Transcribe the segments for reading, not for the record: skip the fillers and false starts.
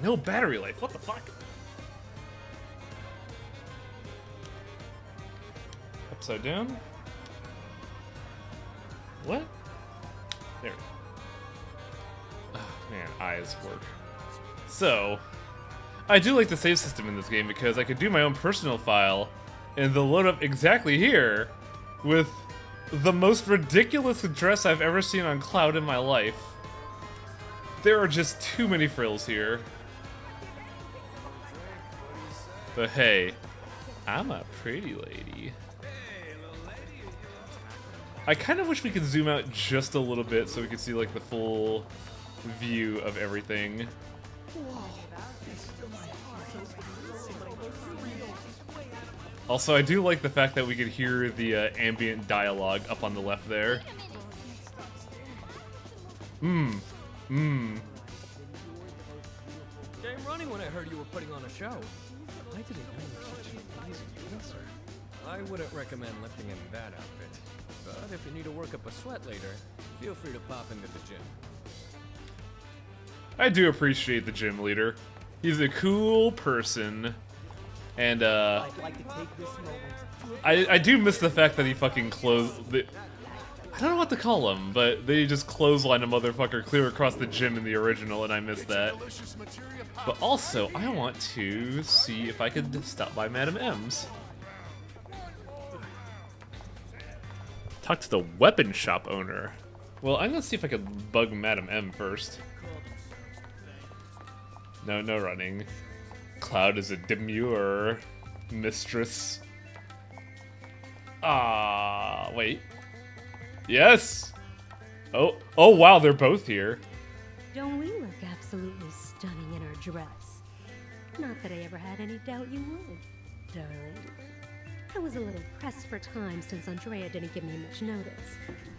No battery life. What the fuck? Upside down. What? There we go. Oh, man, eyes work. So, I do like the save system in this game because I could do my own personal file and they'll load up exactly here with the most ridiculous dress I've ever seen on Cloud in my life. There are just too many frills here. But hey, I'm a pretty lady. I kind of wish we could zoom out just a little bit so we could see like the full view of everything. Also, I do like the fact that we could hear the ambient dialogue up on the left there. Came running when I heard you were putting on a show. I didn't know you were such an amazing dancer. I wouldn't recommend lifting in that outfit. But if you need to work up a sweat later, feel free to pop into the gym. I do appreciate the gym leader. He's a cool person. And, I do miss the fact that he fucking I don't know what to call him, but they just clothesline a motherfucker clear across the gym in the original, and I miss that. But also, I want to see if I could stop by Madam M's. Talk to the weapon shop owner. Well, I'm gonna see if I can bug Madam M first. No running. Cloud is a demure mistress. Wait. Yes! Oh wow, they're both here. Don't we look absolutely stunning in our dress? Not that I ever had any doubt you would, darling. I was a little pressed for time since Andrea didn't give me much notice,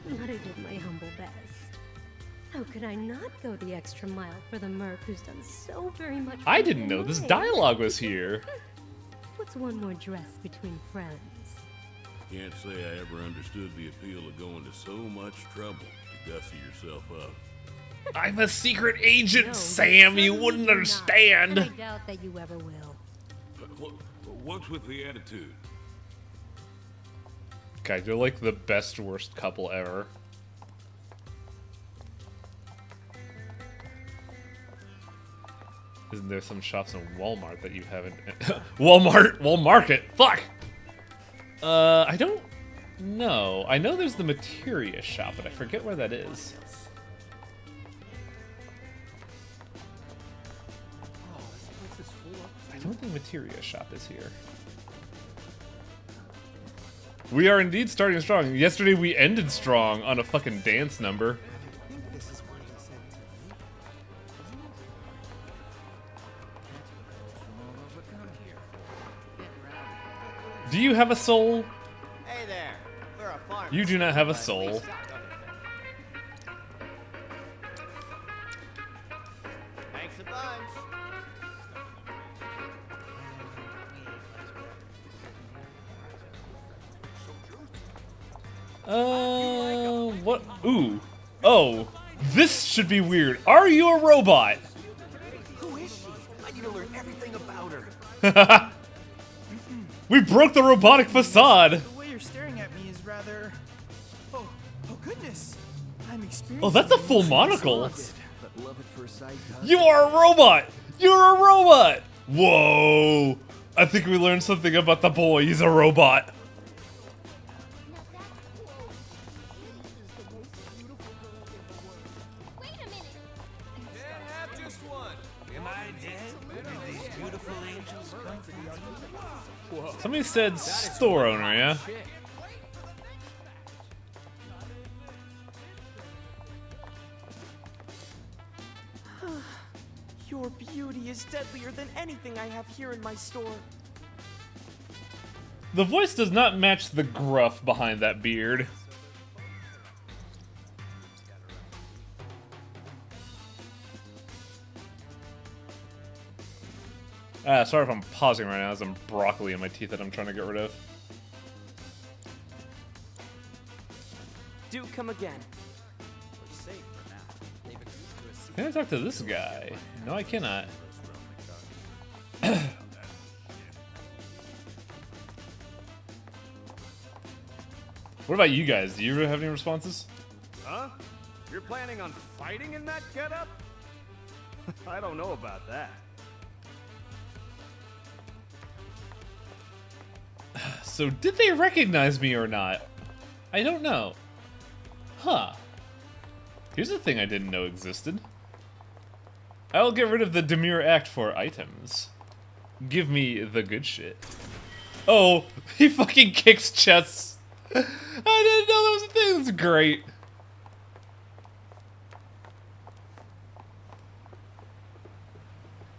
but I did my humble best. How could I not go the extra mile for the merc who's done so very much for I didn't know this dialogue was here. What's one more dress between friends? Can't say I ever understood the appeal of going to so much trouble to gussy yourself up. I'm a secret agent, No, Sam. You certainly wouldn't do not, understand. and I doubt that you ever will. What's with the attitude? God, you're like the best worst couple ever. Isn't there some shops in Walmart that you haven't... Walmart? Fuck! I don't know. I know there's the Materia shop, but I forget where that is. I don't think Materia shop is here. We are indeed starting strong. Yesterday we ended strong on a fucking dance number. Do you have a soul? Hey there. We're a farm. You do not have a soul. Thanks a bunch. What? Ooh. Oh, this should be weird. Are you a robot? Who is she? I need to learn everything about her. We broke the robotic facade. The way you're staring at me is rather... Oh goodness. I'm experiencing... Oh, that's a full monocle. But love at first sight, huh? You are a robot. You're a robot. Whoa. I think we learned something about the boy. He's a robot. Somebody said store owner, yeah? Your beauty is deadlier than anything I have here in my store. The voice does not match the gruff behind that beard. Sorry if I'm pausing right now, there's some broccoli in my teeth that I'm trying to get rid of. Do come again. Can I talk to this guy? No, I cannot. What about you guys? Do you have any responses? Huh? You're planning on fighting in that getup? I don't know about that. So did they recognize me or not? I don't know. Huh. Here's a thing I didn't know existed. I'll get rid of the demure act for items. Give me the good shit. Oh, he fucking kicks chests. I didn't know that was a thing. That's great.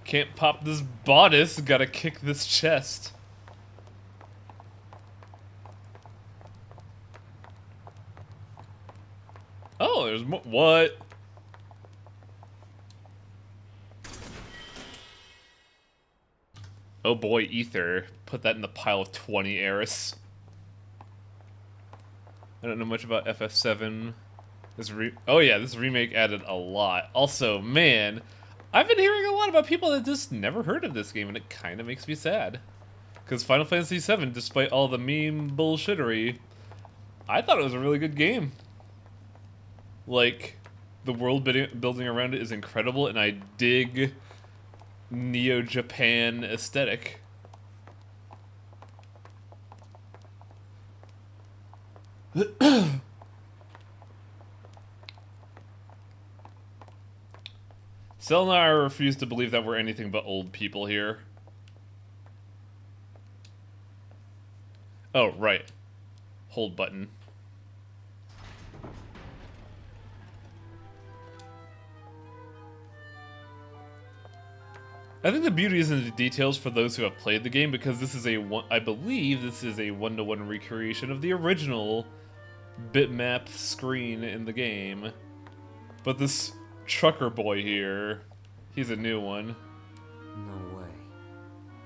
Can't pop this bodice. Gotta kick this chest. Oh, there's more. What? Oh boy, Ether. Put that in the pile of 20 Eris. I don't know much about FF7. Oh yeah, this remake added a lot. Also, man, I've been hearing a lot about people that just never heard of this game, and it kind of makes me sad. Because Final Fantasy VII, despite all the meme bullshittery, I thought it was a really good game. Like, the world building around it is incredible, and I dig Neo-Japan aesthetic. Sel and I refuse to believe that we're anything but old people here. Oh, right. Hold button. I think the beauty is in the details for those who have played the game, because this is I believe this is a one-to-one recreation of the original bitmap screen in the game. But this trucker boy here, he's a new one. No way.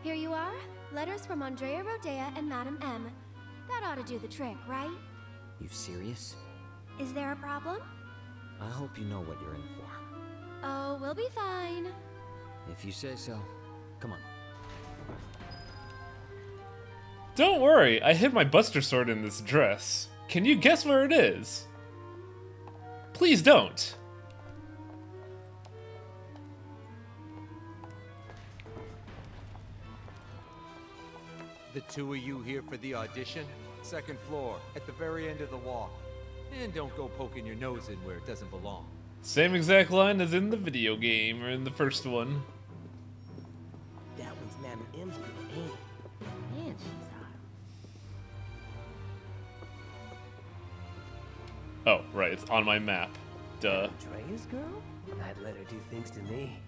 Here you are. Letters from Andrea Rodea and Madam M. That ought to do the trick, right? You serious? Is there a problem? I hope you know what you're in for. Oh, we'll be fine. If you say so. Come on. Don't worry, I hid my Buster Sword in this dress. Can you guess where it is? Please don't. The two of you here for the audition? Second floor, at the very end of the wall. And don't go poking your nose in where it doesn't belong. Same exact line as in the video game, or in the first one. That one's Madam M's girl, ain't it? And she's hot. Oh, right, it's on my map. Duh. Andrea's girl? I'd let her do things to me.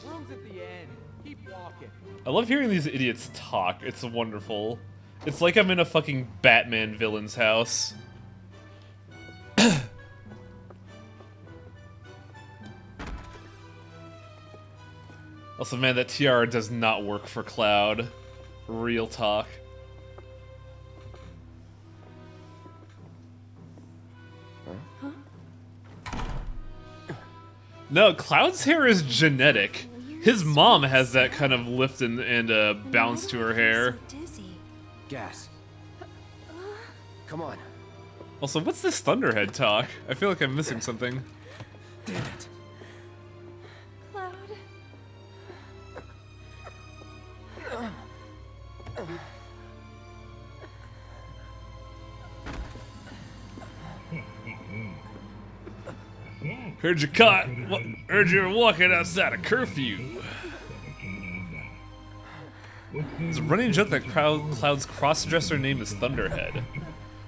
Room's at the end. Keep walking. I love hearing these idiots talk. It's wonderful. It's like I'm in a fucking Batman villain's house. Also, man, that tiara does not work for Cloud. Real talk. No, Cloud's hair is genetic. His mom has that kind of lift and bounce to her hair. So dizzy. Gas. Come on. Also, what's this Thunderhead talk? I feel like I'm missing something. Damn it. Cloud. Heard you were walking outside of curfew. It's a running joke that Cloud's cross-dresser name is Thunderhead.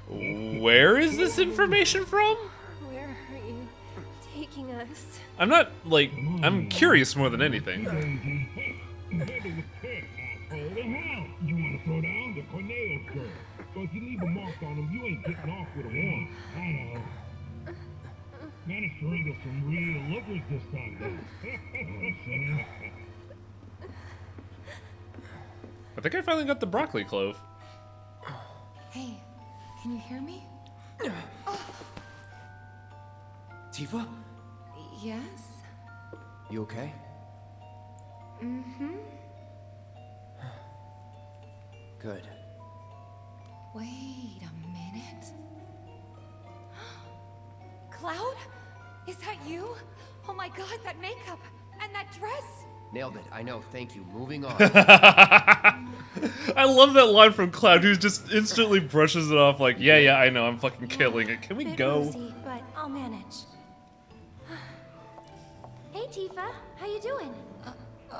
Where is this information from? Where are you taking us? I'm not, like, I'm curious more than anything. You want to throw down the Cornelius girl. So if you leave a mark on him, you ain't getting off with a warning. I know. Managed to wrangle some real lookers this time, though. I think I finally got the broccoli clove. Hey, can you hear me? Tifa? Yes? You okay? Mm-hmm. Good. Wait a minute. Cloud? Is that you? Oh my god, that makeup and that dress. Nailed it. I know. Thank you. Moving on. I love that line from Cloud, who just instantly brushes it off like, yeah, I know, I'm fucking killing it. Can we Bit go? woozy, but I'll manage. Hey, Tifa. How you doing?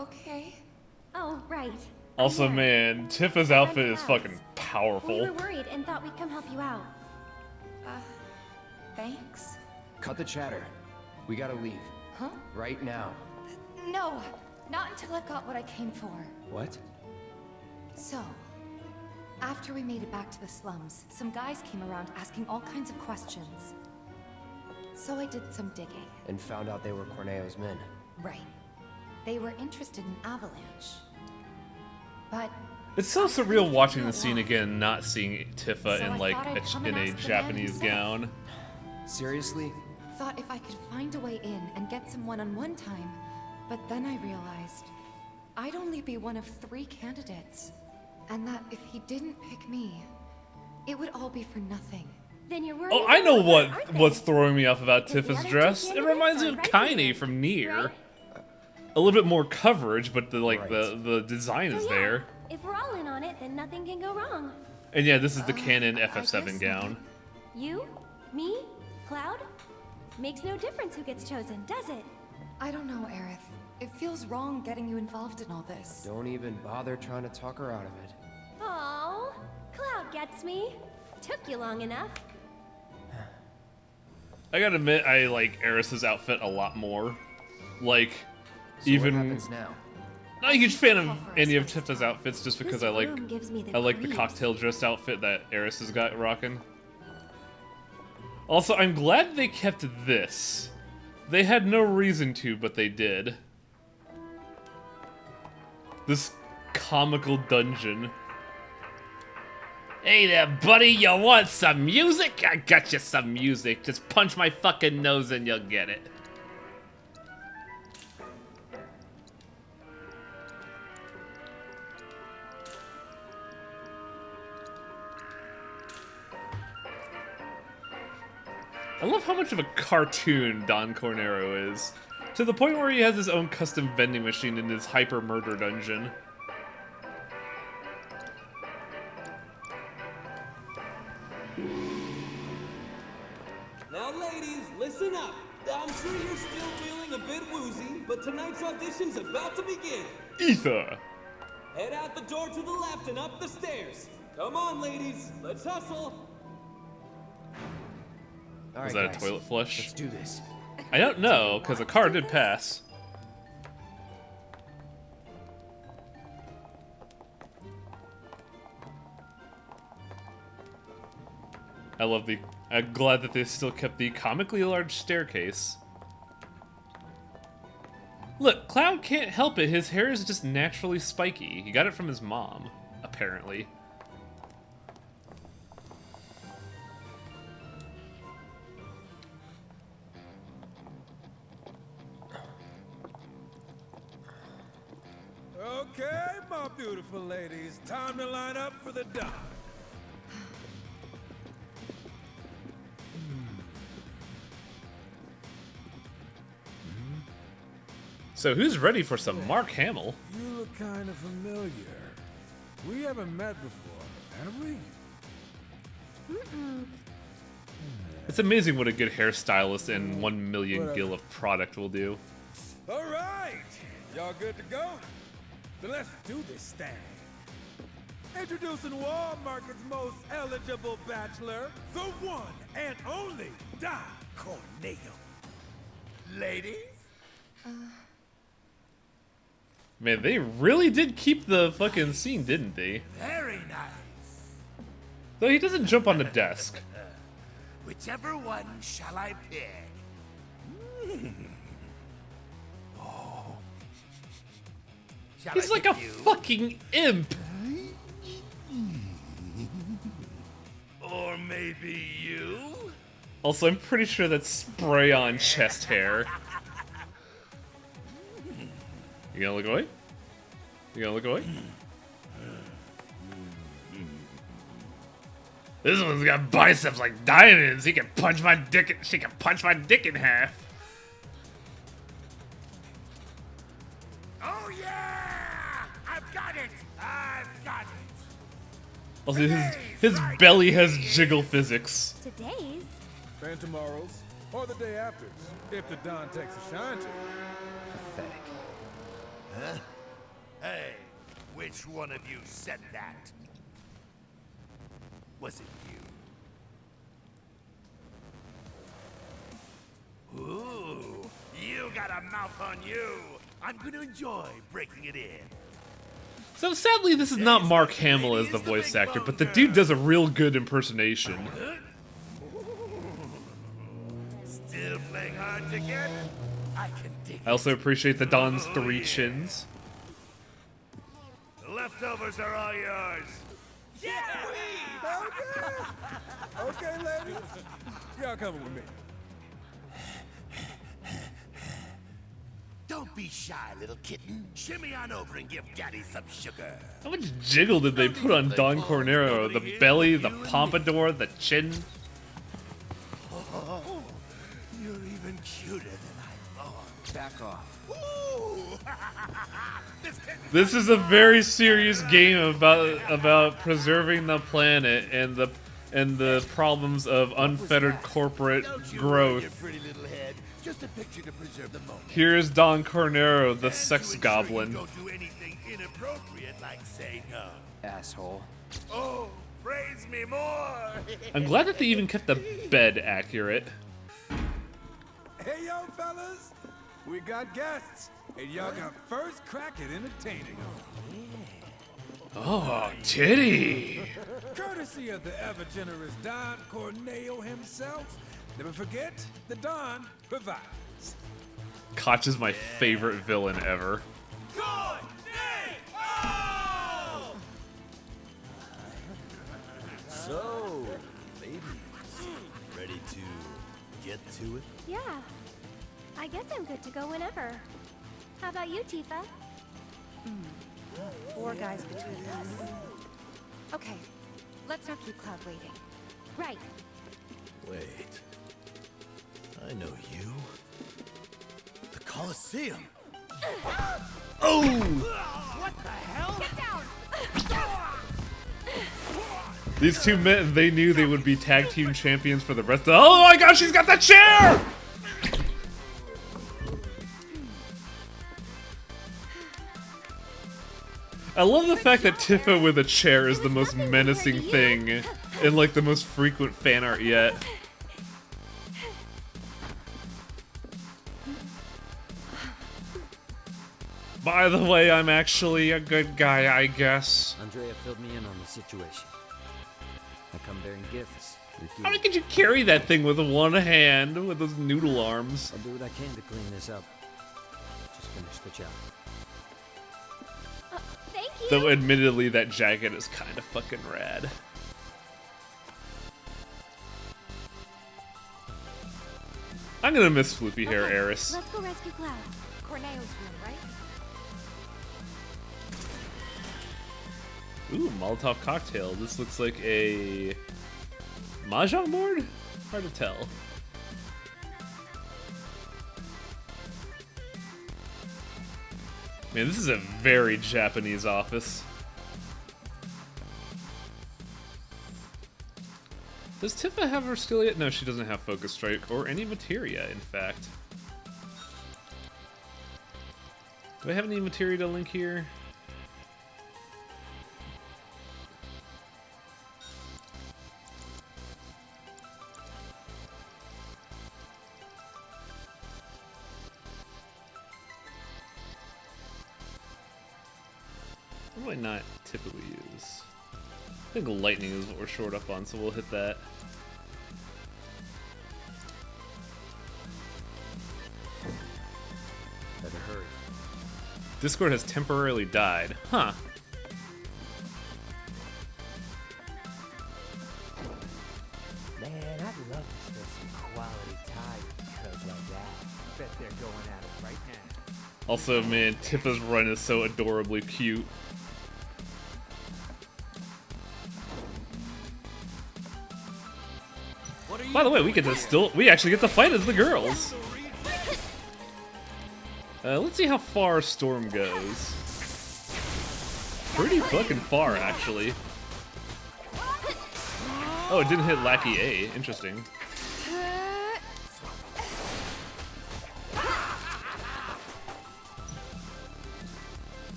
Okay. Oh, right. Also, I'm man, Tifa's Friend outfit is Cloud's. fucking powerful. We were worried and thought we'd come help you out. Thanks. Cut the chatter. We gotta leave. Huh? Right now. No, not until I've got what I came for. What? So, after we made it back to the slums, some guys came around asking all kinds of questions. So I did some digging. And found out they were Corneo's men. Right. They were interested in Avalanche. But It's so surreal watching the scene again, not seeing Tifa So in I like thought I'd come in and a ask the man Japanese himself. gown. Seriously? thought if I could find a way in and get some one-on-one time, but then I realized I'd only be one of 3 candidates, and that if he didn't pick me, it would all be for nothing. Then you're worried. Oh, I know about aren't they? what's throwing me off about Because the Tifa's other 2 dress. It candidates reminds me are of right Kaine here, from Nier. right? A little bit more coverage, but the Right. the design So is yeah, there. if we're all in on it, then nothing can go wrong. And yeah, this is the canon I FF7 guess gown. You, me, Cloud? Makes no difference who gets chosen, does it? I don't know, Aerith. It feels wrong getting you involved in all this. Don't even bother trying to talk her out of it. Oh, Cloud gets me. Took you long enough. I gotta admit, I like Eris's outfit a lot more. Like, So even what happens now? not a huge fan of any of Tifa's outfits, just because This I like room gives me the I like the creeps. cocktail dress outfit that Eris has got rocking. Also, I'm glad they kept this. They had no reason to, but they did. This comical dungeon. Hey there, buddy, you want some music? I got you some music. Just punch my fucking nose and you'll get it. I love how much of a cartoon Don Cornero is. To the point where he has his own custom vending machine in his hyper murder dungeon. Now, ladies, listen up. I'm sure you're still feeling a bit woozy, but tonight's audition's about to begin. Ether! Head out the door to the left and up the stairs. Come on, ladies, let's hustle. All Was right, that a guys, toilet flush? Let's do this. I don't know, because a car did pass. I'm glad that they still kept the comically large staircase. Look, Cloud can't help it. His hair is just naturally spiky. He got it from his mom, apparently. Okay, my beautiful ladies, time to line up for the dive. So who's ready for some Mark Hamill? You look kind of familiar. We haven't met before, have we? It's amazing what a good hairstylist and 1 million Whatever. gil of product will do. All right, y'all good to go? Then let's do this thing. Introducing Walmart's most eligible bachelor, the one and only Don Corneo. Ladies? Man, they really did keep the fucking scene, didn't they? Very nice. Though he doesn't jump on the desk. Whichever one shall I pick? Oh. Shall He's I like pick a you? fucking imp. Or maybe you? Also, I'm pretty sure that's spray-on chest hair. You gonna look away? You gonna look away? This one's got biceps like diamonds. She can punch my dick in half. Oh yeah! I've got it! I've got it! Also, his belly has jiggle physics. Today's? And tomorrow's, or the day after's, if the Don takes a shine to it. Pathetic. Huh? Hey, which one of you said that? Was it you? Ooh, you got a mouth on you. I'm gonna enjoy breaking it in. So sadly, this is not Mark Hamill as the voice actor, but the dude does a real good impersonation. Still playing hard to get? I can dig I also appreciate the Don's 3 chins. The leftovers are all yours. Yeah! Okay, ladies. Y'all coming with me. Don't be shy, little kitten. Shimmy on over and give Daddy some sugar. How much jiggle did they put on Don Cornero? The belly, the pompadour, the chin. Oh, you're even cuter than I thought. Back off. Ooh. This is a very serious game about preserving the planet and the problems of unfettered corporate growth. Your pretty little head. Just a picture to preserve the moment. Here's Don Cornero, the sex goblin. Don't do anything inappropriate like say no. Asshole. Oh, praise me more. I'm glad that they even kept the bed accurate. Hey, yo, fellas. We got guests, and y'all got first crack at entertaining them. Oh, titty! Courtesy of the ever-generous Don Corneo himself. Never forget, the Don provides. Koch is my favorite villain ever. So, ladies, ready to get to it? Yeah. I guess I'm good to go whenever. How about you, Tifa? 4 guys between us. Okay, let's not keep Cloud waiting. Right. Wait. I know you. The Colosseum. Oh! What the hell? Get down! These two men, they knew they would be tag team champions for the rest of. Oh my gosh, she's got the chair! I love the fact that Tifa with a chair is the most menacing thing in like the most frequent fan art yet. By the way, I'm actually a good guy, I guess. Andrea filled me in on the situation. I come bearing gifts. How could you carry that thing with one hand with those noodle arms? I'll do what I can to clean this up. Just finish the job. Thank you. Though admittedly that jacket is kind of fucking rad. I'm gonna miss floopy hair Eris. Let's go rescue Cloud. Corneo's room, right? Ooh, Molotov cocktail. This looks like a mahjong board? Hard to tell. Man, this is a very Japanese office. Does Tifa have her skill yet? No, she doesn't have Focus Strike or any materia, in fact. Do I have any materia to link here? What do I not typically use? I think lightning is what we're short up on, so we'll hit that. Better hurry. Discord has temporarily died. Huh. Man, I'd love to spend some quality time with cuz like that. Bet they're going at it right now. Also, man, Tifa's run is so adorably cute. By the way, we actually get to fight as the girls. Let's see how far Storm goes. Pretty fucking far, actually. Oh, it didn't hit Lackey A. Interesting.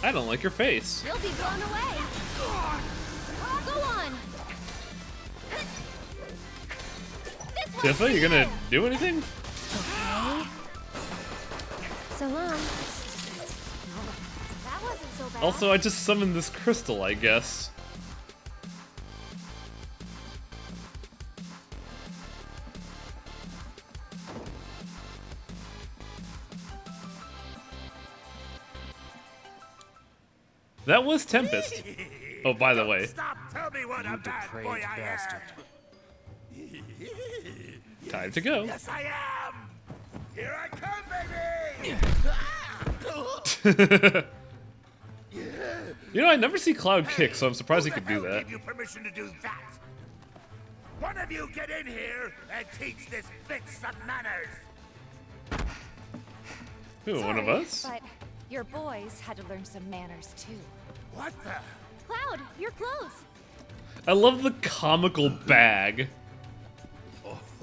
I don't like your face. You'll be blown away. Go on. Tifa, you gonna do anything? Okay. So long. That wasn't so bad. Also, I just summoned this crystal, I guess. That was Tempest. Oh, by the way. Stop! Tell me what a bad boy I am. Time to go. Yes, I am. Here I come, baby. You know, I never see Cloud kick, so I'm surprised he could do that. Give you permission to do that? One of you get in here and teach this bitch some manners. Who, one of us? But your boys had to learn some manners too. What the? Cloud, you're close. I love the comical bag.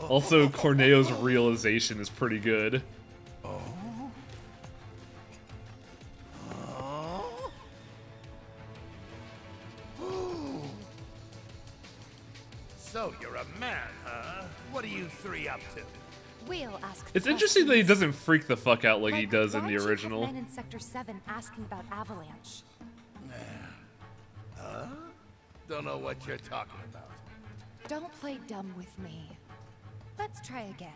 Also, Corneo's realization is pretty good. So you're a man, huh? What are you three up to? We'll ask. It's interesting that he doesn't freak the fuck out like he does in the why'd you original. have men in Sector 7 asking about Avalanche. Huh? Don't know what you're talking about. Don't play dumb with me. Let's try again.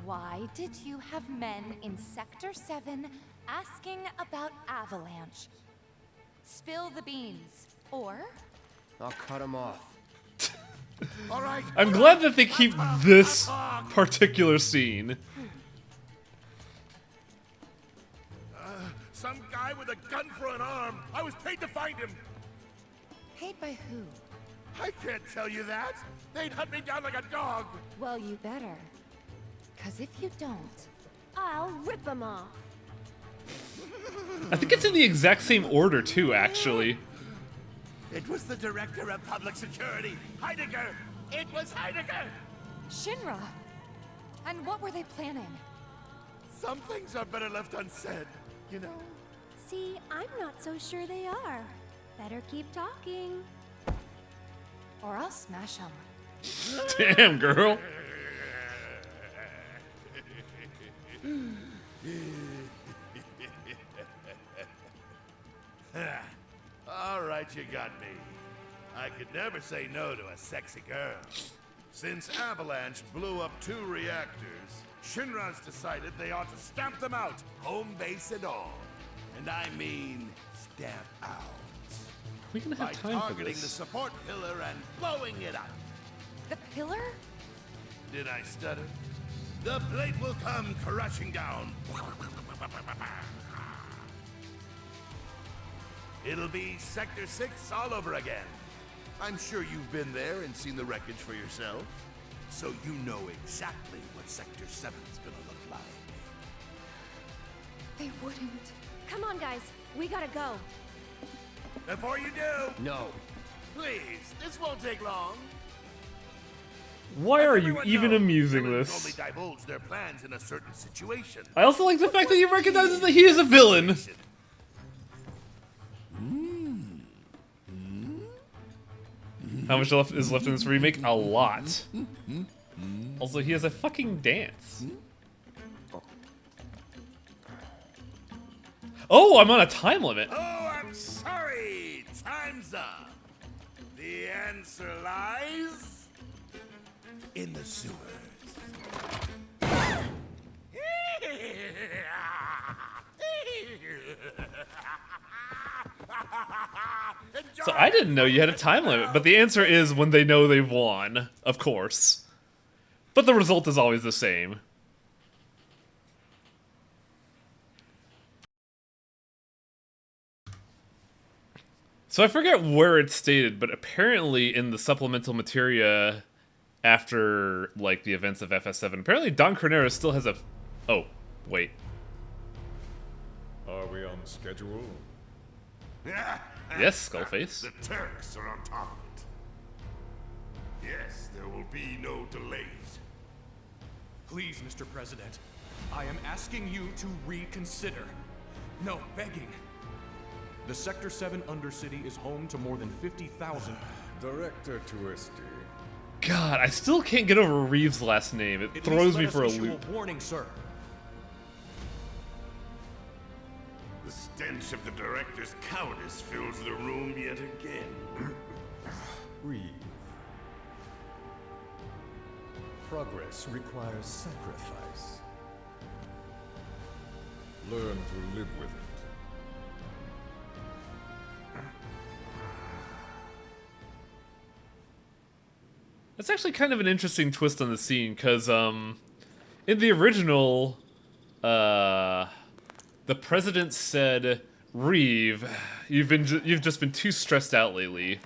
Why did you have men in Sector 7 asking about Avalanche? Spill the beans, or... I'll cut him off. All right. I'm glad that they keep this particular scene. Some guy with a gun for an arm. I was paid to find him. Paid by who? I can't tell you that. They'd hunt me down like a dog. Well, you better. 'Cause if you don't... I'll rip them off. I think it's in the exact same order too, actually. It was the director of public security, Heidegger. It was Heidegger. Shinra! And what were they planning? Some things are better left unsaid, you know? See, I'm not so sure they are. Better keep talking. Or I'll smash them. Damn, girl. All right, you got me. I could never say no to a sexy girl. Since Avalanche blew up 2 reactors, Shinra's decided they ought to stamp them out, home base and all. And I mean stamp out. We gonna have By time for targeting the this. support pillar and blowing it up. The pillar? Did I stutter? The plate will come crashing down. It'll be Sector 6 all over again. I'm sure you've been there and seen the wreckage for yourself. So you know exactly what Sector 7's gonna look like. They wouldn't. Come on, guys. We gotta go. Before you do, No. please, this won't take long. Why As are you everyone even knows, amusing villains this? only divulge their plans in a certain situation. I also like the fact that he recognizes that he is a villain. How much is left in this remake? A lot. Also, he has a fucking dance. Oh, I'm on a time limit. Oh, I'm sorry. Time's up. The answer lies in the sewers. So I didn't know you had a time limit, but the answer is when they know they've won, of course. But the result is always the same. So I forget where it's stated, but apparently in the supplemental materia after, like, the events of FF7, apparently Don Cornero still has a... Oh, wait. Are we on schedule? Yes, Skullface. The Turks are on top of it. Yes, there will be no delays. Please, Mr. President, I am asking you to reconsider. No, begging. The Sector 7 Undercity is home to more than 50,000... Director Twisty. God, I still can't get over Reeves' last name. It throws me for a loop. Warning, sir. The stench of the director's cowardice fills the room yet again. Reeve. Progress requires sacrifice. Learn to live with it. That's actually kind of an interesting twist on the scene, because, in the original, the president said, Reeve, you've just been too stressed out lately.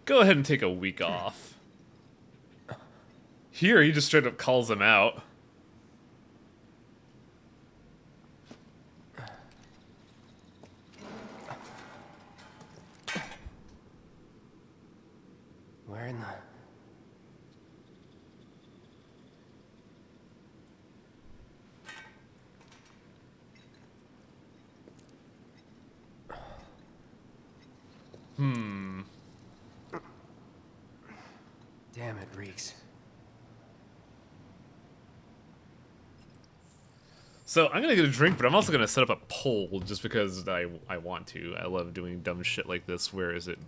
Go ahead and take a week off. Here, he just straight up calls him out. Where in the... Damn, it reeks. So, I'm gonna get a drink, but I'm also gonna set up a poll, just because I want to. I love doing dumb shit like this. Where is it?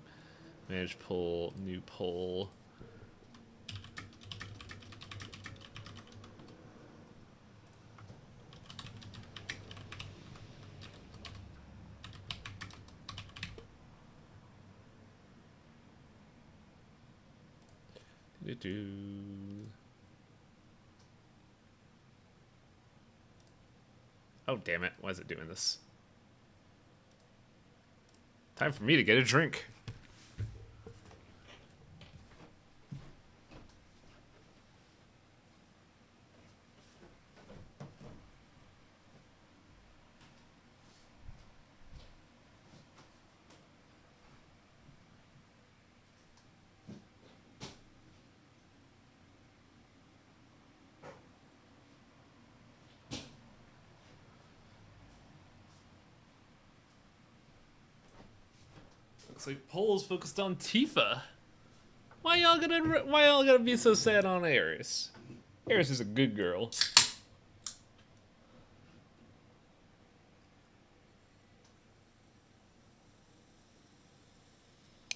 Manage poll, new poll. Oh, damn it. Why is it doing this? Time for me to get a drink. Looks like polls focused on Tifa. Why y'all gonna be so sad on Ares? Ares is a good girl.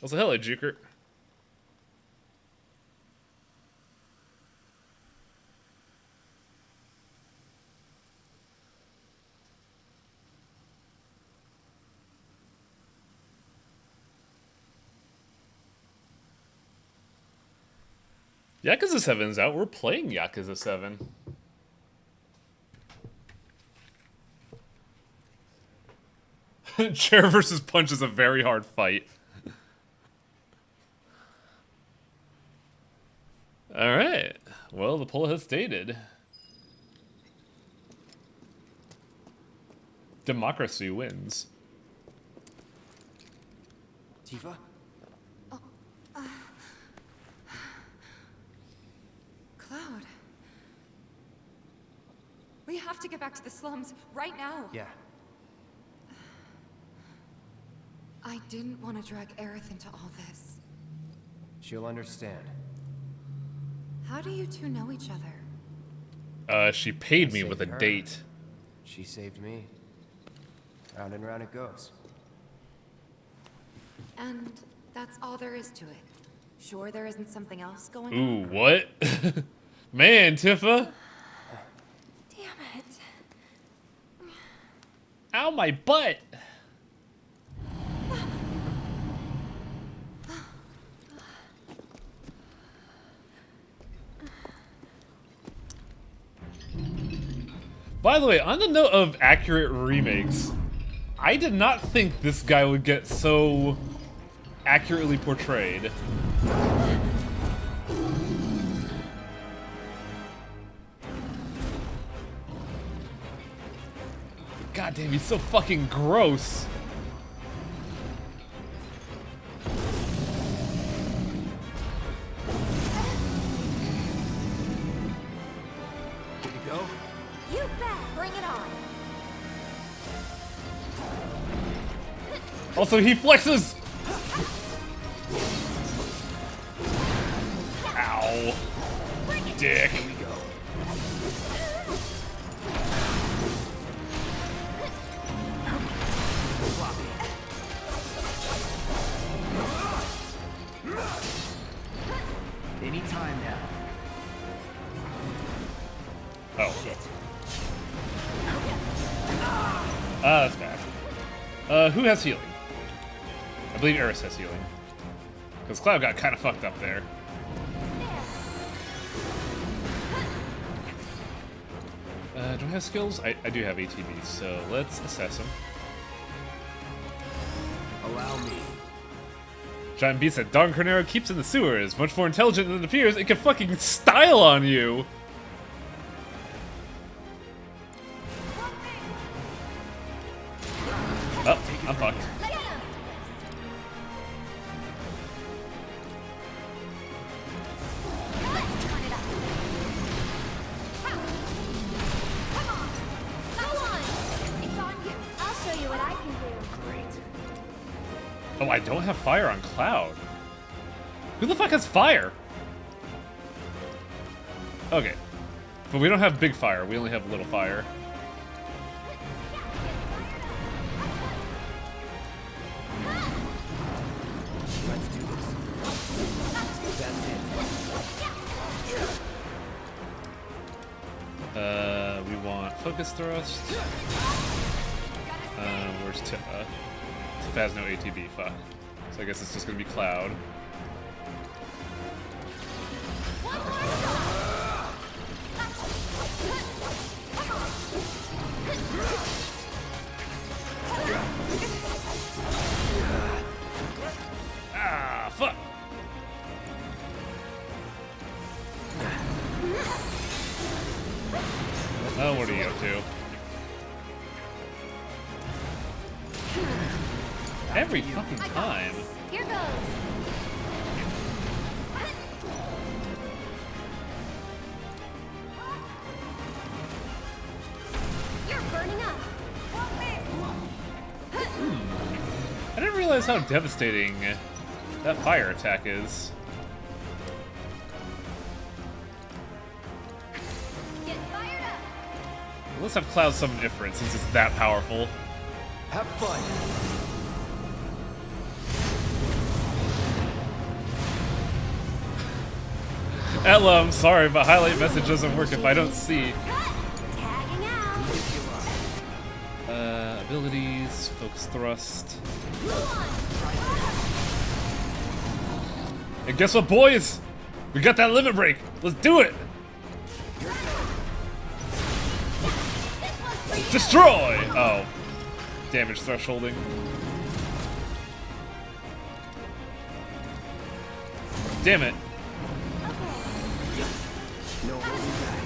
Also, hello, Juker. Yakuza 7's out. We're playing Yakuza 7. Chair versus punch is a very hard fight. Alright. Well, the poll has stated. Democracy wins. Tifa? Cloud. We have to get back to the slums right now. Yeah. I didn't want to drag Aerith into all this. She'll understand. How do you two know each other? She paid me I with a saved her. date. She saved me. Round and round it goes. And that's all there is to it. Sure there isn't something else going on? Ooh, what? Man, Tifa. Damn it. Ow, my butt. By the way, on the note of accurate remakes, I did not think this guy would get so accurately portrayed. God damn, he's so fucking gross. Here you go. You bet. Bring it on. Also, he flexes! Ow. Dick. Anytime now. Oh. Shit. That's bad. Who has healing? I believe Eris has healing. Because Cloud got kind of fucked up there. Do I have skills? I do have ATB, so let's assess them. Allow me. Giant Beast said, Don Cornero keeps in the sewers. Much more intelligent than it appears. It can fucking style on you. Oh, I'm fucked. Oh, I don't have fire on Cloud. Who the fuck has fire? Okay. But we don't have big fire, we only have little fire. Let's do this. That's it. We want focus thrust. Where's Tifa? Tifa has no ATB, fuck. So I guess it's just gonna be Cloud. Ah, fuck! Oh, what are you up to? Every fucking time. Here goes. You're burning up. I didn't realize how devastating that fire attack is. Get fired up. Let's have Cloud summon Ifrit since it's that powerful. Have fun. Ella, I'm sorry, but highlight message doesn't work if I don't see. Tagging out. Abilities, focus thrust. And guess what, boys? We got that limit break. Let's do it. Destroy! Oh. Damage thresholding. Damn it. No holding back.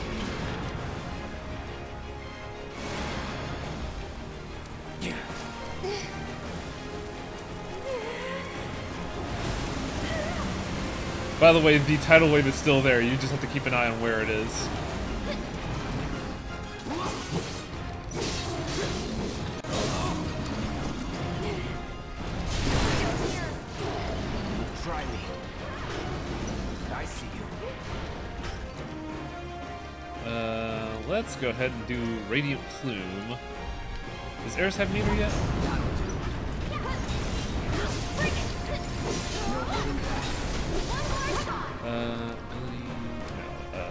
By the way, the tidal wave is still there. You just have to keep an eye on where it is. Try me. I see you. Let's go ahead and do Radiant Plume. Does Eris have meter yet?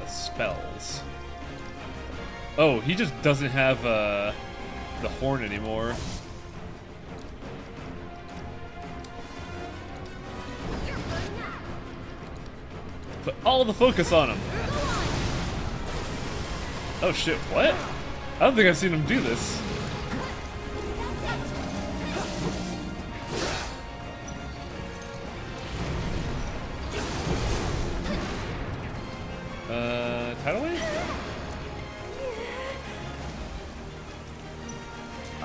Spells. Oh, he just doesn't have the horn anymore. Put all the focus on him. Oh shit, what? I don't think I've seen him do this.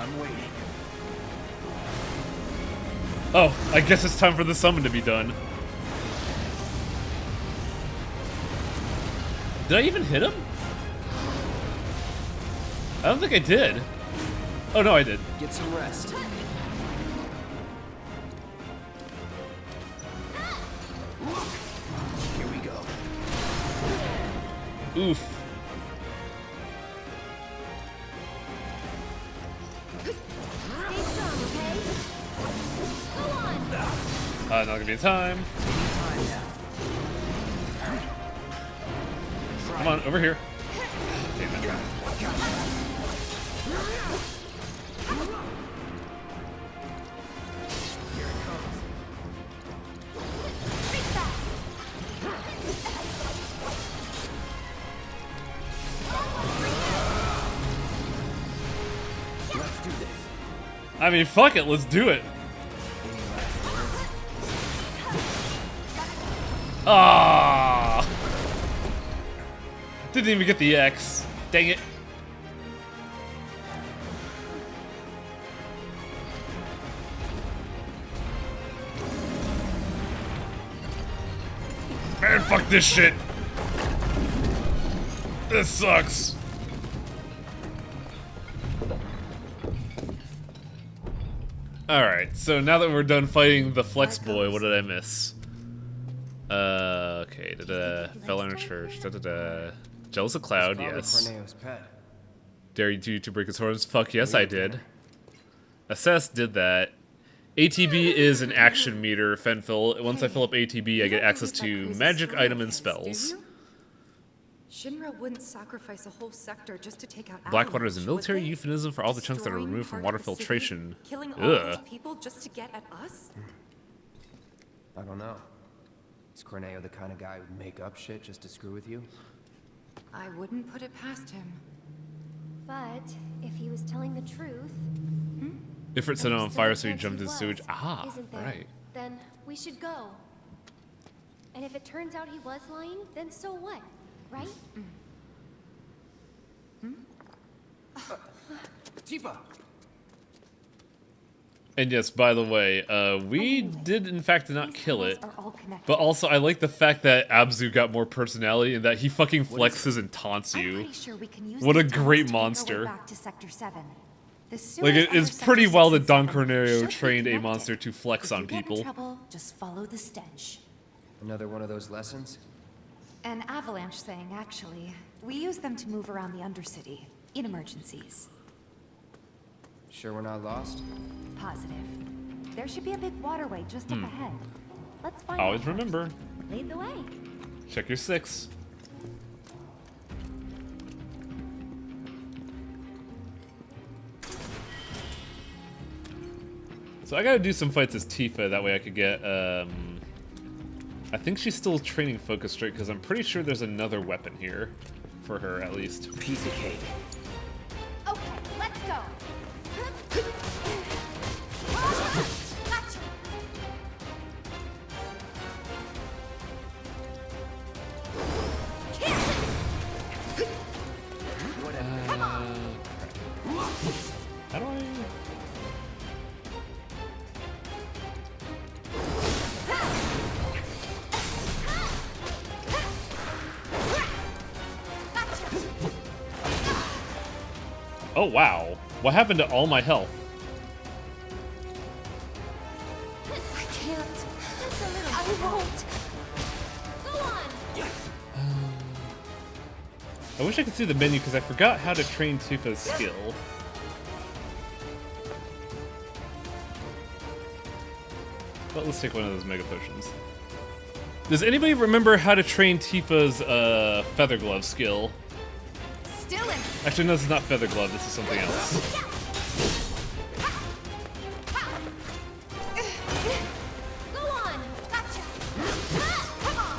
I'm waiting. Oh, I guess it's time for the summon to be done. Did I even hit him? I don't think I did. Oh no, I did. Get some rest. Here we go. Oof. Not gonna be time. Come on, over here. Damn it. Let's do this. I mean, fuck it, let's do it. Ah! Didn't even get the X. Dang it. Man, fuck this shit. This sucks. Alright, so now that we're done fighting the Flex Boy, what did I miss? Okay, fell in a church, Jealous of Cloud, yes. Dare you to break his horns? Fuck yes, I did. Assess did that. ATB is an action meter, Fenfill. Once I fill up ATB, I get access to magic item and spells. Shinra wouldn't sacrifice a whole sector just to take out Blackwater is a Avalanche, military would they? euphemism for all the chunks that are Destroying removed from part water of the city, filtration. killing all those Ugh. people just to get at us? I don't know. Is Corneo the kind of guy who'd make up shit just to screw with you? I wouldn't put it past him. But if he was telling the truth, Ifrit set him on fire, so he jumped in sewage. Ah, isn't there? right. Then we should go. And if it turns out he was lying, then so what? Right? Tifa! And yes, by the way, we did in fact not kill it, but also I like the fact that Abzu got more personality and that he fucking flexes and taunts you. What a great monster. Back to Sector 7. The Like, sewers it's under pretty Sector well that 6 Don and 7 Corneo should be trained a connected. monster to flex on If you get in people. trouble, just follow the stench. Another one of those lessons? An avalanche thing, actually. We use them to move around the Undercity in emergencies. Sure we're not lost? Positive. There should be a big waterway just up ahead. Let's find Always out. remember, Lead the way. check your 6. So I gotta do some fights as Tifa, that way I could get, I think she's still training Focus Strike, because I'm pretty sure there's another weapon here. For her, at least. Piece of cake. Okay, let's go. Gotcha. Come on. How do I... Oh wow, what happened to all my health? I can't. Just a little. I won't. Go on. I wish I could see the menu because I forgot how to train Tifa's skill. But let's take one of those Mega Potions. Does anybody remember how to train Tifa's Feather Glove skill? Still in. Actually, no, this is not Feather Glove, this is something else. Go on. Gotcha. Come on.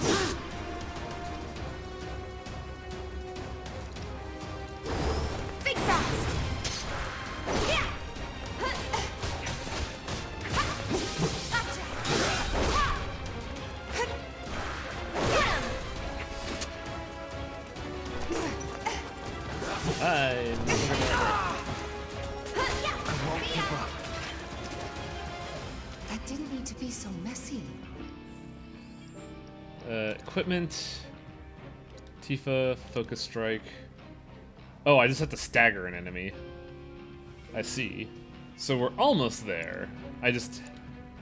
Think fast. Yeah. to be so messy? Equipment. Tifa, Focus Strike. Oh, I just have to stagger an enemy. I see. So we're almost there. I just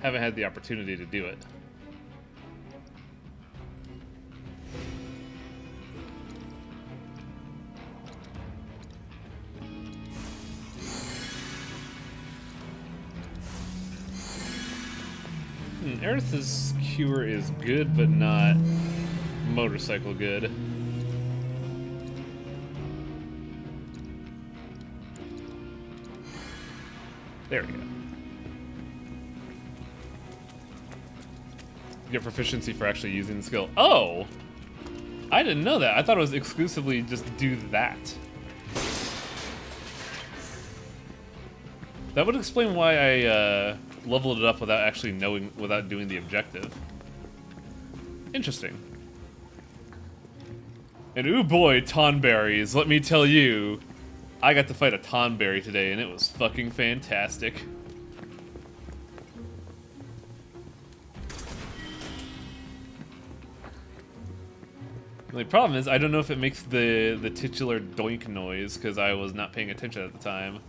haven't had the opportunity to do it. Aerith's cure is good, but not motorcycle good. There we go. Get proficiency for actually using the skill. Oh! I didn't know that. I thought it was exclusively just do that. That would explain why I leveled it up without actually knowing, without doing the objective. Interesting. And ooh boy, Tonberries, let me tell you, I got to fight a Tonberry today and it was fucking fantastic. The only problem is I don't know if it makes the titular doink noise because I was not paying attention at the time.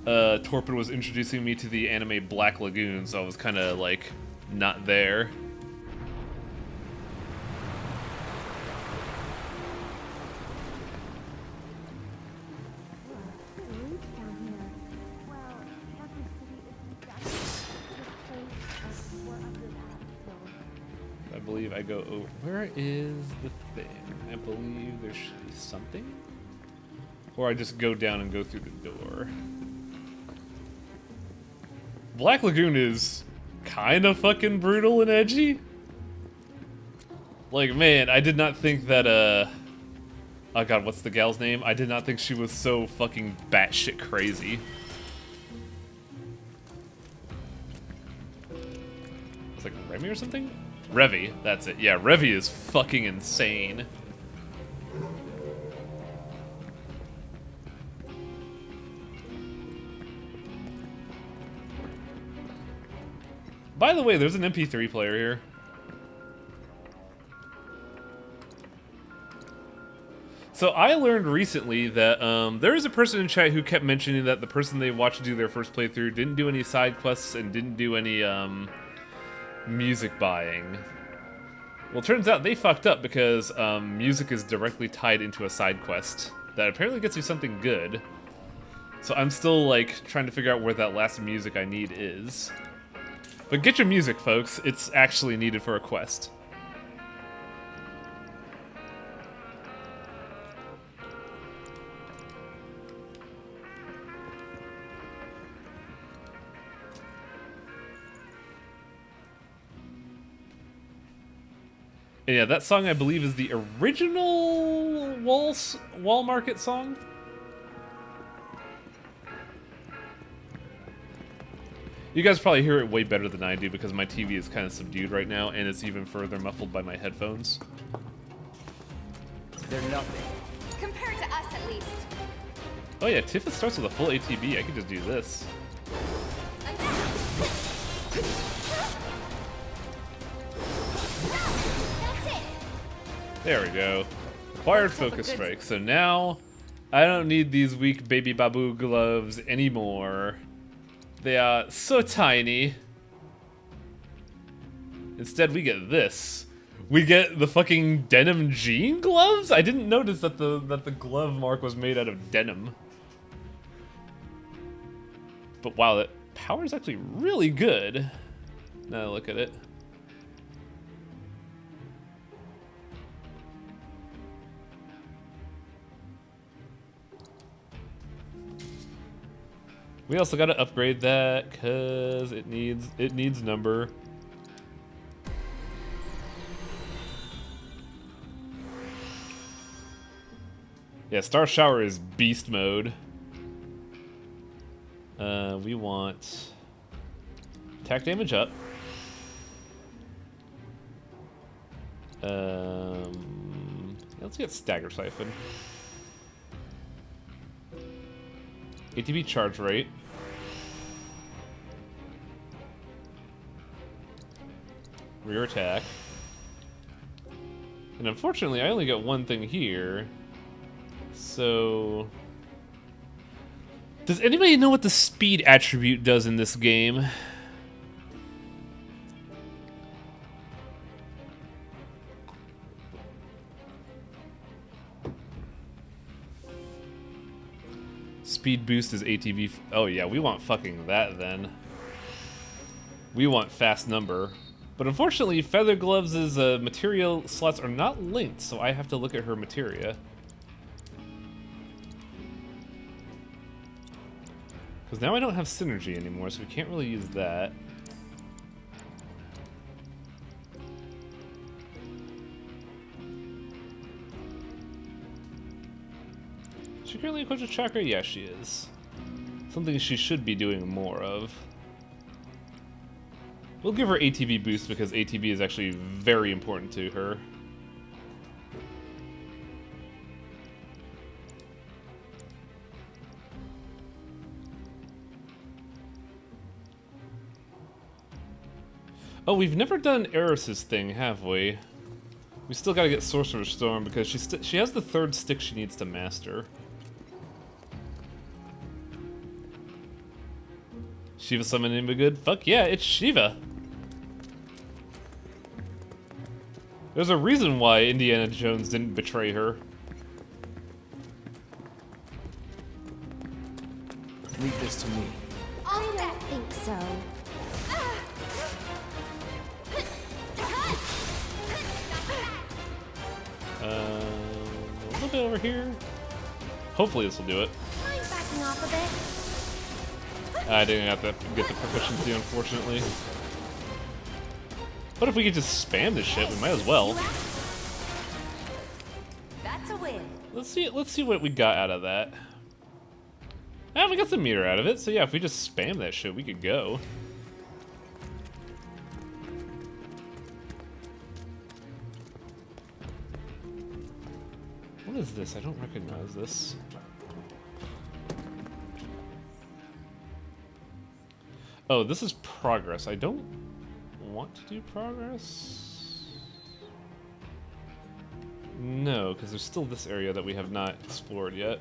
Torpid was introducing me to the anime Black Lagoon, so I was kind of like not there. I believe I go over. Where is the thing? I believe there should be something. Or I just go down and go through the door. Black Lagoon is kind of fucking brutal and edgy. Like, man, I did not think that, oh god, what's the gal's name? I did not think she was so fucking batshit crazy. It's like Remy or something? Revy, that's it. Yeah, Revy is fucking insane. By the way, there's an MP3 player here. So I learned recently that there is a person in chat who kept mentioning that the person they watched do their first playthrough didn't do any side quests and didn't do any music buying. Well, turns out they fucked up because music is directly tied into a side quest that apparently gets you something good. So I'm still like trying to figure out where that last music I need is. But get your music, folks. It's actually needed for a quest. And yeah, that song I believe is the original Wall Market song. You guys probably hear it way better than I do because my TV is kind of subdued right now and it's even further muffled by my headphones. They're nothing. Compared to us, at least. Oh yeah, Tifa starts with a full ATB. I could just do this. There we go. Acquired Focus Strike. So now I don't need these weak baby babu gloves anymore. They are so tiny. Instead, we get this. We get the fucking denim jean gloves? I didn't notice that the glove mark was made out of denim. But wow, that power is actually really good. Now I look at it. We also got to upgrade that because it needs number. Yeah, Star Shower is beast mode. We want attack damage up. Let's get Stagger Siphon. ATB charge rate. rear attack. And unfortunately, I only got one thing here. So... Does anybody know what the speed attribute does in this game? Speed boost is ATV. Oh yeah, we want fucking that then. We want fast number. But unfortunately, Feather Gloves' material slots are not linked, so I have to look at her materia. Because now I don't have synergy anymore, so we can't really use that. Is she currently equipped with chakra? Yeah, she is. Something she should be doing more of. We'll give her ATB boost because ATB is actually very important to her. Oh, we've never done Eris's thing, have we? We still gotta get Sorcerer's Storm because she has the third stick she needs to master. Shiva summon anybody good? Fuck yeah, it's Shiva! There's a reason why Indiana Jones didn't betray her. Leave this to me. I don't think so. A little bit over here. Hopefully this will do it. Mind backing off a bit? I didn't have to get the proficiency, unfortunately. But if we could just spam this shit, we might as well. That's a win. Let's see what we got out of that. Ah, we got some meter out of it, so yeah, if we just spam that shit, we could go. What is this? I don't recognize this. Oh, this is progress. I don't want to do progress. No, because there's still this area that we have not explored yet.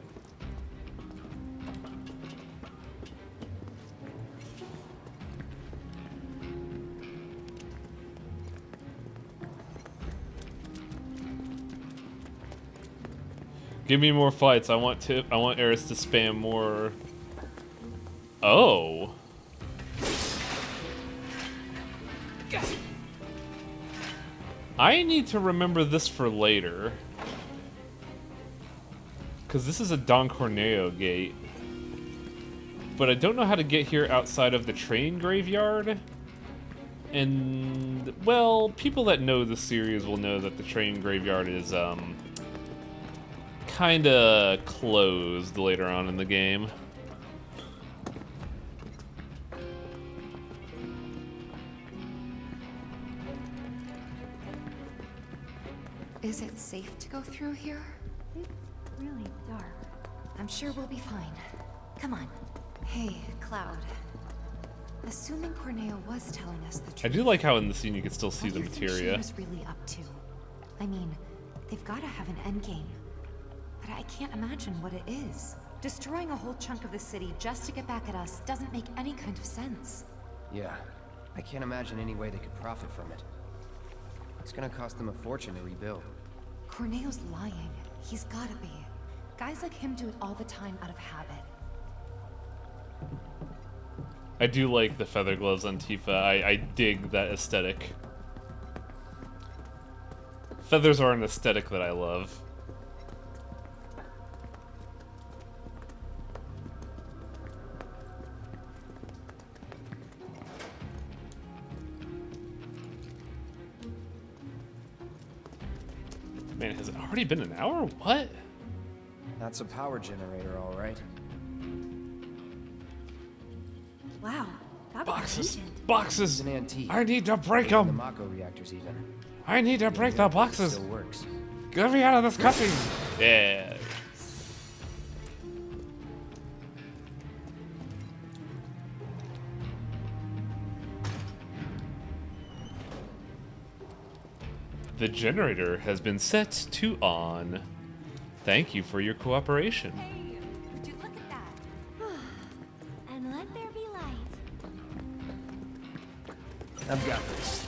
Give me more fights. I want Eris to spam more. Oh. I need to remember this for later. Because this is a Don Corneo gate. But I don't know how to get here outside of the train graveyard. And, well, people that know the series will know that the train graveyard is, kinda closed later on in the game. Is it safe to go through here? It's really dark. I'm sure we'll be fine. Come on. Hey, Cloud. Assuming Corneo was telling us the truth. I do like how in the scene you can still see the materia. What do you think Shinra's really up to? I mean, they've got to have an endgame. But I can't imagine what it is. Destroying a whole chunk of the city just to get back at us doesn't make any kind of sense. Yeah, I can't imagine any way they could profit from it. It's gonna cost them a fortune to rebuild. Corneo's lying. He's gotta be. Guys like him do it all the time out of habit. I do like the feather gloves on Tifa. I dig that aesthetic. Feathers are an aesthetic that I love. Man, has it already been an hour? What? That's a power generator, all right. Wow, that Boxes. was ancient. Boxes. It's an antique. I need to break The them. Mako reactors, even. I need to break the It boxes. still works. Get me out of this cussing. Yeah. The generator has been set to on. Thank you for your cooperation. Would you look at that? And let there be light. I've got this.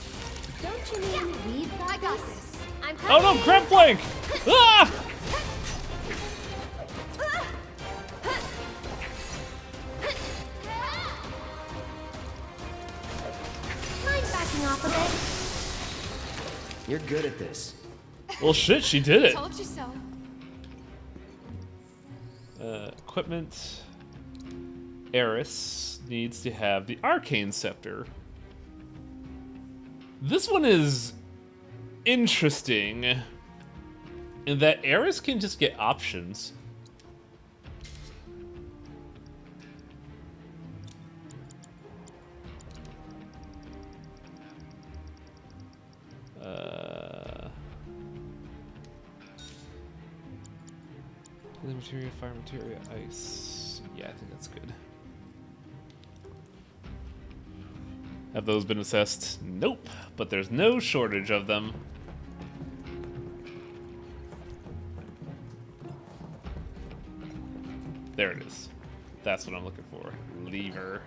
Don't you mean we've got this? I'm Oh no, crab flank! Ah! Mind backing off a bit? You're good at this. Well, shit, she did it. Told you so. Equipment. Eris needs to have the arcane scepter. This one is interesting in that Eris can just get options. The materia, fire materia, ice. Yeah, I think that's good. Have those been assessed? Nope, but there's no shortage of them. There it is. That's what I'm looking for. Lever.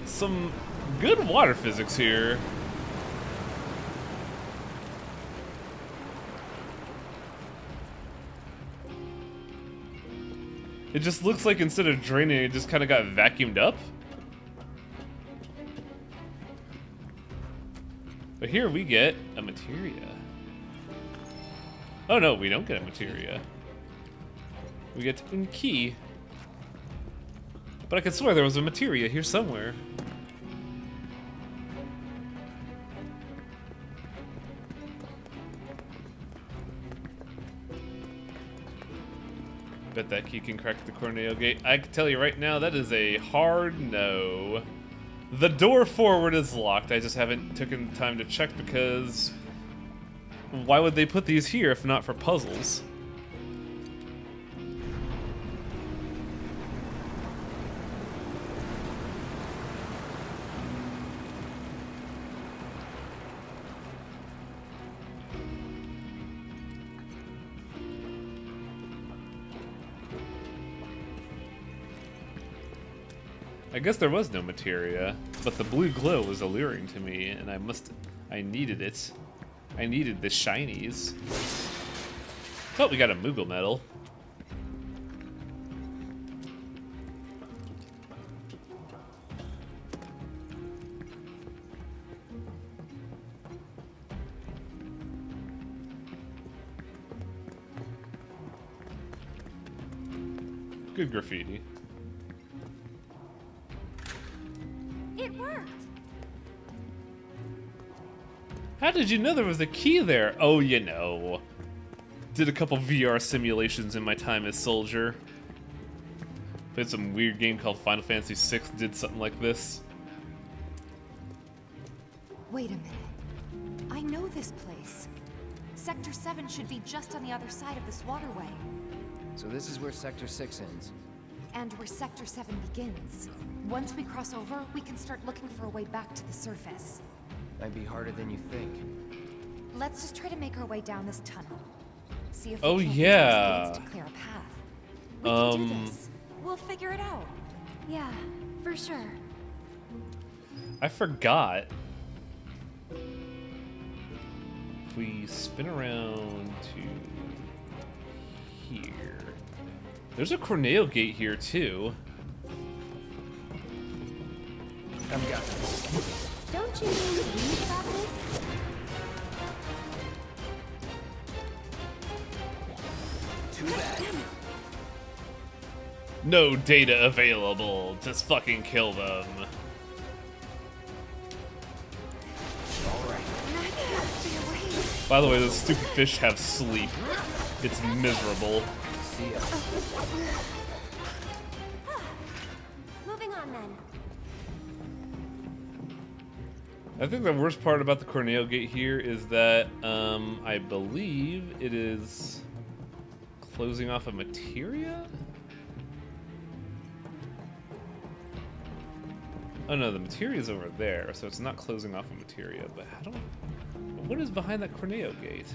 Some good water physics here. It just looks like instead of draining, it just kind of got vacuumed up. But here we get a materia. Oh no, we don't get a materia. We get an key. But I could swear there was a materia here somewhere. Bet that key can crack the Corneo gate. I can tell you right now, that is a hard no. The door forward is locked. I just haven't taken time to check because why would they put these here if not for puzzles? I guess there was no materia, but the blue glow was alluring to me, and I needed it. I needed the shinies. Oh, we got a Moogle medal. Good graffiti. It worked. How did you know there was a key there? Oh, you know. Did a couple VR simulations in my time as soldier. Played some weird game called Final Fantasy VI, did something like this. Wait a minute. I know this place. Sector 7 should be just on the other side of this waterway. So this is where Sector 6 ends. And where Sector 7 begins. Once we cross over, we can start looking for a way back to the surface. Might be harder than you think. Let's just try to make our way down this tunnel. See if Oh, we can't use yeah. those blades to clear a path. We can do this. We'll figure it out. Yeah, for sure. I forgot. If we spin around to here. There's a Corneo gate here too. I've got this. Don't you mean we've got this? Too bad. No data available. Just fucking kill them. By the way, those stupid fish have sleep. It's miserable. See ya. Moving on then. I think the worst part about the Corneo gate here is that I believe it is closing off a materia? Oh no, the materia's over there, so it's not closing off a materia, but how do I... What is behind that Corneo gate?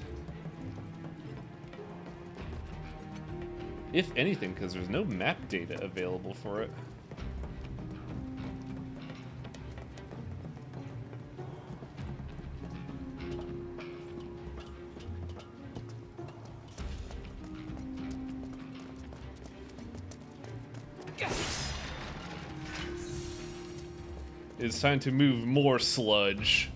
If anything, because there's no map data available for it. It's time to move more sludge.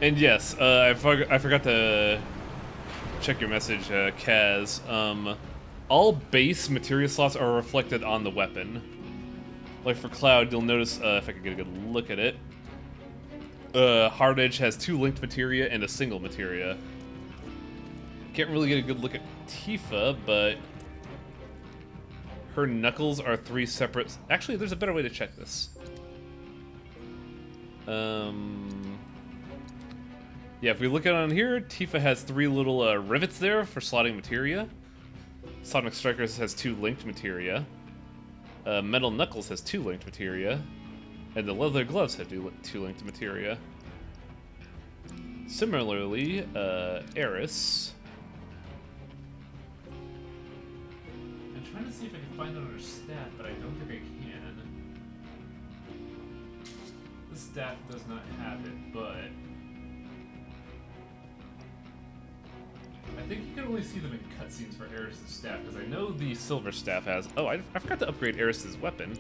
And yes, I forgot to check your message, Kaz. All base materia slots are reflected on the weapon. Like for Cloud, you'll notice, if I can get a good look at it, Hard Edge has 2 linked materia and a single materia. Can't really get a good look at Tifa, but her knuckles are 3 separate... Actually, there's a better way to check this. Yeah, if we look at it on here, Tifa has 3 little rivets there for slotting materia. Sonic Strikers has 2 linked materia. Metal Knuckles has 2 linked materia. And the Leather Gloves have 2 linked materia. Similarly, Eris... I'm trying to see if I can find it on her staff, but I don't think I can. This staff does not have it, but... I think you can only see them in cutscenes for Eris' staff, because I know the silver staff has... Oh, I forgot to upgrade Eris' weapon.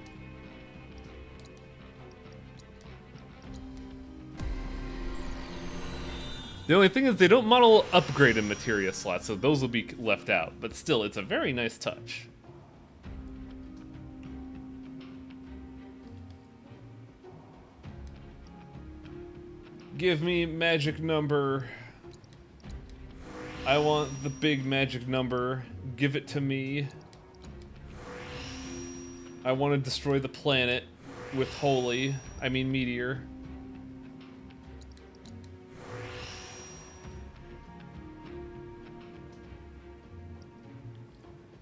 The only thing is they don't model upgrade in materia slots, so those will be left out. But still, it's a very nice touch. Give me magic number. I want the big magic number. Give it to me. I want to destroy the planet with meteor.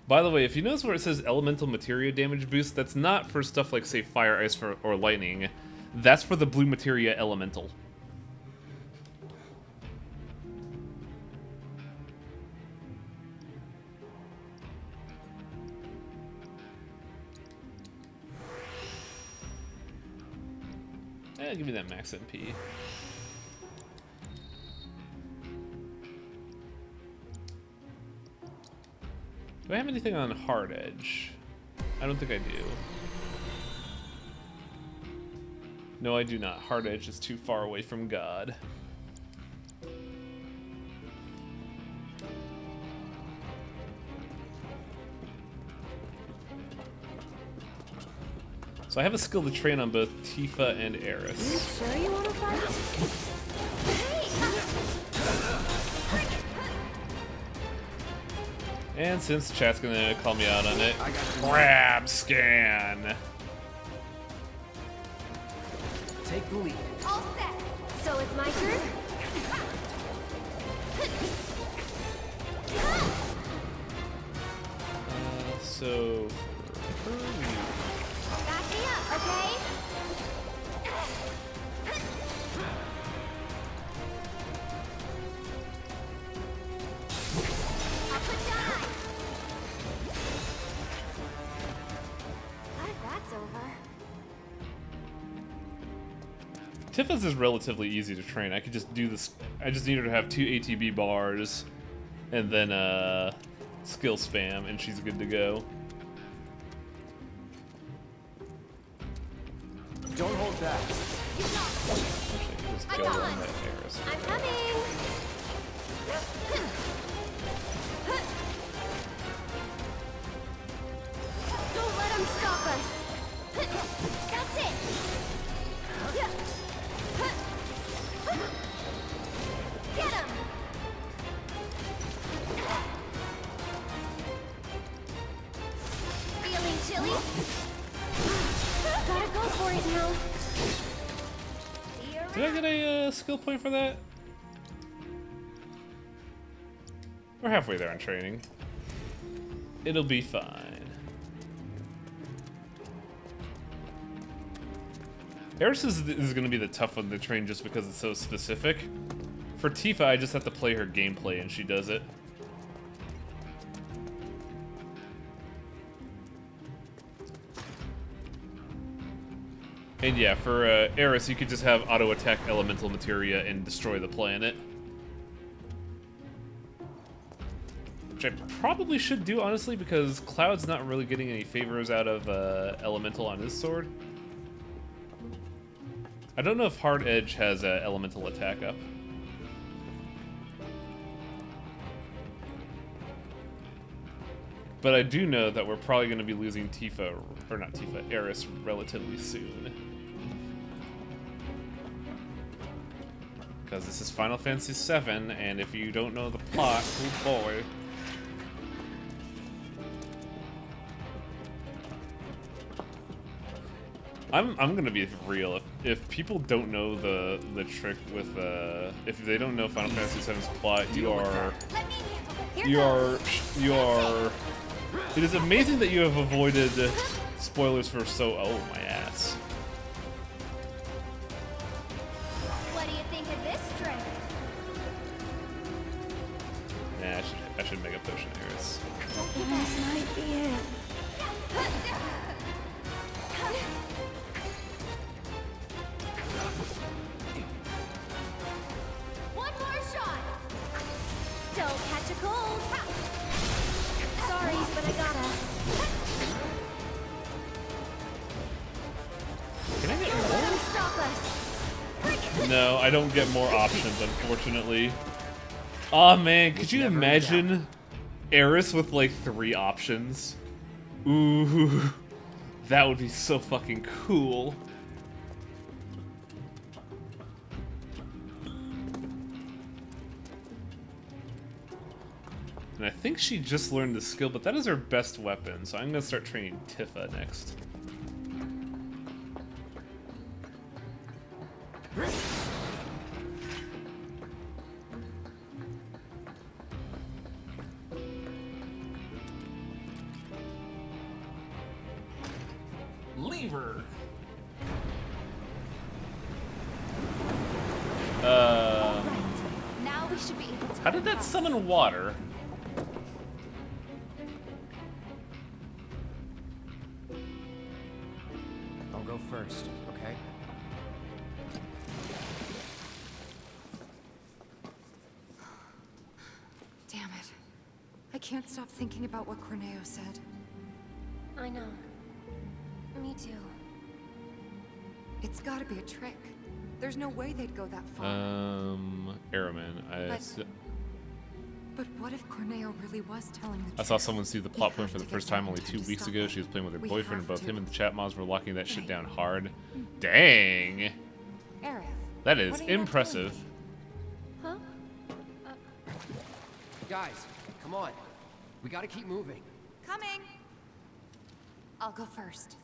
By the way, if you notice where it says elemental materia damage boost, that's not for stuff like, say, fire, ice, or lightning. That's for the blue materia elemental. Give me that max MP. Do I have anything on Hard Edge? I don't think I do. No, I do not. Hard Edge is too far away from God. So I have a skill to train on both Tifa and Eris. You sure you want to fight? And since chat's gonna call me out on it, grab scan. Take the lead. All set. So it's my turn? So Back me up, okay? I'll put down ice. Glad that's over. Tifa's is relatively easy to train. I could just do this. I just need her to have 2 ATB bars, and then skill spam, and she's good to go. Don't hold back. Actually, just go on that Eris. I'm coming. Don't let him stop us. That's it. Get him. Feeling chilly? Gotta go for it now. Did I get a skill point for that? We're halfway there on training. It'll be fine. Eris is going to be the tough one to train just because it's so specific. For Tifa, I just have to play her gameplay and she does it. And yeah, for Eris, you could just have auto-attack elemental materia and destroy the planet. Which I probably should do, honestly, because Cloud's not really getting any favors out of elemental on his sword. I don't know if Hard Edge has elemental attack up. But I do know that we're probably going to be losing Tifa, or not Tifa, Eris relatively soon. Because this is Final Fantasy VII, and if you don't know the plot, oh boy. I'm gonna be real. If people don't know the trick with if they don't know Final Fantasy VII's plot, you are. It is amazing that you have avoided spoilers for so. Oh my ass. What do you think of this drink? Nah, I should make a potion, Eris. This might be it. One more shot. Don't catch a cold. Sorry, but I gotta. Can I get Don't let him stop us. No, I don't get more options, unfortunately. Aw, man, could you imagine Eris with like 3 options? Ooh, that would be so fucking cool. And I think she just learned the skill, but that is her best weapon, so I'm gonna start training Tifa next. Lever. Now we should be able to. How did that summon water? I'll go first, okay? Damn it. I can't stop thinking about what Corneo said. I know. Me too. It's gotta be a trick. There's no way they'd go that far. Airman. But what if Corneo really was telling the truth? I saw someone see the plot point for the first time only 2 weeks ago. She was playing with her boyfriend, and both him and the chat mods were locking that shit down hard. Dang! Aerith, That is impressive. Huh? Guys, come on. We gotta keep moving. Coming! I'll go first.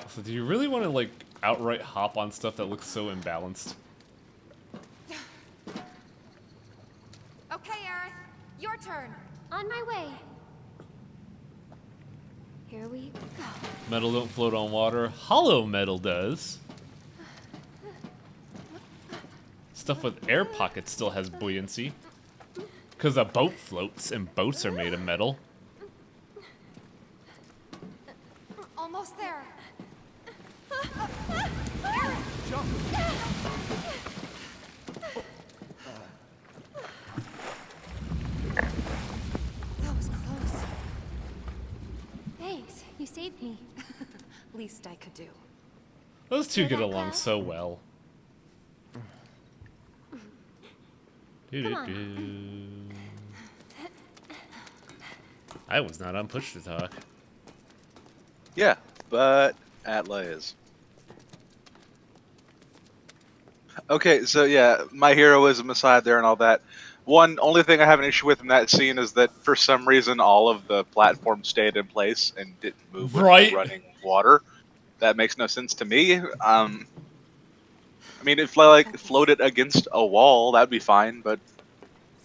So do you really want to, like, outright hop on stuff that looks so imbalanced? Okay, Aerith, your turn. On my way. Here we go. Metal don't float on water. Hollow metal does. Stuff with air pockets still has buoyancy. Because a boat floats, and boats are made of metal. Almost there. Jump! That was close. Thanks, you saved me. Least I could do. Those two get along so well. Come on. I was not on push to talk. Yeah, but Atla is. Okay, so yeah, my heroism aside there and all that. Only thing I have an issue with in that scene is that for some reason all of the platforms stayed in place and didn't move with the running water. That makes no sense to me. I mean, if like floated against a wall, that'd be fine, but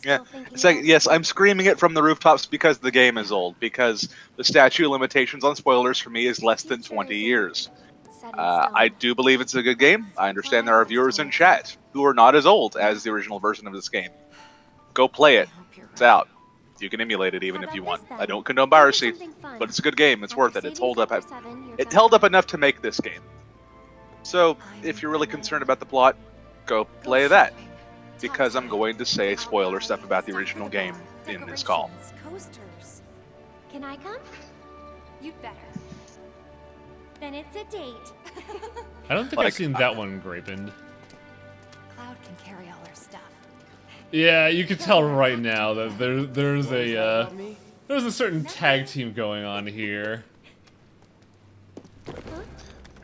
Yeah, it's like, yes, I'm screaming it from the rooftops because the game is old, because the statute of limitations on spoilers for me is less than 20 years. I do believe it's a good game. I understand there are viewers in chat who are not as old as the original version of this game. Go play it. It's out. You can emulate it even if you want. I don't condone piracy, but it's a good game. It's worth it. It's held up. It held up enough to make this game. So, if you're really concerned about the plot, go play that. Because I'm going to say spoiler stuff about the original game in this call. Coasters. Can I come? You'd better. Then it's a date. I don't think I've seen that one, Grapened. Cloud can carry all our stuff. Yeah, you can tell right now that there's a certain tag team going on here.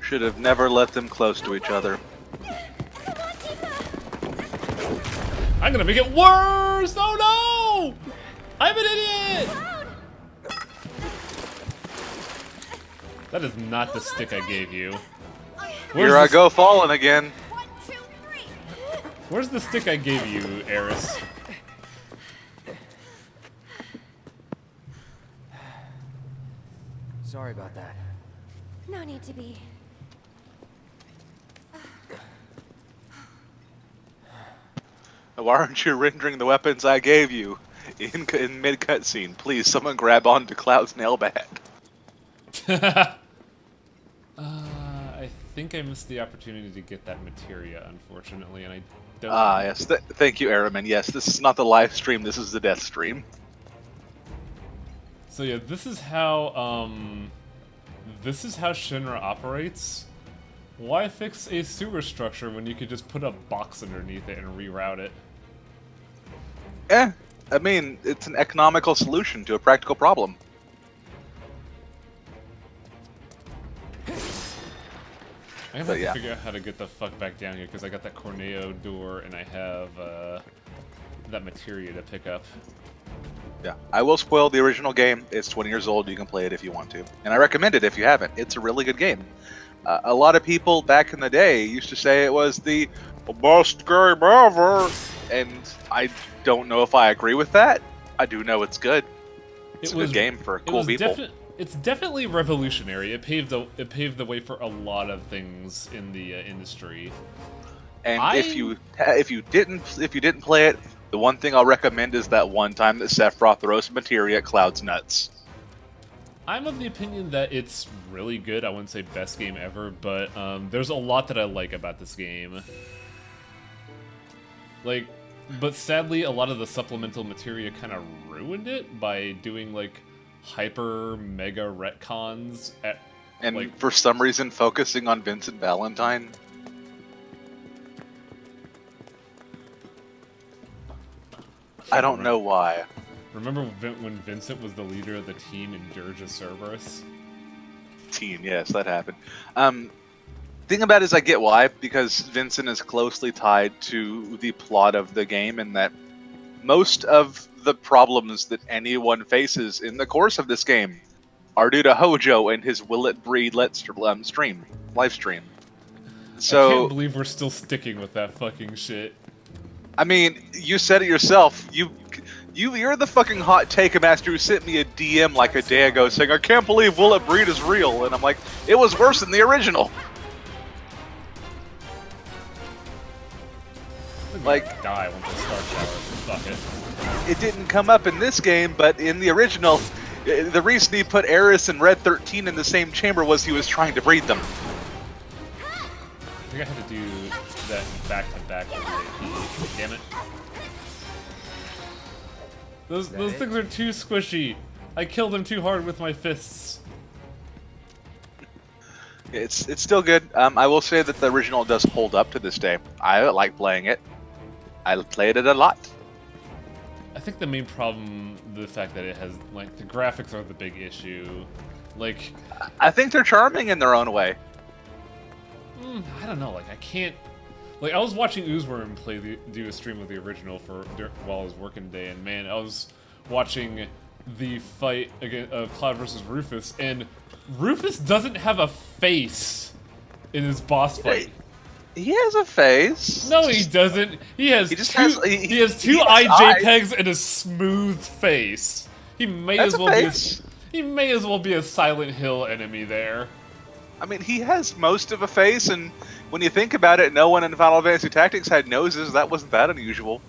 Should have never let them close to each other. I'm gonna make it worse! Oh no! I'm an idiot! That is not the stick I gave you. Here I go falling again. Where's the stick I gave you, Eris? Sorry about that. No need to be. Why aren't you rendering the weapons I gave you in mid cutscene? Please, someone grab onto Cloud's nail bat. I think I missed the opportunity to get that materia, unfortunately, and I don't. Ah, yes. Thank you, Araman. Yes, this is not the live stream. This is the death stream. So yeah, this is how Shinra operates. Why fix a sewer structure when you could just put a box underneath it and reroute it? I mean, it's an economical solution to a practical problem. I have to figure out how to get the fuck back down here because I got that Corneo door and I have that materia to pick up. Yeah, I will spoil the original game. It's 20 years old. You can play it if you want to, and I recommend it if you haven't. It's a really good game. A lot of people back in the day used to say it was the best game ever, and I don't know if I agree with that. I do know it's good. It's a good game for cool people. It's definitely revolutionary. It paved the way for a lot of things in the industry. And if you didn't play it, the one thing I'll recommend is that one time that Sephiroth roasted materia at Cloud's nuts. I'm of the opinion that it's really good. I wouldn't say best game ever, but there's a lot that I like about this game. But sadly, a lot of the supplemental materia kind of ruined it by doing like hyper mega retcons and for some reason focusing on Vincent Valentine. I don't know why. Remember when Vincent was the leader of the team in Dirge of Cerberus? Yes, that happened. Thing about it is I get why, because Vincent is closely tied to the plot of the game, and that most of the problems that anyone faces in the course of this game are due to Hojo and his Will It Breed live stream. So, I can't believe we're still sticking with that fucking shit. I mean, you said it yourself. You're the fucking hot take master who sent me a DM like a day ago saying, I can't believe Will It Breed is real. And I'm like, it was worse than the original. Like, die once I start shower. Fuck it. It didn't come up in this game, but in the original, the reason he put Eris and Red 13 in the same chamber was he was trying to breed them. I think I had to do that back to back with the AP. Damn it. Those things are too squishy. I killed them too hard with my fists. It's still good. I will say that the original does hold up to this day. I like playing it. I played it a lot. I think the main problem, the fact that it has, like, the graphics are the big issue. Like, I think they're charming in their own way. I don't know, like, I can't... Like, I was watching Oozworm do a stream of the original while I was working today, and man, I was watching the fight of Cloud versus Rufus, and Rufus doesn't have a face in his boss fight. He has a face. No, he doesn't. He has He just two. has- He has two he has IJPEGs and a smooth face. He may That's as a well face. be. He may as well be a Silent Hill enemy there. I mean, he has most of a face, and when you think about it, no one in Final Fantasy Tactics had noses. That wasn't that unusual.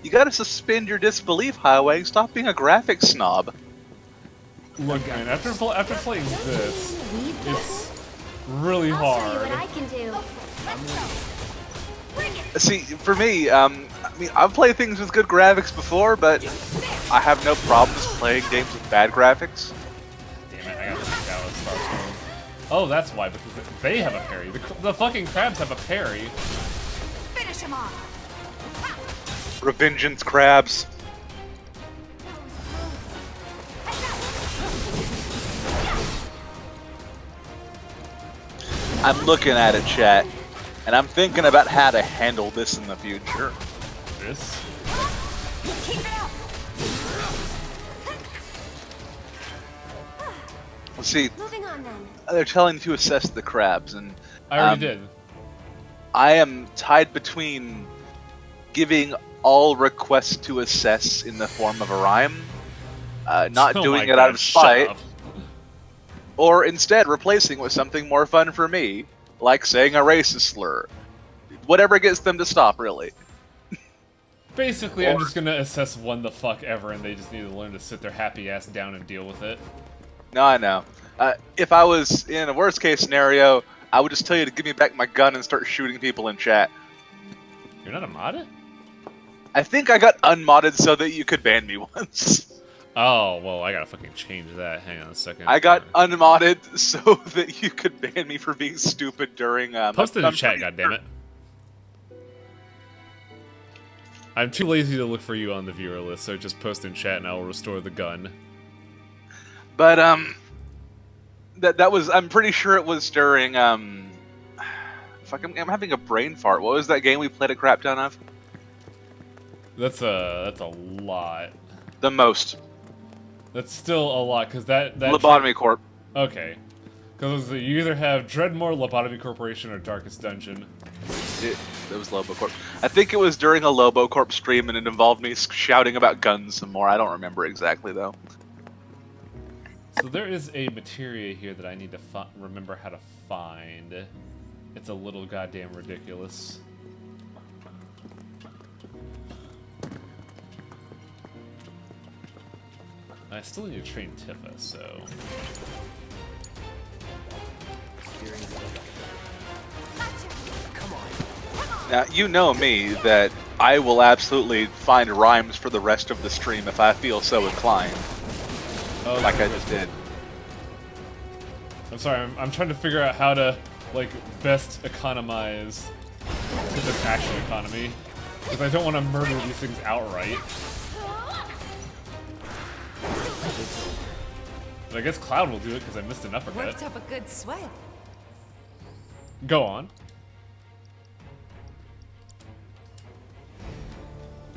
You gotta suspend your disbelief, Highway. Stop being a graphics snob. Look, man, after playing this, it's really I'll show you hard. what I can do. See, for me, I mean, I've played things with good graphics before, but I have no problems playing games with bad graphics. Damn it, I got this out with Starstorm. Oh, that's why, because they have a parry. The fucking crabs have a parry. Finish him off. Revengeance crabs. I'm looking at it, chat, and I'm thinking about how to handle this in the future. This? Keep it up. Let's see. Moving on then. They're telling you to assess the crabs, and I already did. I am tied between giving all requests to assess in the form of a rhyme, not Oh doing my it God, out of shut spite, up. or instead replacing with something more fun for me, like saying a racist slur. Whatever gets them to stop, really. Basically, I'm just gonna assess one the fuck ever, and they just need to learn to sit their happy ass down and deal with it. No, I know. If I was in a worst case scenario, I would just tell you to give me back my gun and start shooting people in chat. You're not a mod? I think I got unmodded so that you could ban me once. Oh, well, I gotta fucking change that. Hang on a second. I got unmodded so that you could ban me for being stupid during. Post it in the chat, goddammit. I'm too lazy to look for you on the viewer list, so just post in chat and I will restore the gun. But that was, I'm pretty sure it was during fuck, I'm having a brain fart. What was that game we played a crap ton of? That's a lot. The most. That's still a lot, because that Lobotomy Corp. Okay. Because you either have Dreadmore, Lobotomy Corporation, or Darkest Dungeon. It was Lobocorp. I think it was during a Lobocorp stream, and it involved me shouting about guns some more. I don't remember exactly, though. So there is a materia here that I need to remember how to find. It's a little goddamn ridiculous. I still need to train Tifa, so... Now, you know me, that I will absolutely find rhymes for the rest of the stream if I feel so inclined. Oh, like I just did. I'm sorry, I'm trying to figure out how to, like, best economize Tifa's action economy. Because I don't want to murder these things outright. But I guess Cloud will do it because I missed an uppercut. Worked up a good sweat. Go on.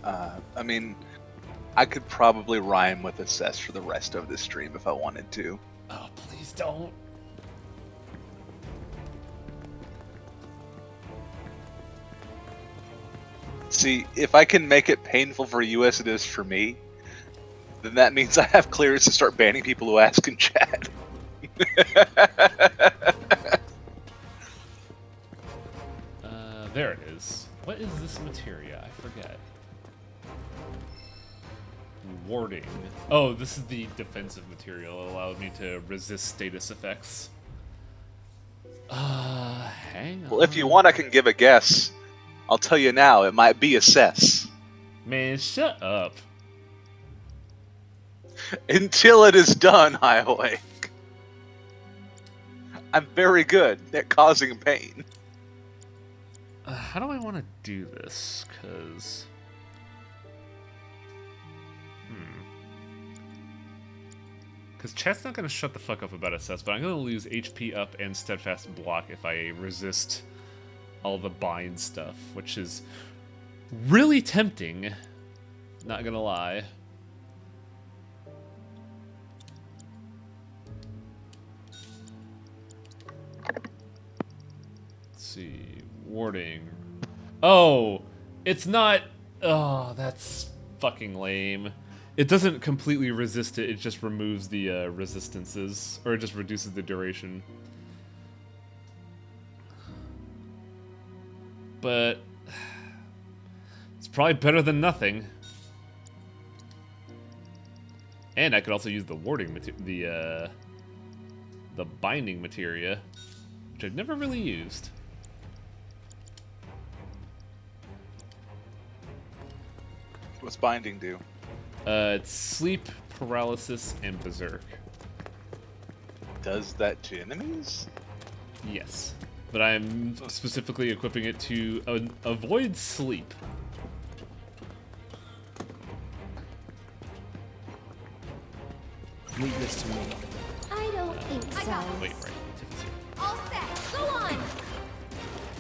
I mean, I could probably rhyme with assess for the rest of this stream if I wanted to. Oh, please don't. See, if I can make it painful for you as it is for me, then that means I have clearance to start banning people who ask in chat. There it is. What is this materia? I forget. Warding. Oh, this is the defensive material. It allowed me to resist status effects. Hang on. Well, if you want, I can give a guess. I'll tell you now, it might be assess. Man, shut up. Until it is done, Highway. I'm very good at causing pain. How do I want to do this? Because... Because chat's not going to shut the fuck up about assess, but I'm going to lose HP up and steadfast block if I resist all the bind stuff, which is really tempting. Not going to lie. see. Warding. Oh, it's not. Oh, that's fucking lame. It doesn't completely resist it. It just removes the resistances, or it just reduces the duration. But it's probably better than nothing. And I could also use the warding the binding materia, which I've never really used. What's binding do? It's sleep, paralysis, and berserk. Does that to enemies? Yes, but I'm specifically equipping it to avoid sleep. Leave this to me. I don't think so. Wait, right. Tiffany's here. All set. Go on.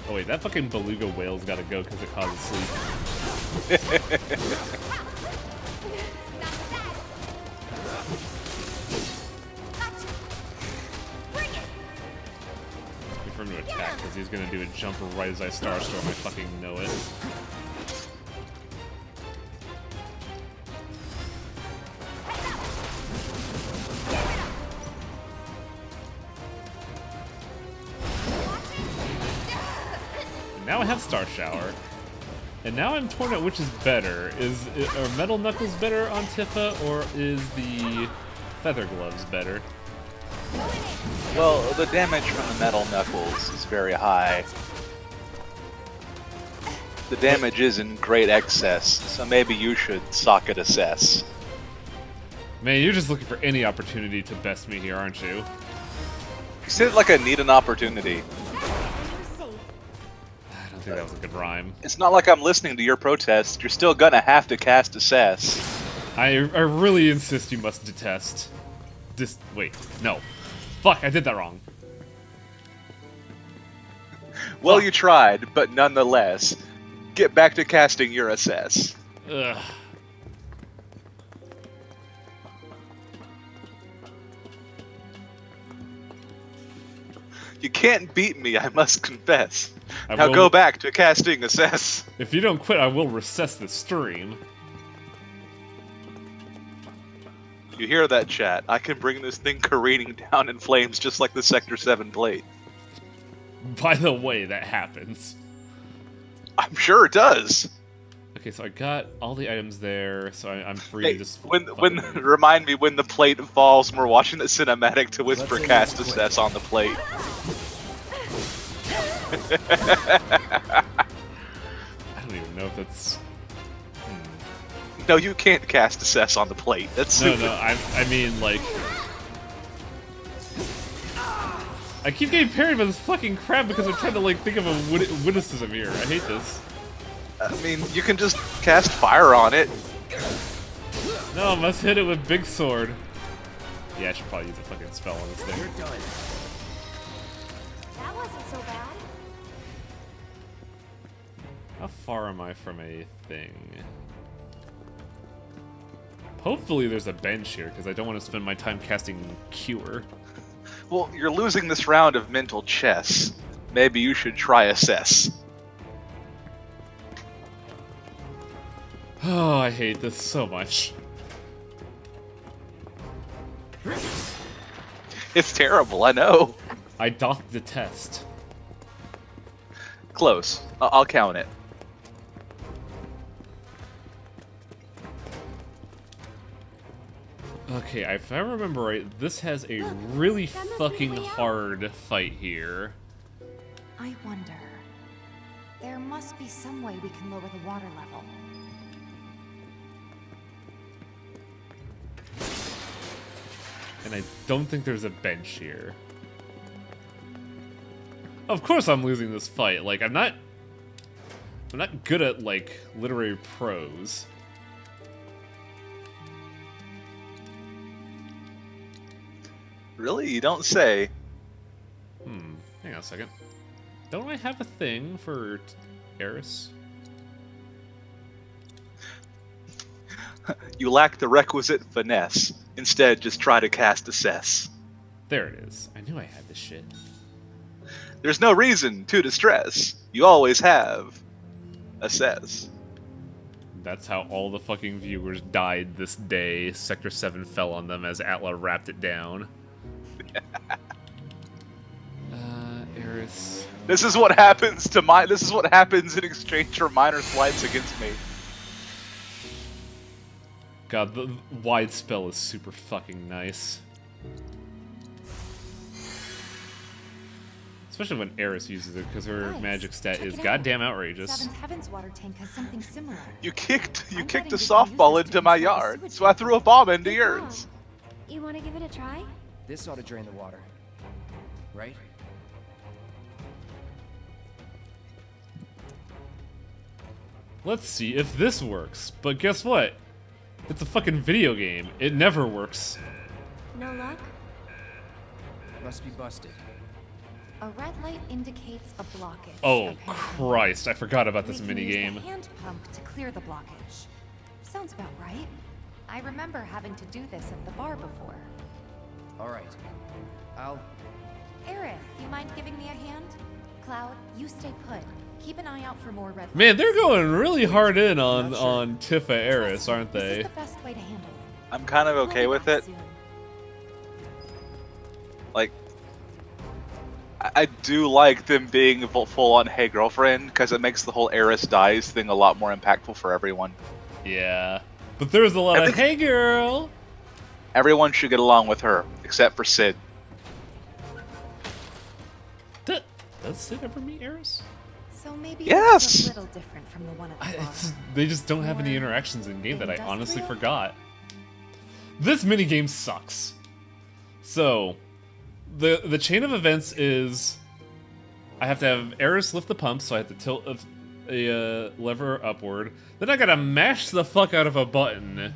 Oh wait, that fucking beluga whale's gotta go because it causes sleep. Wait for him to attack because he's gonna do a jump right as I Starstorm. I fucking know it. Now I have Star Shower. And now I'm torn out which is better. Are Metal Knuckles better on Tifa, or is the Feather Gloves better? Well, the damage from the Metal Knuckles is very high. The damage is in great excess, so maybe you should socket assess. Man, you're just looking for any opportunity to best me here, aren't you? You said it like I need an opportunity. I don't think that was a good rhyme. It's not like I'm listening to your protest. You're still gonna have to cast assess. I really insist you must detest. Wait, no. Fuck, I did that wrong. Well, Fuck. you tried, but nonetheless, get back to casting your assess. Ugh. You can't beat me, I must confess. I Now will- go back to casting assess. If you don't quit, I will recess the stream. You hear that, chat? I can bring this thing careening down in flames just like the Sector 7 plate. By the way, that happens. I'm sure it does. Okay, so I got all the items there, so I'm free Hey, to just... remind me when the plate falls and we're watching the cinematic to whisper Let's cast end this assess on the plate. I don't even know if that's... No, you can't cast assess on the plate. That's No, stupid. no, I mean, like... I keep getting parried by this fucking crap because I'm trying to, like, think of a witticism here. I hate this. I mean, you can just cast fire on it. No, I must hit it with Big Sword. Yeah, I should probably use a fucking spell on this thing. You're done. That wasn't so bad. How far am I from a thing? Hopefully there's a bench here, because I don't want to spend my time casting Cure. Well, you're losing this round of mental chess. Maybe you should try assess. Oh, I hate this so much. It's terrible, I know. I doth detest. Close. I'll count it. Okay, if I remember right, this has a really fucking hard fight here. I wonder. There must be some way we can lower the water level. And I don't think there's a bench here. Of course I'm losing this fight. Like, I'm not good at, like, literary prose. Really? You don't say. Hang on a second. Don't I have a thing for Eris? You lack the requisite finesse. Instead, just try to cast assess. There it is. I knew I had this shit. There's no reason to distress. You always have. Assess. That's how all the fucking viewers died this day. Sector 7 fell on them as Atla wrapped it down. Eris. This is what happens to my. This is what happens in exchange for minor slights against me. God, the wide spell is super fucking nice. Especially when Eris uses it, because her magic stat is goddamn outrageous. Seventh Heaven's water tank has something similar. You kicked a softball into my yard, so I threw a bomb into yours. You want to give it a try? This ought to drain the water. Right? Let's see if this works. But guess what? It's a fucking video game. It never works. No luck? Must be busted. A red light indicates a blockage. Oh, Christ. I forgot about this minigame. Use the hand pump to clear the blockage. Sounds about right. I remember having to do this at the bar before. Alright. I'll... Aerith, you mind giving me a hand? Cloud, you stay put. Keep an eye out for more red lights. Man, they're going really hard in on Tifa Eris, aren't they? This is the best way to handle it. I'm kind of okay with it. Like, I do like them being full on "Hey girlfriend" because it makes the whole Eris dies thing a lot more impactful for everyone. Yeah, but there's a lot of "Hey girl." Everyone should get along with her except for Sid. Does Sid ever meet Eris? So maybe yes. it's a little different from the one at the bar. They just don't have any interactions in game that I honestly forgot. This minigame sucks. So, the chain of events is I have to have Eris lift the pump, so I have to tilt a lever upward. Then I gotta mash the fuck out of a button,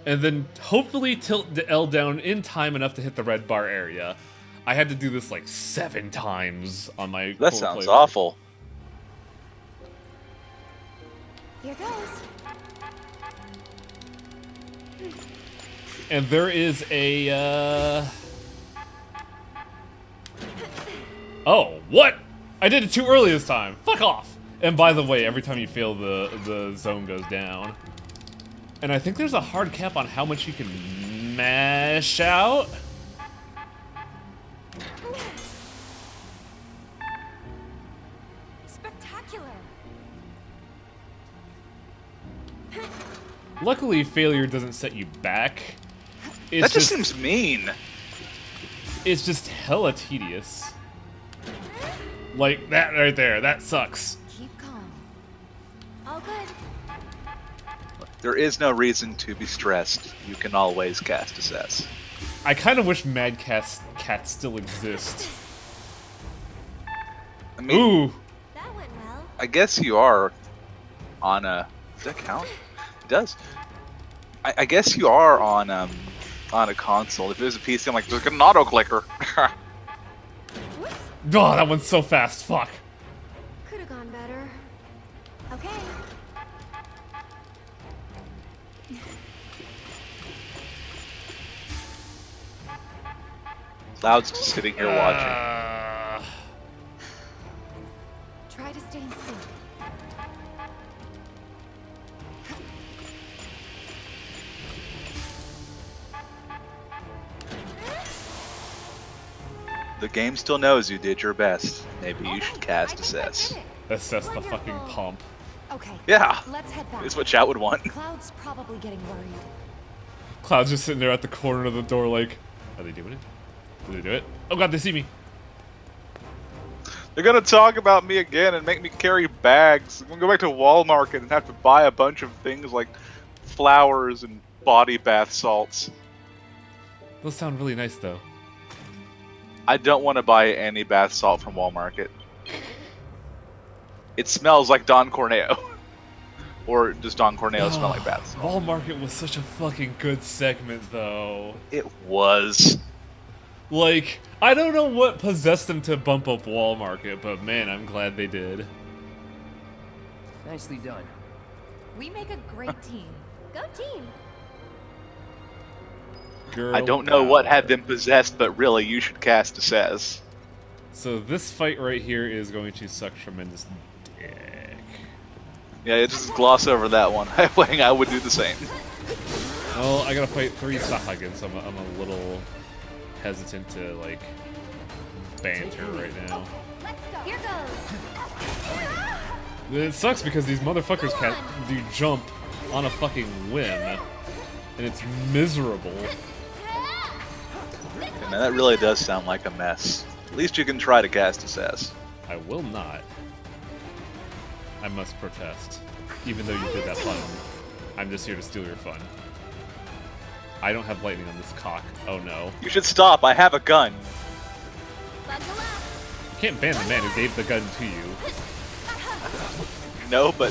and then hopefully tilt the L down in time enough to hit the red bar area. I had to do this like 7 times on my. That sounds awful. Here goes. And there is a, Oh, what? I did it too early this time. Fuck off. And by the way, every time you fail, the zone goes down. And I think there's a hard cap on how much you can mash out. Spectacular. Luckily, failure doesn't set you back. It's That just seems mean. It's just hella tedious. Like that right there. That sucks. Keep calm. All good. There is no reason to be stressed. You can always cast Assess. I kind of wish Mad Cats still exist. I mean, ooh. That went well. I guess you are on a. Does that count? It does. I guess you are on a console. If it was a PC, I'm like, there's an auto clicker. Oh, that one's so fast. Fuck. Could have gone better. Okay. Cloud's just sitting here watching. Try to stay in sync. The game still knows you did your best. Maybe you should cast Assess. Assess the fucking pump. Okay. Yeah. Let's head back. It's what chat would want. Cloud's probably getting worried. Cloud's just sitting there at the corner of the door like, are they doing it? Did they do it? Oh god, they see me. They're gonna talk about me again and make me carry bags. I'm gonna go back to Walmart and have to buy a bunch of things like flowers and body bath salts. Those sound really nice though. I don't want to buy any bath salt from Walmart. It smells like Don Corneo. Or does Don Corneo smell like bath salt? Walmart was such a fucking good segment though. It was. Like, I don't know what possessed them to bump up Walmart, but man, I'm glad they did. Nicely done. We make a great team. Go team. Girl I don't know what had them possessed, but really, you should cast Assess. So this fight right here is going to suck tremendous dick. Yeah, you just gloss over that one. I would do the same. Well, I gotta fight 3 Sahagins, so I'm a little hesitant to, like, banter right now. Let's go. Here goes. It sucks because these motherfuckers can't do jump on a fucking whim, and it's miserable. Man, that really does sound like a mess. At least you can try to cast Assess. I will not. I must protest. Even though you did that fun. I'm just here to steal your fun. I don't have lightning on this cock. Oh no. You should stop, I have a gun. You can't ban the man who gave the gun to you. No, but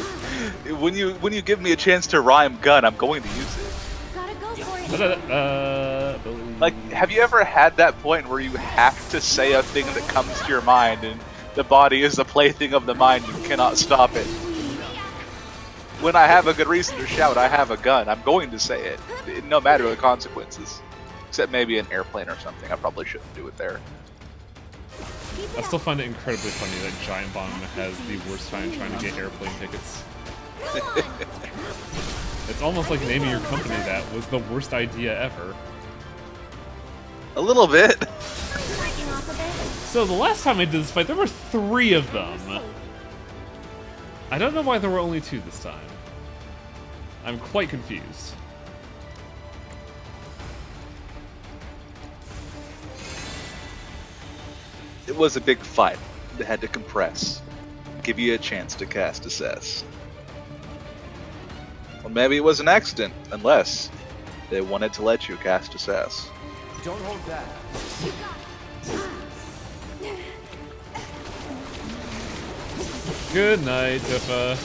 when you give me a chance to rhyme gun, I'm going to use it. Gotta go for it. Like, have you ever had that point where you have to say a thing that comes to your mind and the body is the plaything of the mind and cannot stop it? When I have a good reason to shout, I have a gun, I'm going to say it, no matter the consequences. Except maybe an airplane or something, I probably shouldn't do it there. I still find it incredibly funny that Giant Bomb has the worst time trying to get airplane tickets. It's almost like naming your company that was the worst idea ever. A little bit. So the last time I did this fight, there were 3 of them. I don't know why there were only 2 this time. I'm quite confused. It was a big fight. They had to compress. Give you a chance to cast Assess. Or maybe it was an accident, unless they wanted to let you cast Assess. Don't hold back. Good night, Tifa.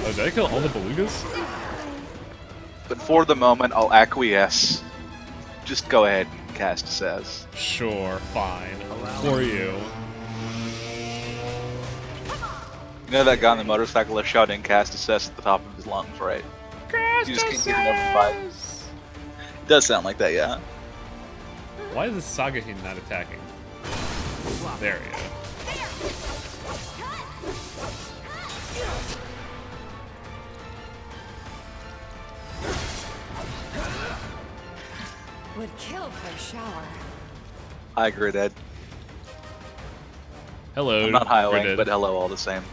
Oh, did I kill all the belugas? But for the moment, I'll acquiesce. Just go ahead and cast Assess. Sure, fine. For you. You know that guy on the motorcycle is shouting cast Assess at the top of his lungs, right? You just keep getting notified. It does sound like that, yeah. Why is this Sagahin not attacking? There we go. Would kill for a shower. Hi, Gridhead. Hello. I'm not highwaying, Gridhead. but hello all the same.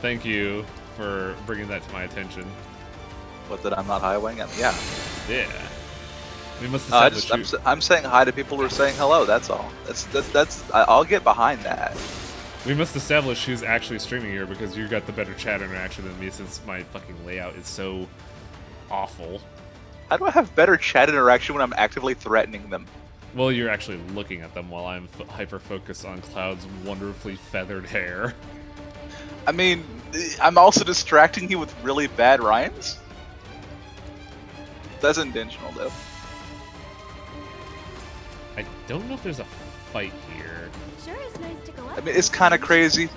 Thank you for bringing that to my attention. What, that I'm not highwaying? Yeah. Yeah. We must establish I'm saying hi to people who are saying hello, that's all. I'll get behind that. We must establish who's actually streaming here because you got the better chat interaction than me since my fucking layout is so awful. How do I have better chat interaction when I'm actively threatening them? Well, you're actually looking at them while I'm hyper-focused on Cloud's wonderfully feathered hair. I mean, I'm also distracting you with really bad rhymes? That's intentional, though. I don't know if there's a fight here. Sure is nice to go up. I mean, it's kind of crazy.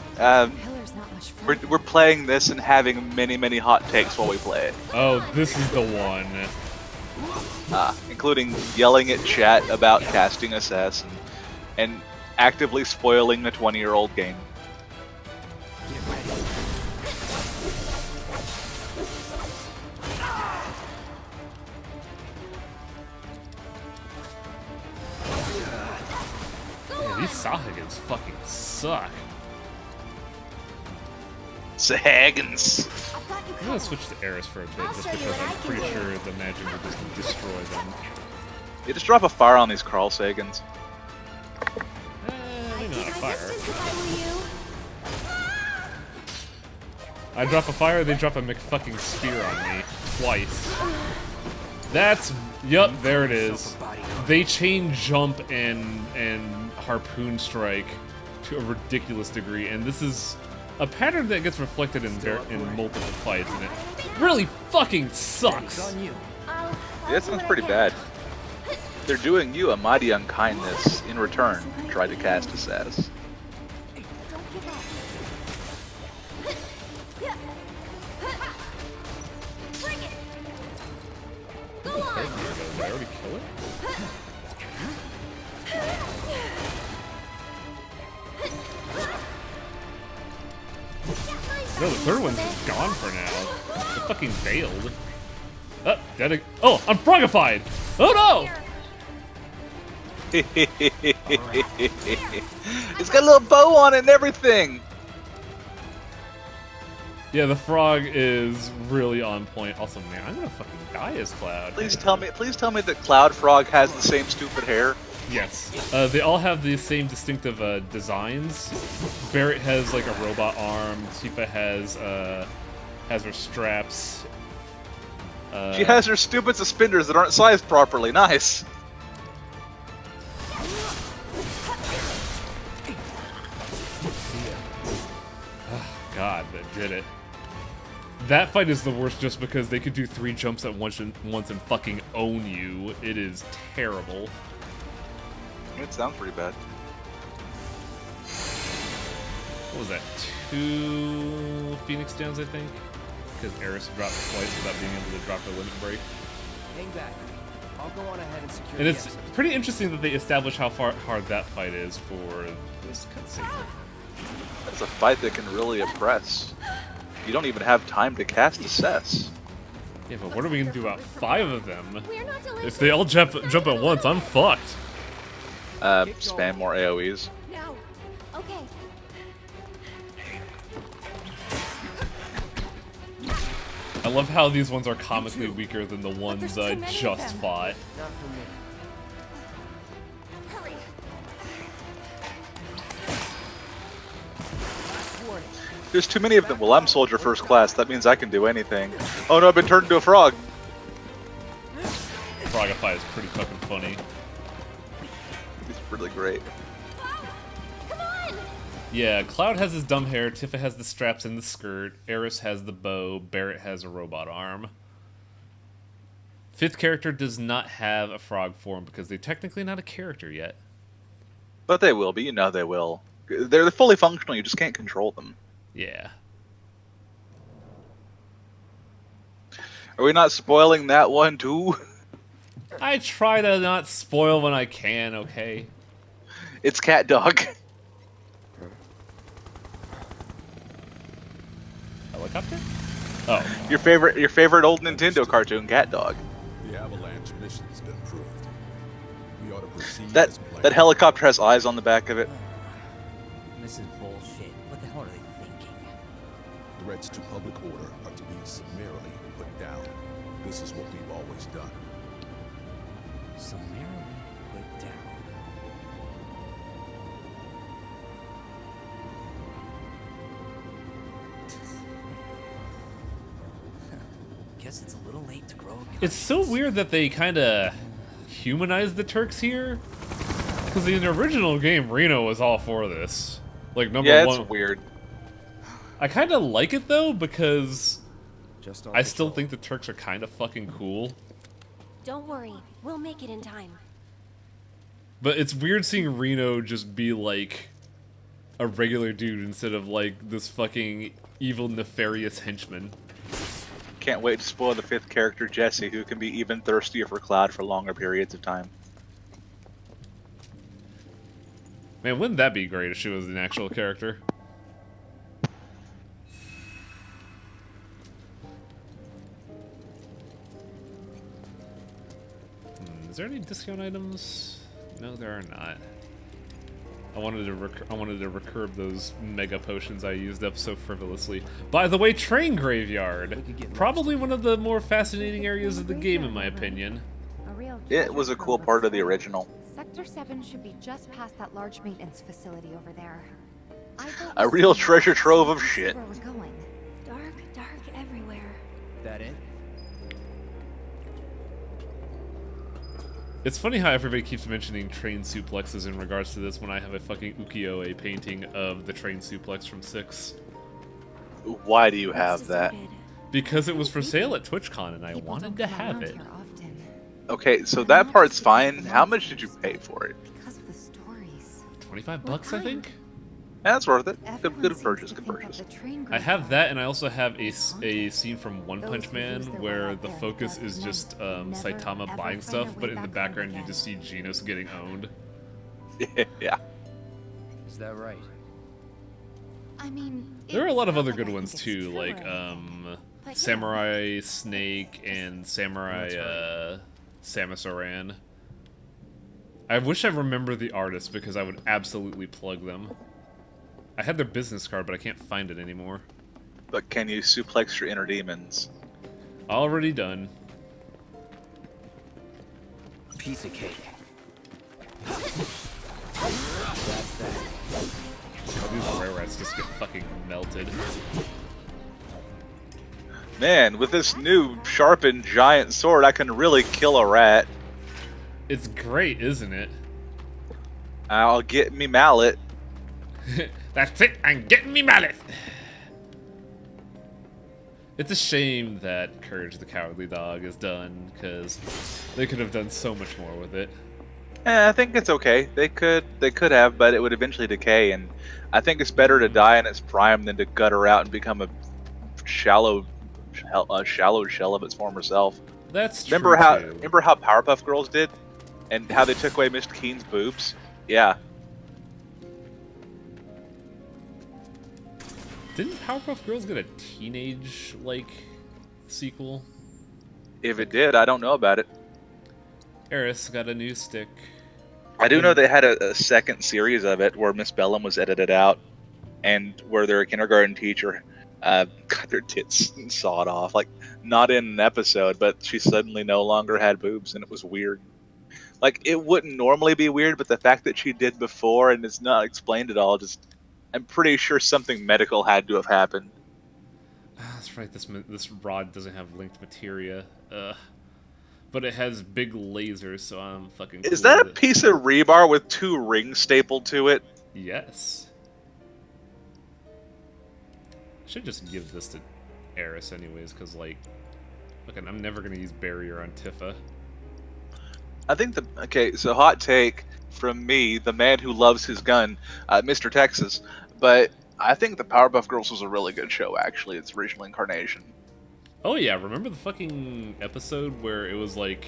We're playing this and having many, many hot takes while we play it. Oh, this is the one. Including yelling at chat about casting Assess and actively spoiling a 20-year-old game. Man, these Sahagins fucking suck. Sahagins. I'm gonna switch to Eris for a bit, just because I'm pretty sure the magic will just destroy them. You just drop a fire on these Carl Sagans. Maybe not a fire. I drop a fire, they drop a McFucking spear on me. Twice. That's... Yup, there it is. They chain jump and harpoon strike to a ridiculous degree, and this is a pattern that gets reflected in multiple fights, and it really fucking sucks. Yeah, that sounds pretty bad. They're doing you a mighty unkindness in return. Try to cast Assess. Did I already kill it? No, the third one's just gone for now. It fucking failed. Oh, oh, I'm frogified! Oh no! It's got a little bow on it and everything. Yeah, the frog is really on point. Also, man, I'm gonna fucking die as Cloud. Please tell me that Cloud Frog has the same stupid hair. Yes. They all have the same distinctive designs. Barrett has like a robot arm. Tifa has her straps. She has her stupid suspenders that aren't sized properly. Nice. God, that did it. That fight is the worst just because they could do 3 jumps at once and fucking own you. It is terrible. It sounds pretty bad. What was that? 2 Phoenix Downs, I think? Because Eris dropped twice without being able to drop the limit break. Hang back. I'll go on ahead and secure And the it's exit. pretty interesting that they establish how hard that fight is for this cutscene. That's a fight that can really oppress. You don't even have time to cast Assess. Yeah, but what are we gonna do about 5 of them? If they all jump at once, I'm fucked. Spam more AoEs. No. Okay. I love how these ones are comically weaker than the ones I just fought. Not for me. Hurry. There's too many of them. Well, I'm Soldier First Class. That means I can do anything. Oh no, I've been turned into a frog. Frogify is pretty fucking funny. It's really great. Come on. Yeah, Cloud has his dumb hair, Tifa has the straps and the skirt, Eris has the bow, Barrett has a robot arm. 5th character does not have a frog form because they're technically not a character yet. But they will be. You know they will. They're fully functional. You just can't control them. Yeah. Are we not spoiling that one too? I try to not spoil when I can, okay? It's Cat Dog. Helicopter? Oh. Your favorite old Nintendo cartoon, Cat Dog. The Avalanche mission's been approved. We ought to proceed That helicopter has eyes on the back of it. This is bullshit. What the hell are they thinking? Threats to public order are to be summarily put down. This is what we've always done. Summarily put down. Guess it's a little late to grow. It's so weird that they kind of humanize the Turks here. Because in the original game, Reno was all for this. Like, number one. Yeah, it's weird. I kind of like it, though, because Just I still think the Turks are kind of fucking cool. Don't worry. We'll make it in time. But it's weird seeing Reno just be, like, a regular dude instead of, like, this fucking evil, nefarious henchman. Can't wait to spoil the 5th character, Jesse, who can be even thirstier for Cloud for longer periods of time. Man, wouldn't that be great if she was an actual character? Is there any discount items? No, there are not. I wanted to recurve those mega potions I used up so frivolously. By the way, Train Graveyard, probably one of the more fascinating areas of the game, in my opinion. It was a cool part of the original. Sector 7 should be just past that large maintenance facility over there. A real treasure trove of shit. Where we're going. Dark everywhere. That it? It's funny how everybody keeps mentioning train suplexes in regards to this when I have a fucking ukiyo-e painting of the train suplex from 6. Why do you have that? Because it was for sale at TwitchCon and I wanted to have it. Okay, so that part's fine. How much did you pay for it? Because of the stories. 25 bucks, I think? That's worth it. Everyone Good seems purchase. to Good think that purchase. the train I grew have fast. that, and I also have a scene from One Those Punch who Man lose their way where out the there in focus dark is night just will never, Saitama ever buying find stuff, their but way in the back home background you again. just see Genos getting owned. Yeah. Is that right? I mean, There are a it's lot of not other like good I ones think it's too, true or like anything, but, Samurai Snake and Samurai Let's Samus Aran. I wish I remember the artists because I would absolutely plug them. I had their business card, but I can't find it anymore. But can you suplex your inner demons? Already done. Piece of cake. That's that. These rare rats just get fucking melted. Man, with this new sharpened giant sword, I can really kill a rat. It's great, isn't it? I'll get me mallet. That's it, I'm getting me mallet! It's a shame that Courage the Cowardly Dog is done, because they could have done so much more with it. I think it's okay. They could have, but it would eventually decay, and I think it's better to die in its prime than to gutter out and become a shallow shell of its former self. That's remember true how too. remember how Powerpuff Girls did, and how they took away Mr. Keen's boobs. Yeah. Didn't Powerpuff Girls get a teenage sequel? If it did, I don't know about it. Eris got a new stick. I do know they had a second series of it where Miss Bellum was edited out, and where their kindergarten teacher got their tits sawed off. Like, not in an episode, but she suddenly no longer had boobs, and it was weird. Like, it wouldn't normally be weird, but the fact that she did before and it's not explained at all, just, I'm pretty sure something medical had to have happened. That's right, this rod doesn't have linked materia. But it has big lasers, so I'm fucking cool Is that a with it. piece of rebar with 2 rings stapled to it? Yes. Should just give this to Eris anyways, because, fucking, I'm never gonna use Barrier on Tifa. I think okay, so hot take from me, the man who loves his gun, Mr. Texas, but I think the Powerpuff Girls was a really good show, actually, its original incarnation. Oh yeah, remember the fucking episode where it was it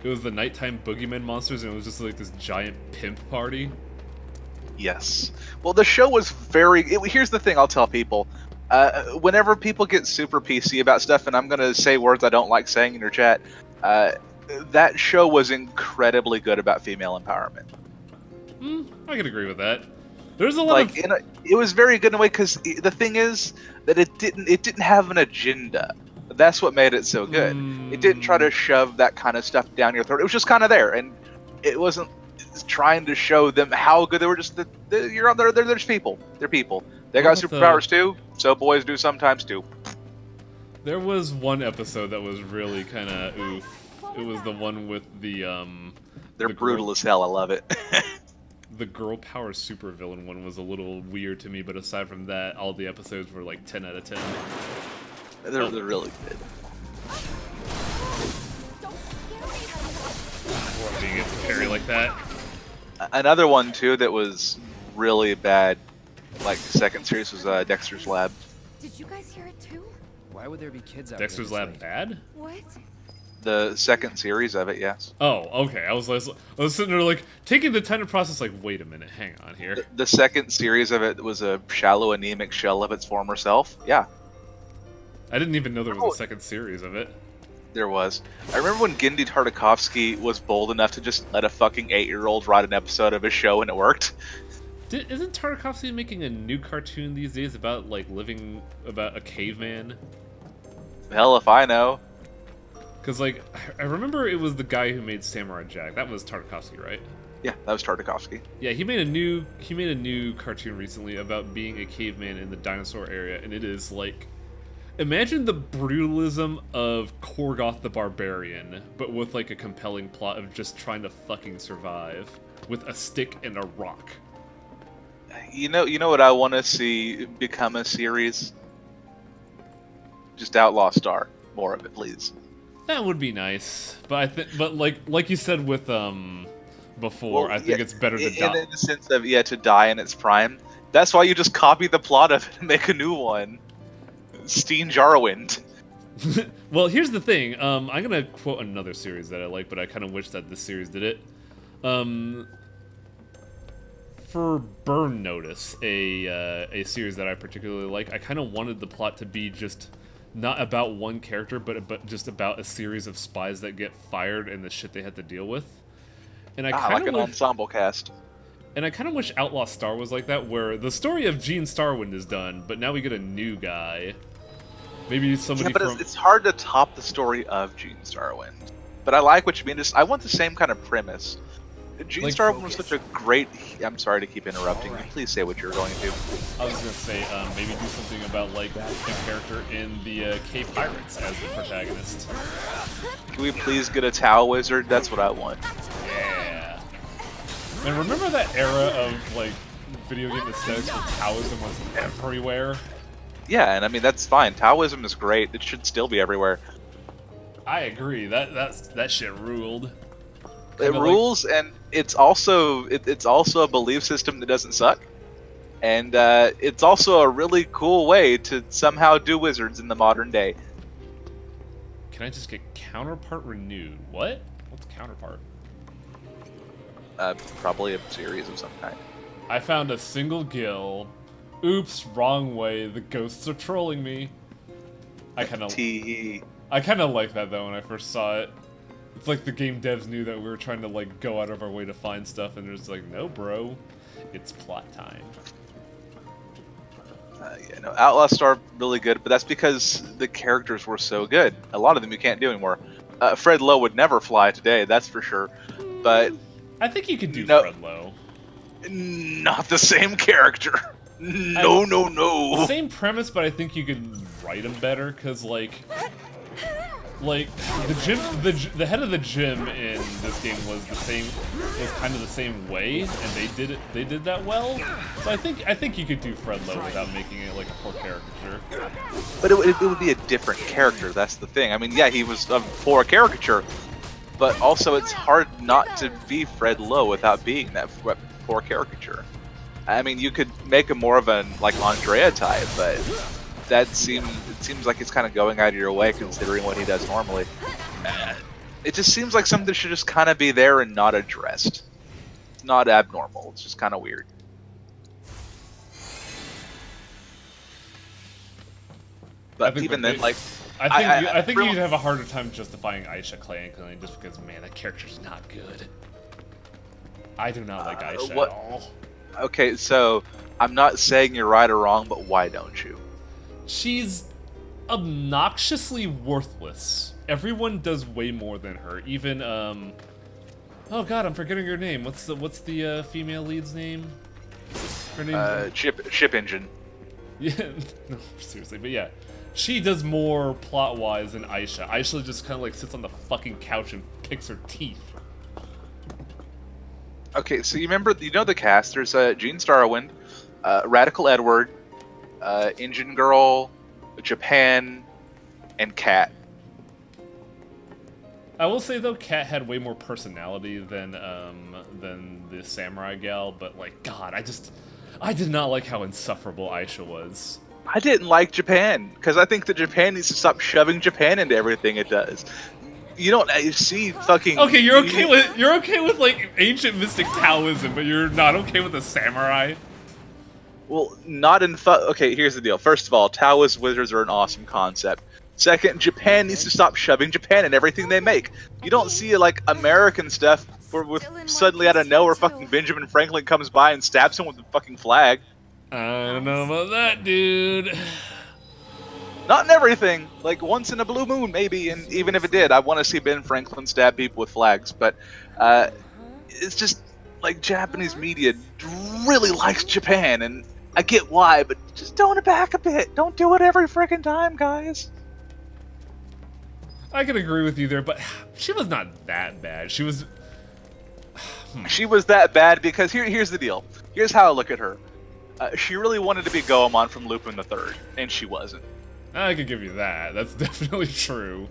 was the nighttime boogeyman monsters and it was just this giant pimp party? Yes. Well, the show was here's the thing I'll tell people. Whenever people get super PC about stuff, and I'm going to say words I don't like saying in your chat, that show was incredibly good about female empowerment. I can agree with that. There's a lot of... it was very good in a way, because the thing is that it didn't have an agenda. That's what made it so good. It didn't try to shove that kind of stuff down your throat. It was just kind of there, and it wasn't trying to show them how good they were. Just you're out there. They're just people. They're people. They got superpowers too, so boys do sometimes too. There was one episode that was really kind of oof. It was the one with the They're brutal as hell. I love it. The girl power supervillain one was a little weird to me, but aside from that, all the episodes were 10 out of 10. They're really good. Or being able to parry like that. Another one too that was really bad, the second series, was Dexter's Lab. Did you guys hear it too? Why would there be kids out Dexter's here? Lab bad? What? The second series of it, yes. Oh, okay. I was sitting there taking the time to process. Wait a minute, hang on here. The second series of it was a shallow, anemic shell of its former self. Yeah. I didn't even know there was a second series of it. There was. I remember when Gendy Tartakovsky was bold enough to just let a fucking 8-year-old write an episode of his show, and it worked. Isn't Tartakovsky making a new cartoon these days about living about a caveman? Hell if I know. Because I remember it was the guy who made Samurai Jack. That was Tartakovsky, right? Yeah, that was Tartakovsky. Yeah, he made a new cartoon recently about being a caveman in the dinosaur area, and it is imagine the brutalism of Korgoth the Barbarian, but with a compelling plot of just trying to fucking survive with a stick and a rock. You know what I want to see become a series? Just Outlaw Star. More of it, please. That would be nice, but like you said with before, I think it's better to die. In the sense of to die in its prime. That's why you just copy the plot of it and make a new one. Steen Jarwind. Well, here's the thing. I'm gonna quote another series that I like, but I kind of wish that this series did it. For Burn Notice, a series that I particularly like, I kind of wanted the plot to be just not about one character, but just about a series of spies that get fired and the shit they had to deal with. And I kind like of an ensemble cast. And I kind of wish Outlaw Star was like that, where the story of Gene Starwind is done, but now we get a new guy. Maybe somebody but it's hard to top the story of Gene Starwind. But I like what you mean. I want the same kind of premise. Gene Starwind was such a great... I'm sorry to keep interrupting you. Please say what you're going to do. I was going to say, maybe do something about, like, the character in the K-Pirates as the protagonist. Can we please get a Tau Wizard? That's what I want. Yeah. And remember that era of, like, video game aesthetics where Taoism was everywhere? Yeah, and I mean, that's fine. Taoism is great. It should still be everywhere. I agree. That shit ruled. It rules, and it's also a belief system that doesn't suck, and it's also a really cool way to somehow do wizards in the modern day. Can I just get Counterpart renewed? What? What's Counterpart? Probably a series of some kind. I found a single guild. Oops, wrong way. The ghosts are trolling me. I kind of like that though when I first saw it. It's like the game devs knew that we were trying to like go out of our way to find stuff, and they're just like, no, bro, it's plot time. Yeah, no, Outlaw Star really good, but that's because the characters were so good. A lot of them you can't do anymore. Fred Lowe would never fly today, that's for sure. But I think you could do Fred Lowe. Not the same character. No. Same premise, but I think you could write him better, because like the head of the gym in this game was kind of the same way, and they did that well. So I think you could do Fred Lowe without making it like a poor caricature. But it would be a different character. That's the thing. I mean, yeah, he was a poor caricature, but also it's hard not to be Fred Lowe without being that poor caricature. I mean, you could make him more of an like Andrea type, but it seems like it's kind of going out of your way considering what he does normally. It just seems like something that should just kind of be there and not addressed. It's not abnormal. It's just kind of weird. But even then, like, I think you'd have a harder time justifying Aisha Clay just because, man, that character's not good. I do not like Aisha at all. Okay, so I'm not saying you're right or wrong, but why don't you? She's obnoxiously worthless. Everyone does way more than her. Even oh god, I'm forgetting her name. What's the female lead's name? Her name. Ship Engine. Yeah, no, seriously, but yeah, she does more plot-wise than Aisha. Aisha just kind of like sits on the fucking couch and picks her teeth. Okay, so you know the cast. There's Gene Starwind, Radical Edward, Engine Girl, Japan, and Kat. I will say though, Kat had way more personality than the samurai gal. But like, God, I did not like how insufferable Aisha was. I didn't like Japan because I think that Japan needs to stop shoving Japan into everything it does. You don't see fucking. Okay, you're okay with like ancient mystic Taoism, but you're not okay with the samurai. Well, not in. Okay, here's the deal. First of all, Taoist wizards are an awesome concept. Second, Japan needs to stop shoving Japan in everything they make. You don't see like American stuff where with suddenly out of nowhere, fucking Benjamin Franklin comes by and stabs him with a fucking flag. I don't know about that, dude. Not in everything. Like, once in a blue moon, maybe, and even if it did, I want to see Ben Franklin stab people with flags, but it's just, like, Japanese media really likes Japan, and I get why, but just tone it back a bit. Don't do it every freaking time, guys. I can agree with you there, but she was not that bad. She was... She was that bad because here's the deal. Here's how I look at her. She really wanted to be Goemon from Lupin the Third, and she wasn't. I could give you that. That's definitely true.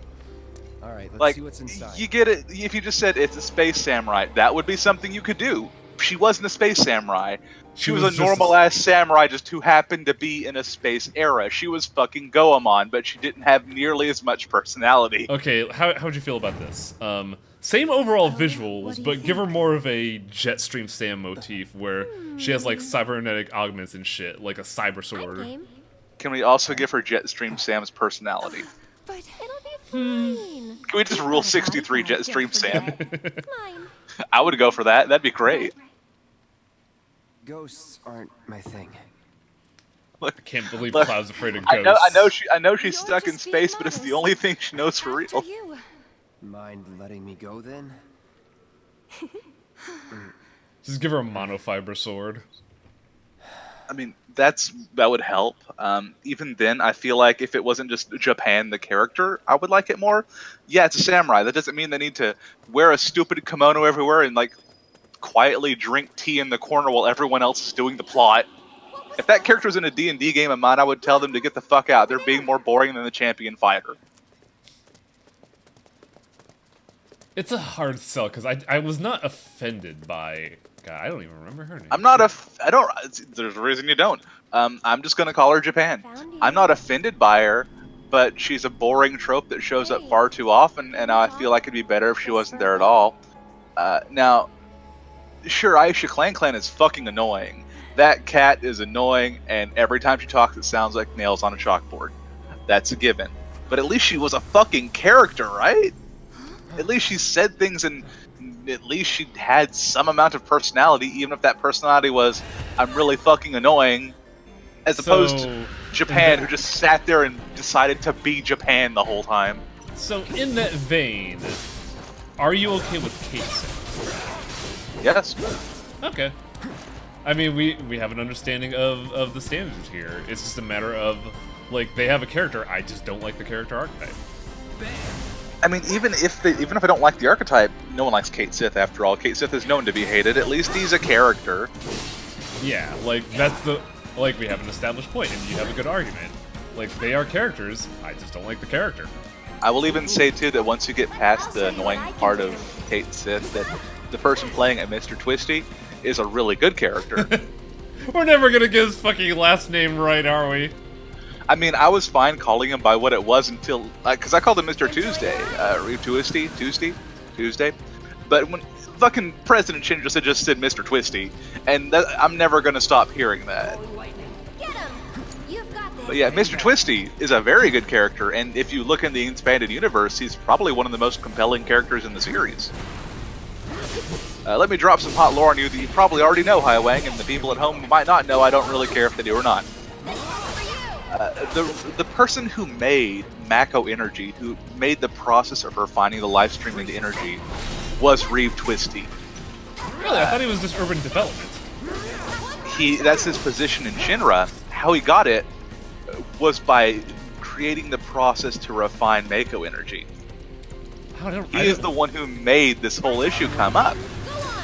Alright, let's like, see what's inside. You get it. If you just said it's a space samurai, that would be something you could do. she wasn't a space samurai. She was a just normal ass samurai just who happened to be in a space era. She was fucking Goemon, but she didn't have nearly as much personality. Okay, how'd you feel about this? Same overall visuals, but give her more of a Jetstream Sam motif where she has like cybernetic augments and shit, like a cyber sword. Can we also give her Jetstream Sam's personality? But it'll be fine. Can we just rule 63 Jetstream Sam? I would go for that. That'd be great. Ghosts aren't my thing. I can't believe Cloud's afraid of ghosts. I know she's stuck in space, but it's the only thing she knows for real. Mind letting me go then? Just give her a monofiber sword. I mean, that would help. Even then, I feel like if it wasn't just Japan, the character, I would like it more. Yeah, it's a samurai. That doesn't mean they need to wear a stupid kimono everywhere and like quietly drink tea in the corner while everyone else is doing the plot. If that character was in a D&D game of mine, I would tell them to get the fuck out. They're being more boring than the champion fighter. It's a hard sell because I was not offended by. God, I don't even remember her name. I'm not I don't. There's a reason you don't. I'm just gonna call her Japan. I'm not offended by her, but she's a boring trope that shows up far too often, and I feel like it'd be better if she wasn't there at all. Now, sure, Aisha Clan is fucking annoying. That cat is annoying, and every time she talks, it sounds like nails on a chalkboard. That's a given. But at least she was a fucking character, right? At least she said things, and at least she had some amount of personality, even if that personality was, I'm really fucking annoying, as opposed to Japan, who just sat there and decided to be Japan the whole time. So, in that vein, are you okay with Kate? Yes. Okay. I mean, we have an understanding of the standards here. It's just a matter of, like, they have a character, I just don't like the character archetype. I mean, even if I don't like the archetype, no one likes Kate Sith after all. Kate Sith is known to be hated. At least he's a character. Yeah, like, that's the... Like, we have an established point, and you have a good argument. Like, they are characters, I just don't like the character. I will even say, too, that once you get past the annoying part of Kate Sith, that the person playing it, Mr. Twisty, is a really good character. We're never gonna get his fucking last name right, are we? I mean, I was fine calling him by what it was until... Because I called him Mr. Tuesday. Tuesday. But when fucking President Shinra just said Mr. Twisty, and I'm never going to stop hearing that. But yeah, Mr. Twisty is a very good character, and if you look in the expanded universe, he's probably one of the most compelling characters in the series. Let me drop some hot lore on you that you probably already know, Highwang, and the people at home who might not know, I don't really care if they do or not. The person who made Mako Energy, who made the process of her finding the live stream into energy, was Reeve Twisty. Really? I thought he was just urban development. That's his position in Shinra. How he got it was by creating the process to refine Mako Energy. He is the one who made this whole issue come up.